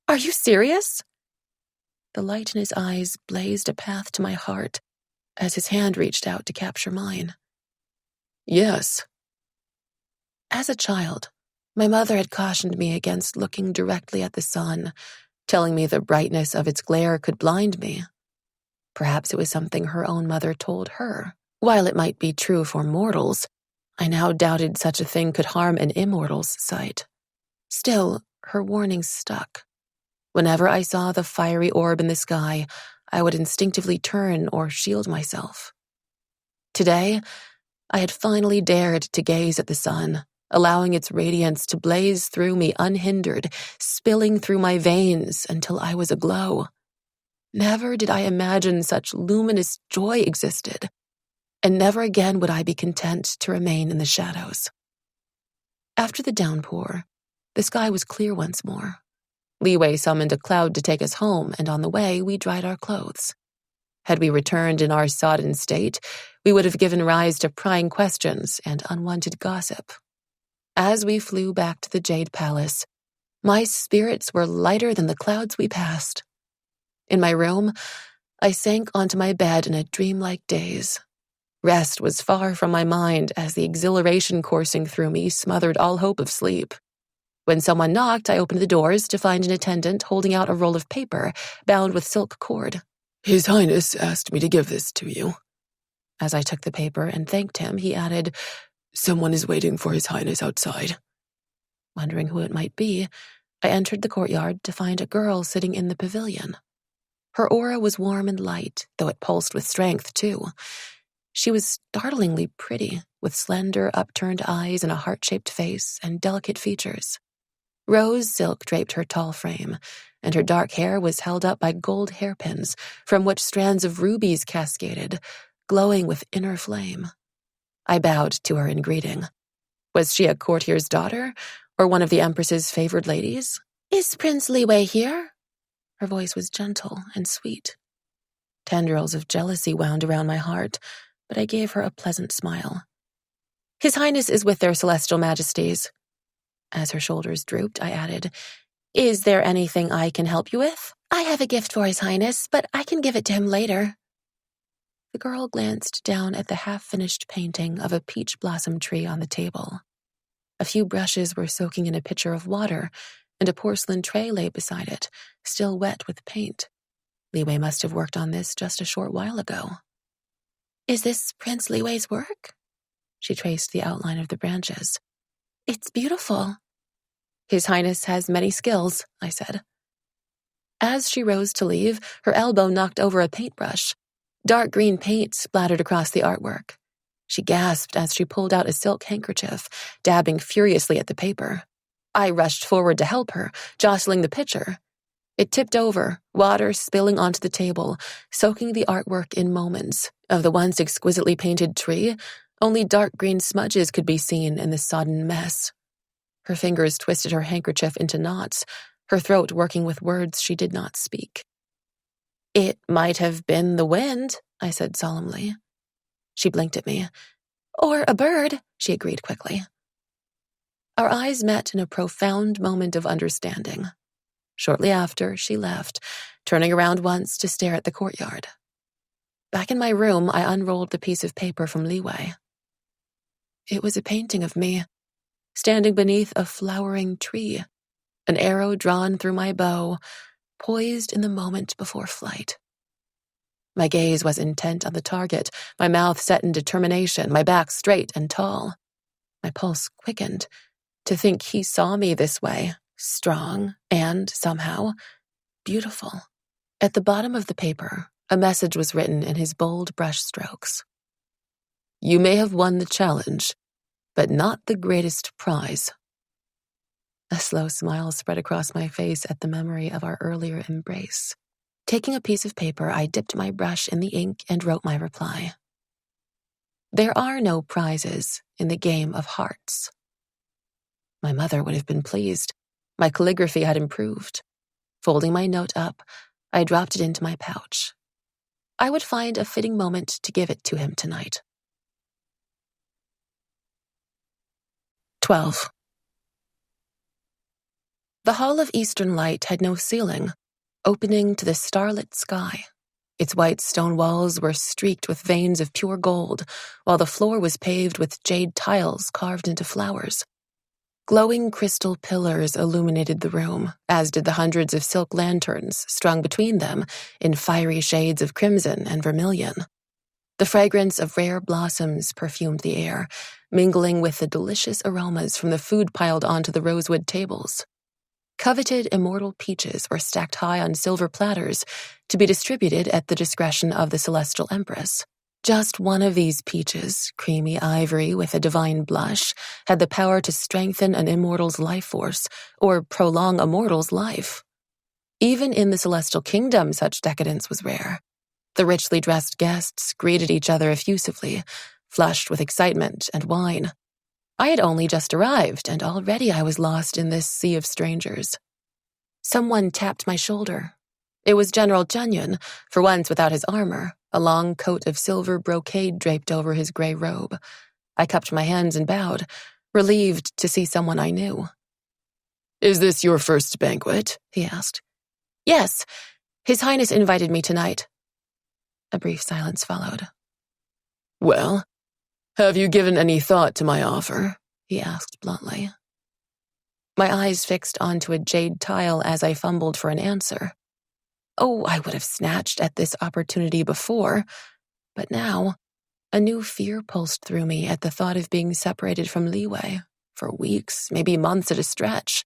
"Are you serious?" The light in his eyes blazed a path to my heart as his hand reached out to capture mine. "Yes." As a child, my mother had cautioned me against looking directly at the sun, telling me the brightness of its glare could blind me. Perhaps it was something her own mother told her. While it might be true for mortals, I now doubted such a thing could harm an immortal's sight. Still, her warning stuck. Whenever I saw the fiery orb in the sky, I would instinctively turn or shield myself. Today, I had finally dared to gaze at the sun, allowing its radiance to blaze through me unhindered, spilling through my veins until I was aglow. Never did I imagine such luminous joy existed, and never again would I be content to remain in the shadows. After the downpour, the sky was clear once more. Leeway summoned a cloud to take us home, and on the way we dried our clothes. Had we returned in our sodden state, we would have given rise to prying questions and unwanted gossip. As we flew back to the Jade Palace, my spirits were lighter than the clouds we passed. In my room, I sank onto my bed in a dreamlike daze. Rest was far from my mind as the exhilaration coursing through me smothered all hope of sleep. When someone knocked, I opened the doors to find an attendant holding out a roll of paper bound with silk cord. "His Highness asked me to give this to you." As I took the paper and thanked him, he added, "Someone is waiting for His Highness outside." Wondering who it might be, I entered the courtyard to find a girl sitting in the pavilion. Her aura was warm and light, though it pulsed with strength, too. She was startlingly pretty, with slender, upturned eyes and a heart-shaped face and delicate features. Rose silk draped her tall frame, and her dark hair was held up by gold hairpins, from which strands of rubies cascaded, glowing with inner flame. I bowed to her in greeting. Was she a courtier's daughter, or one of the Empress's favored ladies? "Is Prince Liwei here?" Her voice was gentle and sweet. Tendrils of jealousy wound around my heart, but I gave her a pleasant smile. "His Highness is with their celestial majesties," As her shoulders drooped, I added, "Is there anything I can help you with?" "I have a gift for His Highness, but I can give it to him later." The girl glanced down at the half-finished painting of a peach blossom tree on the table. A few brushes were soaking in a pitcher of water, and a porcelain tray lay beside it, still wet with paint. Liwei must have worked on this just a short while ago. "Is this Prince Liwei's work?" She traced the outline of the branches. "It's beautiful." "His Highness has many skills," I said. As she rose to leave, her elbow knocked over a paintbrush. Dark green paint splattered across the artwork. She gasped as she pulled out a silk handkerchief, dabbing furiously at the paper. I rushed forward to help her, jostling the pitcher. It tipped over, water spilling onto the table, soaking the artwork in moments. Of the once exquisitely painted tree, only dark green smudges could be seen in the sodden mess. Her fingers twisted her handkerchief into knots, her throat working with words she did not speak. "It might have been the wind," I said solemnly. She blinked at me. "Or a bird," she agreed quickly. Our eyes met in a profound moment of understanding. Shortly after, she left, turning around once to stare at the courtyard. Back in my room, I unrolled the piece of paper from Liwei. It was a painting of me, standing beneath a flowering tree, an arrow drawn through my bow, poised in the moment before flight. My gaze was intent on the target, my mouth set in determination, my back straight and tall. My pulse quickened. To think he saw me this way, strong and, somehow, beautiful. At the bottom of the paper, a message was written in his bold brush strokes. "You may have won the challenge, but not the greatest prize." A slow smile spread across my face at the memory of our earlier embrace. Taking a piece of paper, I dipped my brush in the ink and wrote my reply. "There are no prizes in the game of hearts." My mother would have been pleased. My calligraphy had improved. Folding my note up, I dropped it into my pouch. I would find a fitting moment to give it to him tonight. 12. The Hall of Eastern Light had no ceiling, opening to the starlit sky. Its white stone walls were streaked with veins of pure gold, while the floor was paved with jade tiles carved into flowers. Glowing crystal pillars illuminated the room, as did the hundreds of silk lanterns strung between them in fiery shades of crimson and vermilion. The fragrance of rare blossoms perfumed the air, mingling with the delicious aromas from the food piled onto the rosewood tables. Coveted immortal peaches were stacked high on silver platters to be distributed at the discretion of the Celestial Empress. Just one of these peaches, creamy ivory with a divine blush, had the power to strengthen an immortal's life force or prolong a mortal's life. Even in the Celestial Kingdom, such decadence was rare. The richly dressed guests greeted each other effusively, flushed with excitement and wine. I had only just arrived, and already I was lost in this sea of strangers. Someone tapped my shoulder. It was General Junyan, for once without his armor, a long coat of silver brocade draped over his gray robe. I cupped my hands and bowed, relieved to see someone I knew. "Is this your first banquet?" he asked. "Yes, His Highness invited me tonight." A brief silence followed. "Well, have you given any thought to my offer?" he asked bluntly. My eyes fixed onto a jade tile as I fumbled for an answer. Oh, I would have snatched at this opportunity before, but now a new fear pulsed through me at the thought of being separated from Liwei for weeks, maybe months at a stretch.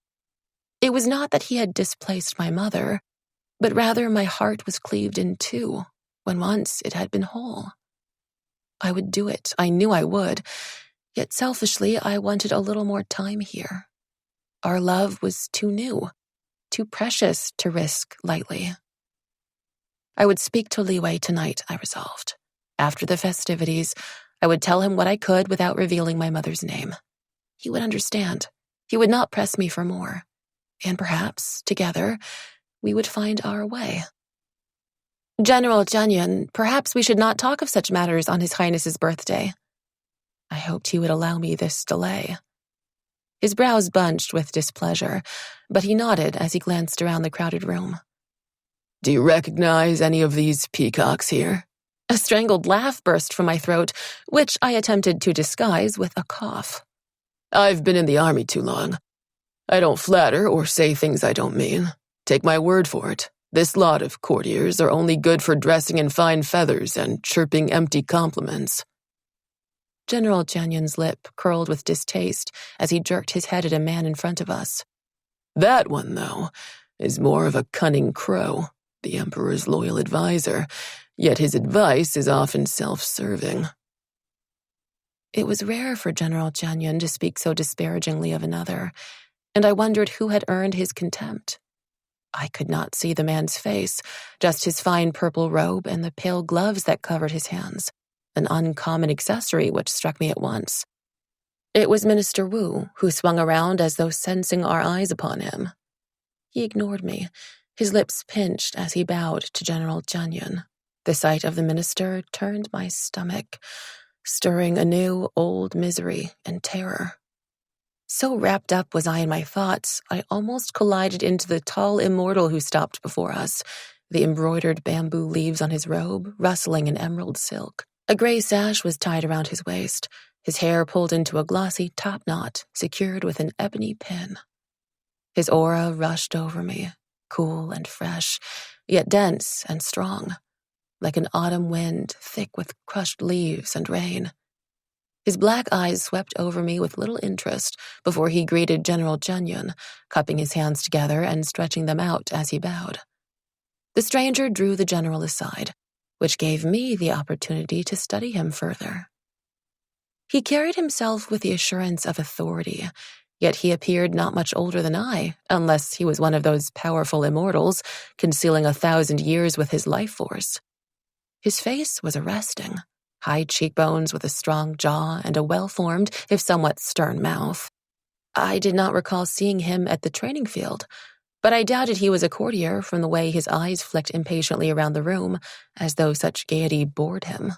It was not that he had displaced my mother, but rather my heart was cleaved in two when once it had been whole. I would do it, I knew I would, yet selfishly I wanted a little more time here. Our love was too new, too precious to risk lightly. I would speak to Liwei tonight, I resolved. After the festivities, I would tell him what I could without revealing my mother's name. He would understand. He would not press me for more. And perhaps, together, we would find our way. "General Junyan, perhaps we should not talk of such matters on His Highness's birthday." I hoped he would allow me this delay. His brows bunched with displeasure, but he nodded as he glanced around the crowded room. Do you recognize any of these peacocks here? A strangled laugh burst from my throat, which I attempted to disguise with a cough. I've been in the army too long. I don't flatter or say things I don't mean. Take my word for it. This lot of courtiers are only good for dressing in fine feathers and chirping empty compliments. General Janyun's lip curled with distaste as he jerked his head at a man in front of us. That one, though, is more of a cunning crow, the Emperor's loyal advisor, yet his advice is often self-serving. It was rare for General Janyun to speak so disparagingly of another, and I wondered who had earned his contempt. I could not see the man's face, just his fine purple robe and the pale gloves that covered his hands, an uncommon accessory which struck me at once. It was Minister Wu, who swung around as though sensing our eyes upon him. He ignored me, his lips pinched as he bowed to General Janyun. The sight of the minister turned my stomach, stirring anew old misery and terror. So wrapped up was I in my thoughts, I almost collided into the tall immortal who stopped before us, the embroidered bamboo leaves on his robe rustling in emerald silk. A gray sash was tied around his waist, his hair pulled into a glossy top knot secured with an ebony pin. His aura rushed over me, cool and fresh, yet dense and strong, like an autumn wind thick with crushed leaves and rain. His black eyes swept over me with little interest before he greeted General Janyun, cupping his hands together and stretching them out as he bowed. The stranger drew the general aside, which gave me the opportunity to study him further. He carried himself with the assurance of authority, yet he appeared not much older than I, unless he was one of those powerful immortals concealing 1,000 years with his life force. His face was arresting. High cheekbones with a strong jaw and a well-formed, if somewhat stern mouth. I did not recall seeing him at the training field, but I doubted he was a courtier from the way his eyes flicked impatiently around the room, as though such gaiety bored him.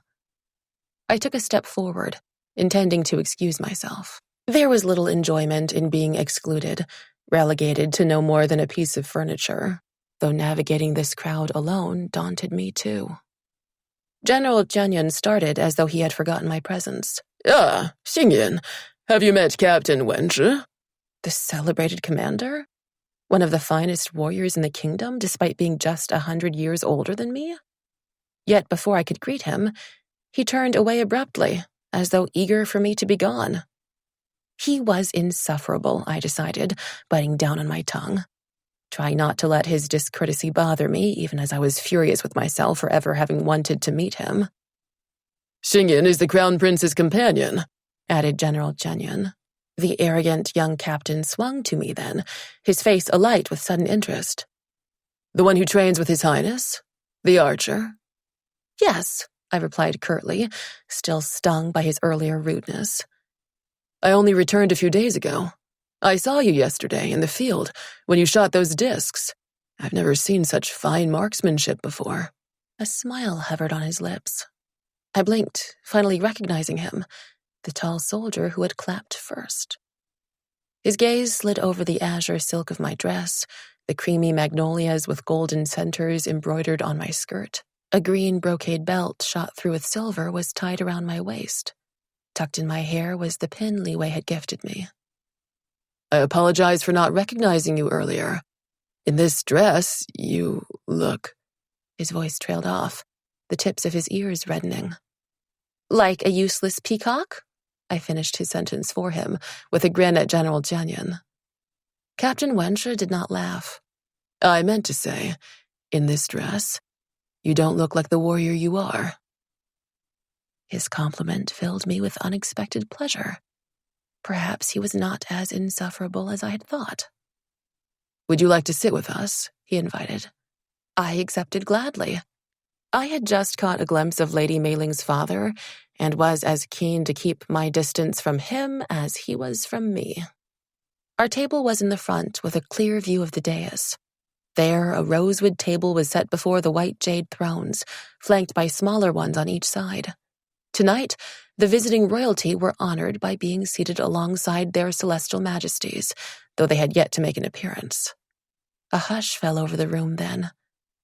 I took a step forward, intending to excuse myself. There was little enjoyment in being excluded, relegated to no more than a piece of furniture, though navigating this crowd alone daunted me too. General Janyun started as though he had forgotten my presence. Ah, Xingyan, have you met Captain Wenshi? The celebrated commander? One of the finest warriors in the kingdom, despite being just 100 years older than me? Yet before I could greet him, he turned away abruptly, as though eager for me to be gone. He was insufferable, I decided, biting down on my tongue. Trying not to let his discourtesy bother me, even as I was furious with myself for ever having wanted to meet him. Xingyan is the Crown Prince's companion, added General Janyun. The arrogant young captain swung to me then, his face alight with sudden interest. The one who trains with His Highness? The archer? Yes, I replied curtly, still stung by his earlier rudeness. I only returned a few days ago. I saw you yesterday in the field when you shot those discs. I've never seen such fine marksmanship before. A smile hovered on his lips. I blinked, finally recognizing him, the tall soldier who had clapped first. His gaze slid over the azure silk of my dress, the creamy magnolias with golden centers embroidered on my skirt. A green brocade belt shot through with silver was tied around my waist. Tucked in my hair was the pin Li Wei had gifted me. I apologize for not recognizing you earlier. In this dress, you look... His voice trailed off, the tips of his ears reddening. Like a useless peacock? I finished his sentence for him, with a grin at General Janyun. Captain Wenshi did not laugh. I meant to say, in this dress, you don't look like the warrior you are. His compliment filled me with unexpected pleasure. Perhaps he was not as insufferable as I had thought. Would you like to sit with us? He invited. I accepted gladly. I had just caught a glimpse of Lady Meiling's father and was as keen to keep my distance from him as he was from me. Our table was in the front with a clear view of the dais. There, a rosewood table was set before the white jade thrones, flanked by smaller ones on each side. Tonight, the visiting royalty were honored by being seated alongside their celestial majesties, though they had yet to make an appearance. A hush fell over the room then.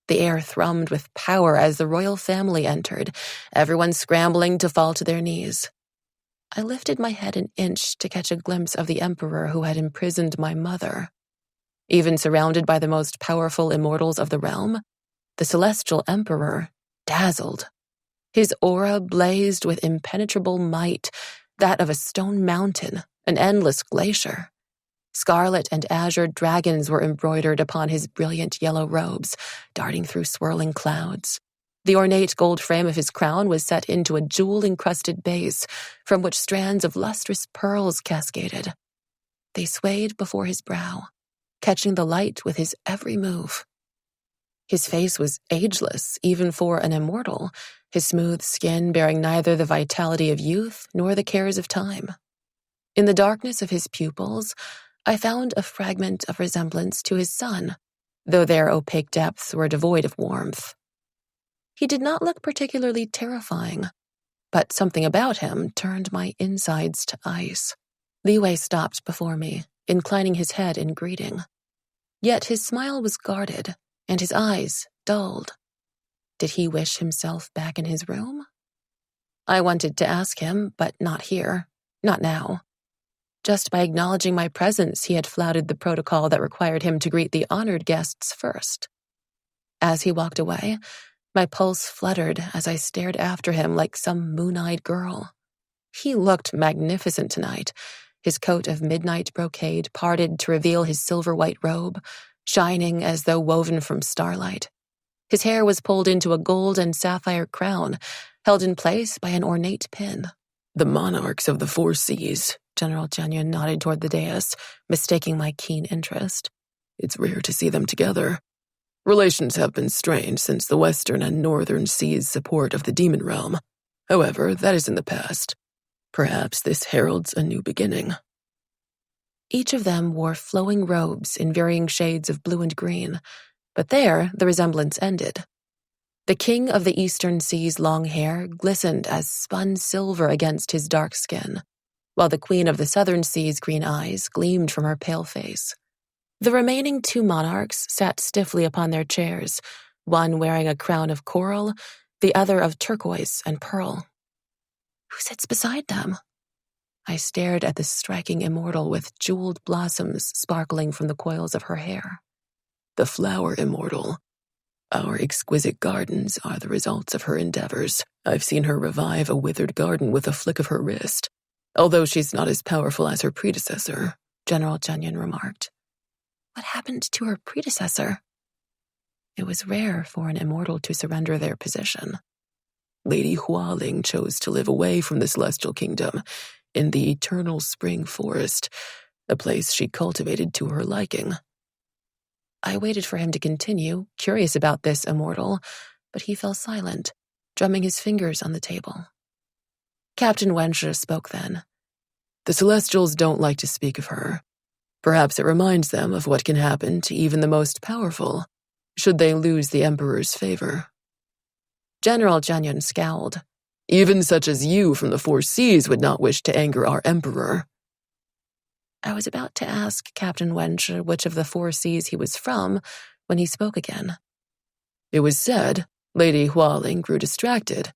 The air thrummed with power as the royal family entered, everyone scrambling to fall to their knees. I lifted my head an inch to catch a glimpse of the emperor who had imprisoned my mother. Even surrounded by the most powerful immortals of the realm, the celestial emperor dazzled. His aura blazed with impenetrable might, that of a stone mountain, an endless glacier. Scarlet and azure dragons were embroidered upon his brilliant yellow robes, darting through swirling clouds. The ornate gold frame of his crown was set into a jewel-encrusted base, from which strands of lustrous pearls cascaded. They swayed before his brow, catching the light with his every move. His face was ageless, even for an immortal, his smooth skin bearing neither the vitality of youth nor the cares of time. In the darkness of his pupils, I found a fragment of resemblance to his son, though their opaque depths were devoid of warmth. He did not look particularly terrifying, but something about him turned my insides to ice. Li Wei stopped before me, inclining his head in greeting. Yet his smile was guarded, and his eyes dulled. Did he wish himself back in his room? I wanted to ask him, but not here, not now. Just by acknowledging my presence, he had flouted the protocol that required him to greet the honored guests first. As he walked away, my pulse fluttered as I stared after him like some moon-eyed girl. He looked magnificent tonight, his coat of midnight brocade parted to reveal his silver-white robe, shining as though woven from starlight. His hair was pulled into a gold and sapphire crown, held in place by an ornate pin. The monarchs of the four seas. General Jianyun nodded toward the dais, mistaking my keen interest. It's rare to see them together. Relations have been strained since the western and northern seas' support of the demon realm. However, that is in the past. Perhaps this heralds a new beginning. Each of them wore flowing robes in varying shades of blue and green, but there the resemblance ended. The king of the eastern sea's long hair glistened as spun silver against his dark skin, while the queen of the southern sea's green eyes gleamed from her pale face. The remaining two monarchs sat stiffly upon their chairs, one wearing a crown of coral, the other of turquoise and pearl. Who sits beside them? I stared at the striking immortal with jeweled blossoms sparkling from the coils of her hair. The flower immortal. Our exquisite gardens are the results of her endeavors. I've seen her revive a withered garden with a flick of her wrist. Although she's not as powerful as her predecessor, General Jianyun remarked. What happened to her predecessor? It was rare for an immortal to surrender their position. Lady Hualing chose to live away from the celestial kingdom in the eternal spring forest, a place she cultivated to her liking. I waited for him to continue, curious about this immortal, but he fell silent, drumming his fingers on the table. Captain Wenshi spoke then. The Celestials don't like to speak of her. Perhaps it reminds them of what can happen to even the most powerful, should they lose the Emperor's favor. General Jianyun scowled. Even such as you from the Four Seas would not wish to anger our Emperor. I was about to ask Captain Wenshi which of the Four Seas he was from when he spoke again. It was said Lady Hualing grew distracted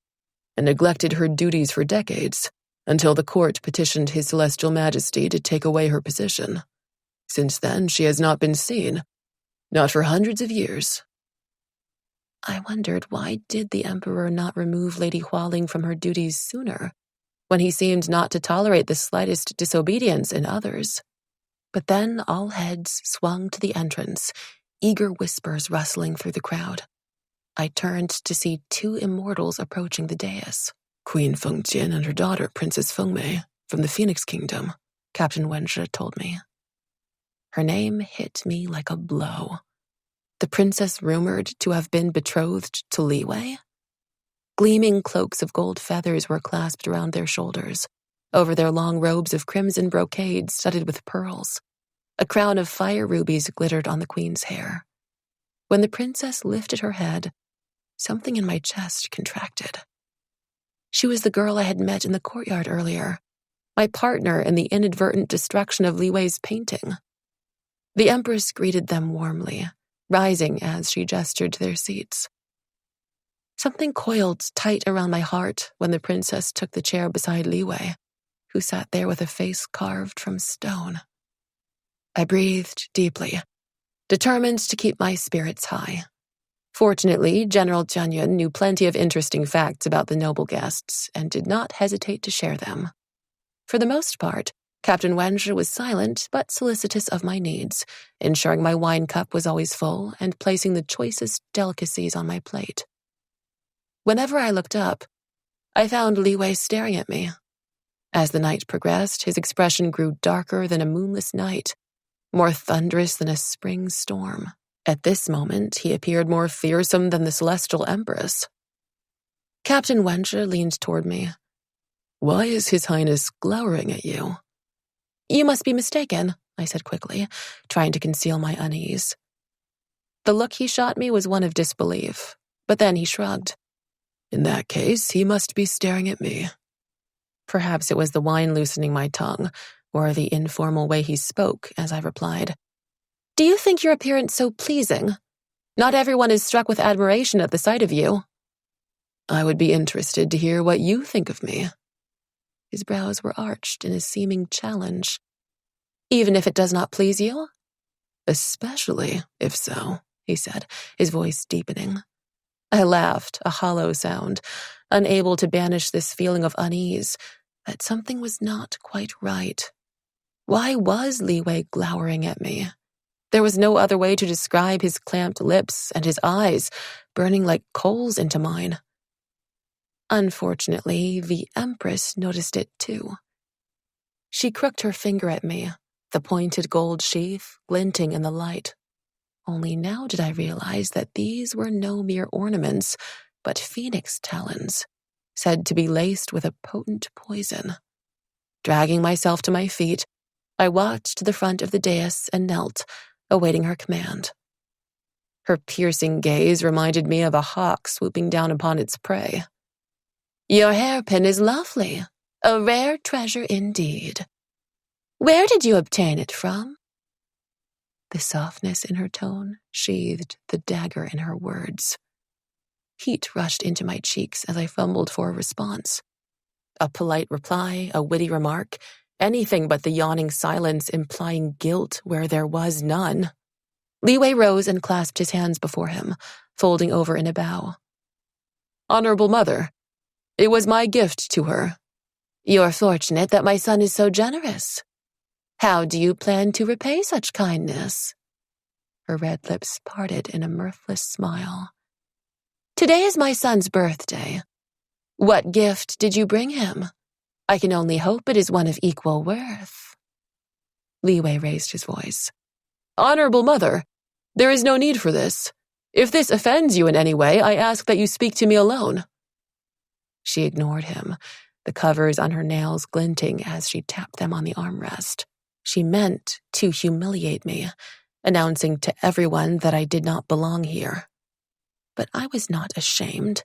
and neglected her duties for decades until the court petitioned His Celestial Majesty to take away her position. Since then, she has not been seen, not for hundreds of years. I wondered why did the Emperor not remove Lady Hualing from her duties sooner, when he seemed not to tolerate the slightest disobedience in others. But then all heads swung to the entrance, eager whispers rustling through the crowd. I turned to see two immortals approaching the dais. Queen Fengjian and her daughter, Princess Fengmei, from the Phoenix Kingdom, Captain Wenshi told me. Her name hit me like a blow. The princess rumored to have been betrothed to Li Wei? Gleaming cloaks of gold feathers were clasped around their shoulders, over their long robes of crimson brocade studded with pearls. A crown of fire rubies glittered on the queen's hair. When the princess lifted her head, something in my chest contracted. She was the girl I had met in the courtyard earlier, my partner in the inadvertent destruction of Li Wei's painting. The Empress greeted them warmly, rising as she gestured to their seats. Something coiled tight around my heart when the princess took the chair beside Li Wei, who sat there with a face carved from stone. I breathed deeply, determined to keep my spirits high. Fortunately, General Jianyuan knew plenty of interesting facts about the noble guests and did not hesitate to share them. For the most part, Captain Wenshi was silent but solicitous of my needs, ensuring my wine cup was always full and placing the choicest delicacies on my plate. Whenever I looked up, I found Li Wei staring at me. As the night progressed, his expression grew darker than a moonless night, more thunderous than a spring storm. At this moment, he appeared more fearsome than the Celestial Empress. Captain Wenshi leaned toward me. Why is His Highness glowering at you? You must be mistaken, I said quickly, trying to conceal my unease. The look he shot me was one of disbelief, but then he shrugged. In that case, he must be staring at me. Perhaps it was the wine loosening my tongue, or the informal way he spoke as I replied. Do you think your appearance so pleasing? Not everyone is struck with admiration at the sight of you. I would be interested to hear what you think of me. His brows were arched in a seeming challenge. Even if it does not please you? Especially if so, he said, his voice deepening. I laughed, a hollow sound, unable to banish this feeling of unease, that something was not quite right. Why was Li Wei glowering at me? There was no other way to describe his clamped lips and his eyes, burning like coals into mine. Unfortunately, the Empress noticed it too. She crooked her finger at me, the pointed gold sheath glinting in the light. Only now did I realize that these were no mere ornaments, but phoenix talons, said to be laced with a potent poison. Dragging myself to my feet, I walked to the front of the dais and knelt, awaiting her command. Her piercing gaze reminded me of a hawk swooping down upon its prey. Your hairpin is lovely, a rare treasure indeed. Where did you obtain it from? The softness in her tone sheathed the dagger in her words. Heat rushed into my cheeks as I fumbled for a response. A polite reply, a witty remark, anything but the yawning silence implying guilt where there was none. Li Wei rose and clasped his hands before him, folding over in a bow. Honorable Mother, it was my gift to her. You're fortunate that my son is so generous. How do you plan to repay such kindness? Her red lips parted in a mirthless smile. Today is my son's birthday. What gift did you bring him? I can only hope it is one of equal worth. Li Wei raised his voice. Honorable Mother, there is no need for this. If this offends you in any way, I ask that you speak to me alone. She ignored him, the covers on her nails glinting as she tapped them on the armrest. She meant to humiliate me, announcing to everyone that I did not belong here. But I was not ashamed.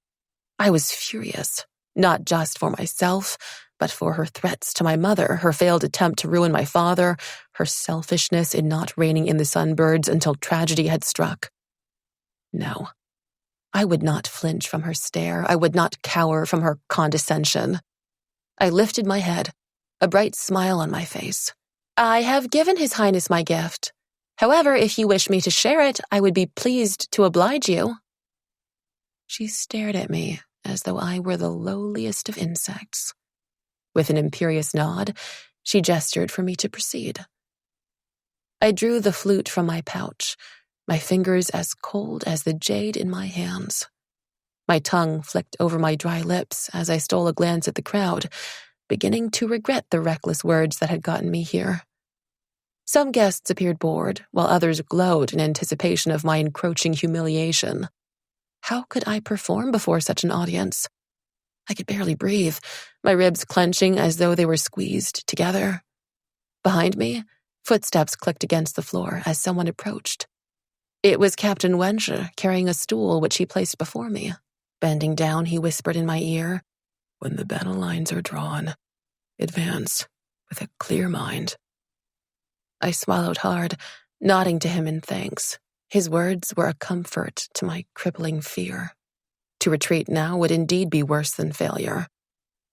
I was furious, not just for myself, but for her threats to my mother, her failed attempt to ruin my father, her selfishness in not reining in the sunbirds until tragedy had struck. No, I would not flinch from her stare. I would not cower from her condescension. I lifted my head, a bright smile on my face. I have given His Highness my gift. However, if you wish me to share it, I would be pleased to oblige you. She stared at me as though I were the lowliest of insects. With an imperious nod, she gestured for me to proceed. I drew the flute from my pouch, my fingers as cold as the jade in my hands. My tongue flicked over my dry lips as I stole a glance at the crowd, beginning to regret the reckless words that had gotten me here. Some guests appeared bored, while others glowed in anticipation of my encroaching humiliation. How could I perform before such an audience? I could barely breathe, my ribs clenching as though they were squeezed together. Behind me, footsteps clicked against the floor as someone approached. It was Captain Wenshi carrying a stool which he placed before me. Bending down, he whispered in my ear, When the battle lines are drawn, advance with a clear mind. I swallowed hard, nodding to him in thanks. His words were a comfort to my crippling fear. To retreat now would indeed be worse than failure.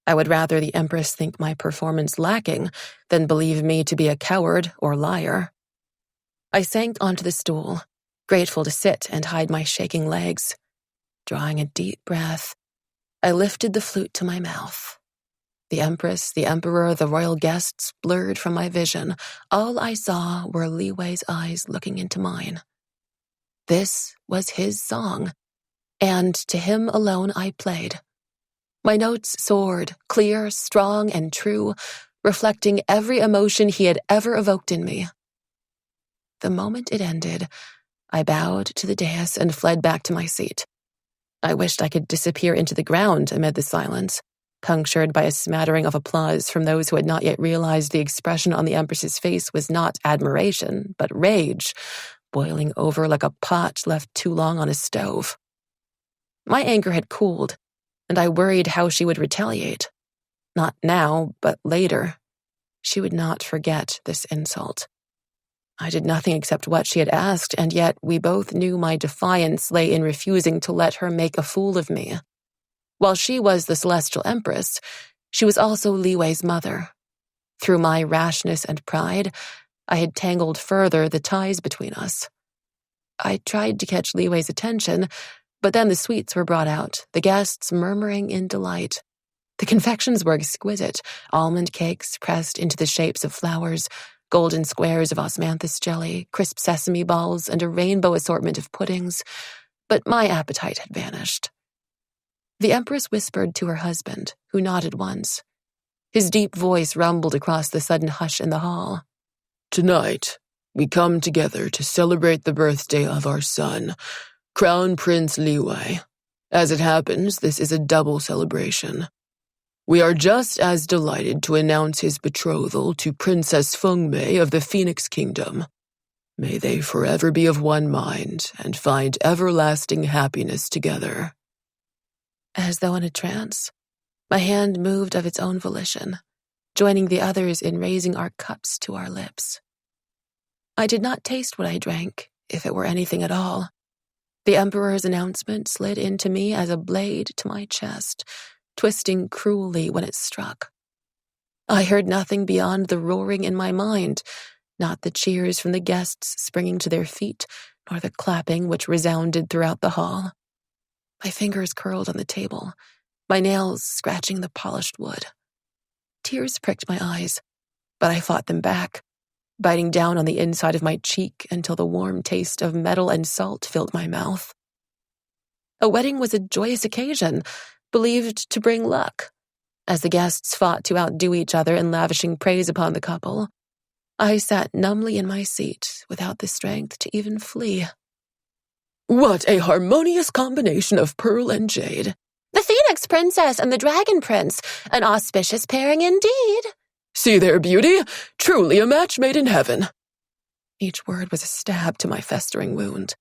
I would rather the Empress think my performance lacking than believe me to be a coward or liar. I sank onto the stool, grateful to sit and hide my shaking legs. Drawing a deep breath, I lifted the flute to my mouth. The Empress, the Emperor, the royal guests blurred from my vision. All I saw were Li Wei's eyes looking into mine. This was his song, and to him alone I played. My notes soared, clear, strong, and true, reflecting every emotion he had ever evoked in me. The moment it ended, I bowed to the dais and fled back to my seat. I wished I could disappear into the ground amid the silence, punctured by a smattering of applause from those who had not yet realized the expression on the Empress's face was not admiration, but rage, boiling over like a pot left too long on a stove. My anger had cooled, and I worried how she would retaliate. Not now, but later. She would not forget this insult. I did nothing except what she had asked, and yet we both knew my defiance lay in refusing to let her make a fool of me. While she was the Celestial Empress, she was also Li Wei's mother. Through my rashness and pride, I had tangled further the ties between us. I tried to catch Li Wei's attention, but then the sweets were brought out, the guests murmuring in delight. The confections were exquisite, almond cakes pressed into the shapes of flowers, golden squares of osmanthus jelly, crisp sesame balls, and a rainbow assortment of puddings, but my appetite had vanished. The Empress whispered to her husband, who nodded once. His deep voice rumbled across the sudden hush in the hall. Tonight, we come together to celebrate the birthday of our son, Crown Prince Li Wei. As it happens, this is a double celebration. We are just as delighted to announce his betrothal to Princess Feng Mei of the Phoenix Kingdom. May they forever be of one mind and find everlasting happiness together. As though in a trance, my hand moved of its own volition, joining the others in raising our cups to our lips. I did not taste what I drank, if it were anything at all. The Emperor's announcement slid into me as a blade to my chest, twisting cruelly when it struck. I heard nothing beyond the roaring in my mind, not the cheers from the guests springing to their feet, nor the clapping which resounded throughout the hall. My fingers curled on the table, my nails scratching the polished wood. Tears pricked my eyes, but I fought them back, biting down on the inside of my cheek until the warm taste of metal and salt filled my mouth. A wedding was a joyous occasion, believed to bring luck. As the guests fought to outdo each other in lavishing praise upon the couple, I sat numbly in my seat without the strength to even flee. What a harmonious combination of pearl and jade. The Phoenix Princess and the Dragon Prince, an auspicious pairing indeed. See their beauty? Truly a match made in heaven. Each word was a stab to my festering wound.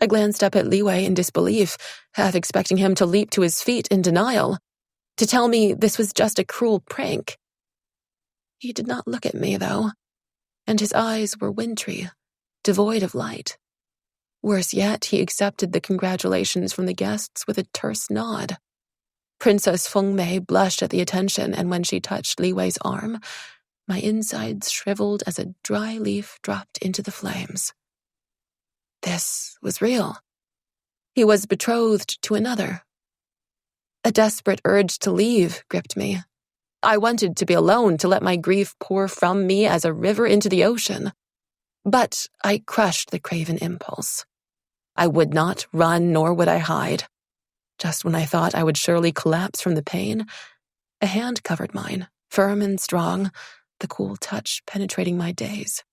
I glanced up at Li Wei in disbelief, half expecting him to leap to his feet in denial, to tell me this was just a cruel prank. He did not look at me, though, and his eyes were wintry, devoid of light. Worse yet, he accepted the congratulations from the guests with a terse nod. Princess Feng Mei blushed at the attention, and when she touched Li Wei's arm, my insides shriveled as a dry leaf dropped into the flames. This was real. He was betrothed to another. A desperate urge to leave gripped me. I wanted to be alone, to let my grief pour from me as a river into the ocean. But I crushed the craven impulse. I would not run, nor would I hide. Just when I thought I would surely collapse from the pain, a hand covered mine, firm and strong, the cool touch penetrating my daze.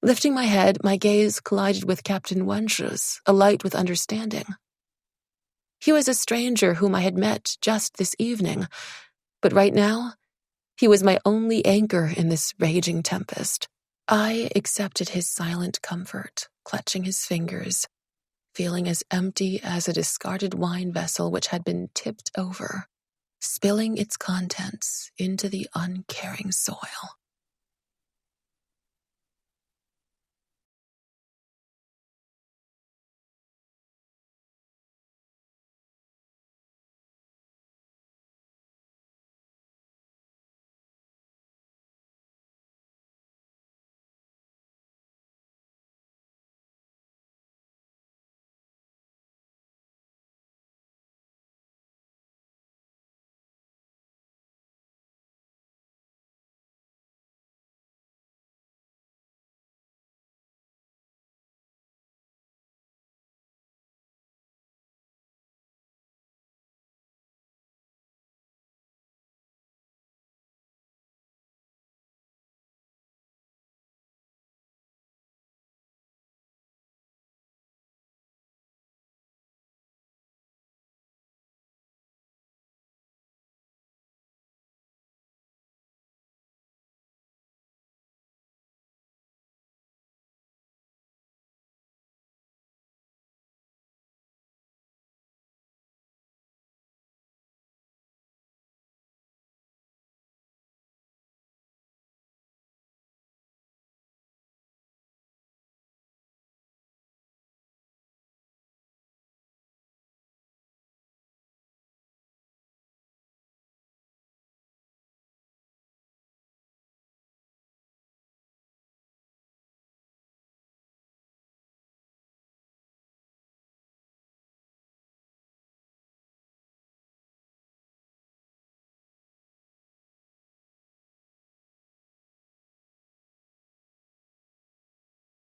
Lifting my head, my gaze collided with Captain Wenshu's, alight with understanding. He was a stranger whom I had met just this evening, but right now, he was my only anchor in this raging tempest. I accepted his silent comfort, clutching his fingers, feeling as empty as a discarded wine vessel which had been tipped over, spilling its contents into the uncaring soil.